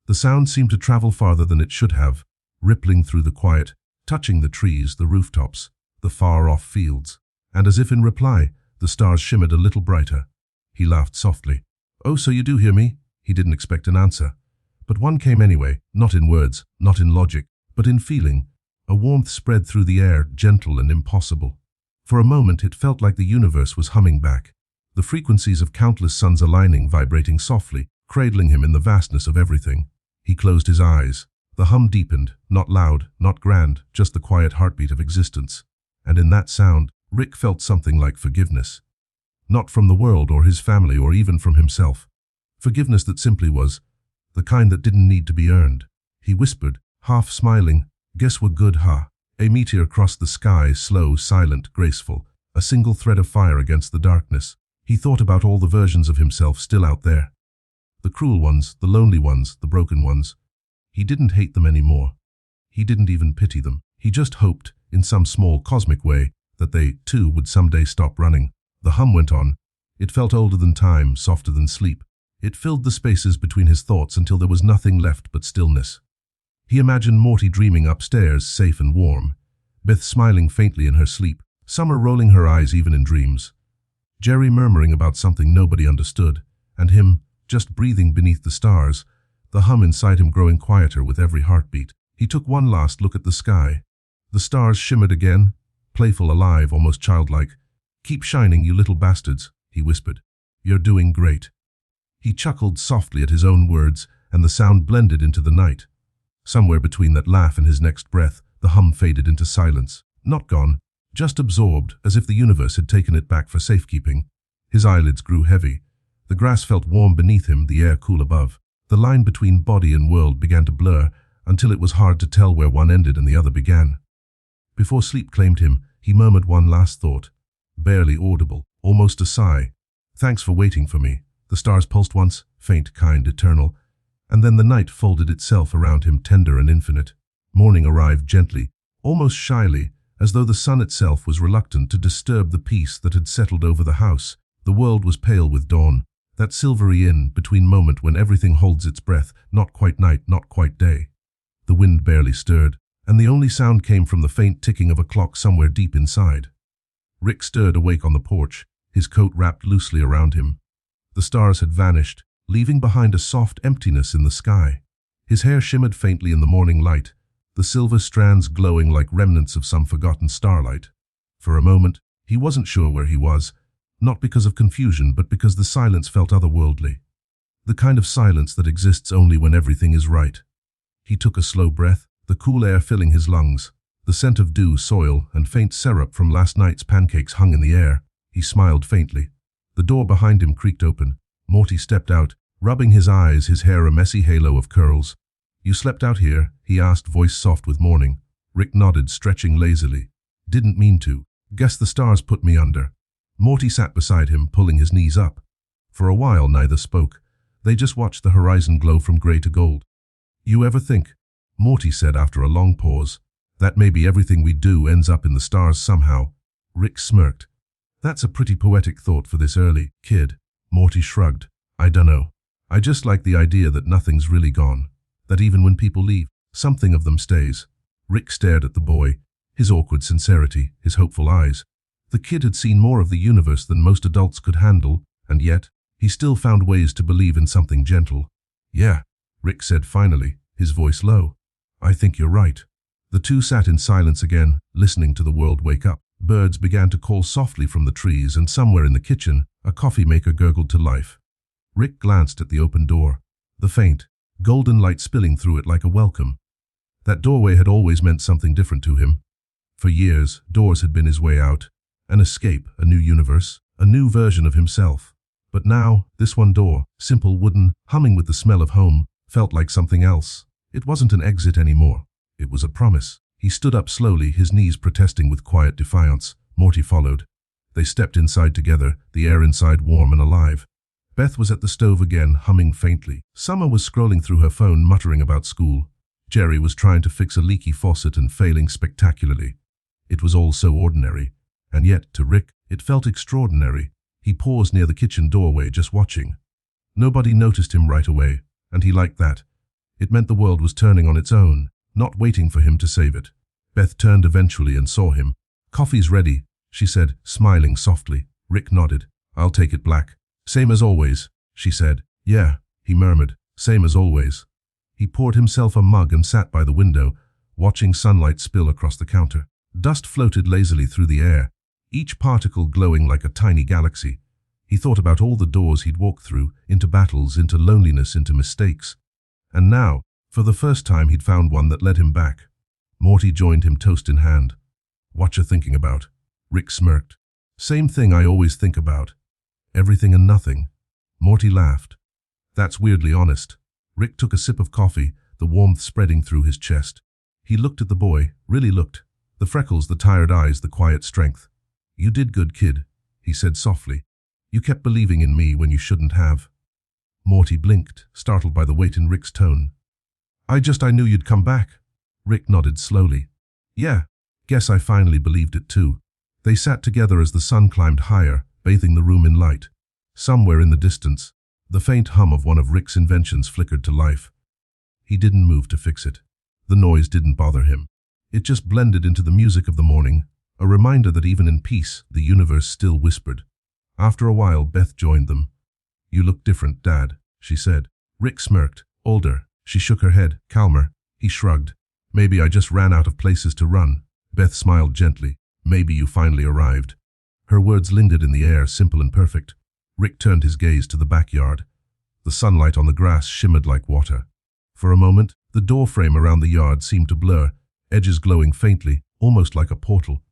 The sound seemed to travel farther than it should have, rippling through the quiet, touching the trees, the rooftops, the far-off fields. And as if in reply, the stars shimmered a little brighter. He laughed softly. Oh, so you do hear me? He didn't expect an answer. But one came anyway, not in words, not in logic, but in feeling. A warmth spread through the air, gentle and impossible. For a moment it felt like the universe was humming back, the frequencies of countless suns aligning, vibrating softly, cradling him in the vastness of everything. He closed his eyes. The hum deepened, not loud, not grand, just the quiet heartbeat of existence. And in that sound, Rick felt something like forgiveness. Not from the world or his family or even from himself. Forgiveness that simply was, the kind that didn't need to be earned. he whispered, half smiling. Guess we're good, huh? A meteor crossed the sky, slow, silent, graceful, a single thread of fire against the darkness. He thought about all the versions of himself still out there. The cruel ones, the lonely ones, the broken ones. He didn't hate them anymore. He didn't even pity them. He just hoped, in some small cosmic way, that they, too, would someday stop running. The hum went on. It felt older than time, softer than sleep. It filled the spaces between his thoughts until there was nothing left but stillness. He imagined Morty dreaming upstairs, safe and warm. Beth smiling faintly in her sleep. Summer rolling her eyes even in dreams. Jerry murmuring about something nobody understood. And him, just breathing beneath the stars, the hum inside him growing quieter with every heartbeat. He took one last look at the sky. The stars shimmered again, playful, alive, almost childlike. "Keep shining, you little bastards," he whispered. "You're doing great." He chuckled softly at his own words, and the sound blended into the night. Somewhere between that laugh and his next breath, the hum faded into silence. Not gone, just absorbed, as if the universe had taken it back for safekeeping. His eyelids grew heavy. The grass felt warm beneath him, the air cool above. The line between body and world began to blur, until it was hard to tell where one ended and the other began. Before sleep claimed him, he murmured one last thought, barely audible, almost a sigh. "Thanks for waiting for me." The stars pulsed once, faint, kind, eternal, and then the night folded itself around him, tender and infinite. Morning arrived gently, almost shyly, as though the sun itself was reluctant to disturb the peace that had settled over the house. The world was pale with dawn, that silvery in-between moment when everything holds its breath, not quite night, not quite day. The wind barely stirred, and the only sound came from the faint ticking of a clock somewhere deep inside. Rick stirred awake on the porch, his coat wrapped loosely around him. The stars had vanished, leaving behind a soft emptiness in the sky. His hair shimmered faintly in the morning light, the silver strands glowing like remnants of some forgotten starlight. For a moment, he wasn't sure where he was, not because of confusion, but because the silence felt otherworldly. The kind of silence that exists only when everything is right. He took a slow breath, the cool air filling his lungs. The scent of dew, soil, and faint syrup from last night's pancakes hung in the air. He smiled faintly. The door behind him creaked open. Morty stepped out, rubbing his eyes, his hair a messy halo of curls. "You slept out here?" he asked, voice soft with morning. Rick nodded, stretching lazily. "Didn't mean to. Guess the stars put me under." Morty sat beside him, pulling his knees up. For a while neither spoke. They just watched the horizon glow from gray to gold. "You ever think," Morty said after a long pause, "that maybe everything we do ends up in the stars somehow?" Rick smirked. "That's a pretty poetic thought for this early, kid." Morty shrugged. "I dunno. I just like the idea that nothing's really gone. That even when people leave, something of them stays." Rick stared at the boy, his awkward sincerity, his hopeful eyes. The kid had seen more of the universe than most adults could handle, and yet, he still found ways to believe in something gentle. "Yeah," Rick said finally, his voice low. "I think you're right." The two sat in silence again, listening to the world wake up. Birds began to call softly from the trees, and somewhere in the kitchen, a coffee maker gurgled to life. Rick glanced at the open door, the faint, golden light spilling through it like a welcome. That doorway had always meant something different to him. For years, doors had been his way out, an escape, a new universe, a new version of himself. But now, this one door, simple, wooden, humming with the smell of home, felt like something else. It wasn't an exit anymore. It was a promise. He stood up slowly, his knees protesting with quiet defiance. Morty followed. They stepped inside together, the air inside warm and alive. Beth was at the stove again, humming faintly. Summer was scrolling through her phone, muttering about school. Jerry was trying to fix a leaky faucet and failing spectacularly. It was all so ordinary. And yet, to Rick, it felt extraordinary. He paused near the kitchen doorway, just watching. Nobody noticed him right away, and he liked that. It meant the world was turning on its own, not waiting for him to save it. Beth turned eventually and saw him. "Coffee's ready," she said, smiling softly. Rick nodded. "I'll take it black." "Same as always," she said. "Yeah," he murmured, "same as always." He poured himself a mug and sat by the window, watching sunlight spill across the counter. Dust floated lazily through the air, each particle glowing like a tiny galaxy. He thought about all the doors he'd walked through, into battles, into loneliness, into mistakes. And now, for the first time, he'd found one that led him back. Morty joined him, toast in hand. "What you thinking about?" Rick smirked. "Same thing I always think about. Everything and nothing." Morty laughed. "That's weirdly honest." Rick took a sip of coffee, the warmth spreading through his chest. He looked at the boy, really looked. The freckles, the tired eyes, the quiet strength. "You did good, kid," he said softly. "You kept believing in me when you shouldn't have." Morty blinked, startled by the weight in Rick's tone. I knew you'd come back." Rick nodded slowly. "Yeah, guess I finally believed it too." They sat together as the sun climbed higher, bathing the room in light. Somewhere in the distance, the faint hum of one of Rick's inventions flickered to life. He didn't move to fix it. The noise didn't bother him. It just blended into the music of the morning, a reminder that even in peace, the universe still whispered. After a while, Beth joined them. "You look different, Dad," she said. Rick smirked. "Older." She shook her head. "Calmer." He shrugged. "Maybe I just ran out of places to run." Beth smiled gently. "Maybe you finally arrived." Her words lingered in the air, simple and perfect. Rick turned his gaze to the backyard. The sunlight on the grass shimmered like water. For a moment, the door frame around the yard seemed to blur, edges glowing faintly, almost like a portal.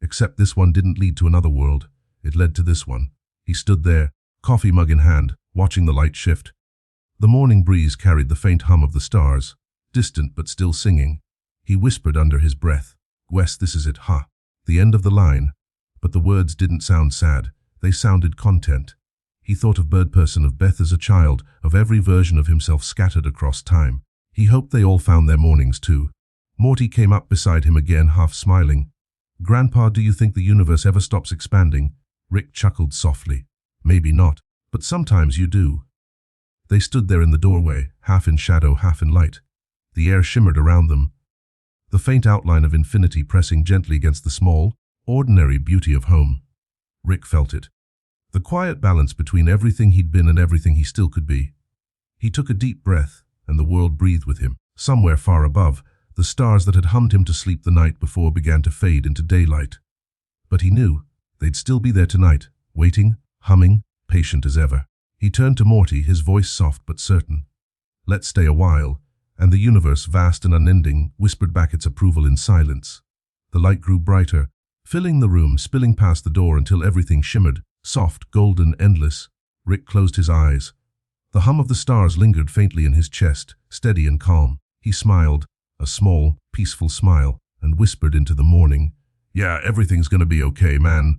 Except this one didn't lead to another world. It led to this one. He stood there, coffee mug in hand, watching the light shift. The morning breeze carried the faint hum of the stars, distant but still singing. He whispered under his breath, "Wes, this is it, huh?" The end of the line. But the words didn't sound sad. They sounded content. He thought of Birdperson, of Beth as a child, of every version of himself scattered across time. He hoped they all found their mornings too. Morty came up beside him again, half smiling. "Grandpa, do you think the universe ever stops expanding?" Rick chuckled softly. "Maybe not, but sometimes you do." They stood there in the doorway, half in shadow, half in light. The air shimmered around them, the faint outline of infinity pressing gently against the small, ordinary beauty of home. Rick felt it. The quiet balance between everything he'd been and everything he still could be. He took a deep breath, and the world breathed with him. Somewhere far above, the stars that had hummed him to sleep the night before began to fade into daylight. But he knew they'd still be there tonight, waiting, humming, patient as ever. He turned to Morty, his voice soft but certain. "Let's stay a while," and the universe, vast and unending, whispered back its approval in silence. The light grew brighter, filling the room, spilling past the door until everything shimmered, soft, golden, endless. Rick closed his eyes. The hum of the stars lingered faintly in his chest, steady and calm. He smiled, a small, peaceful smile, and whispered into the morning, "Yeah, everything's gonna be okay, man.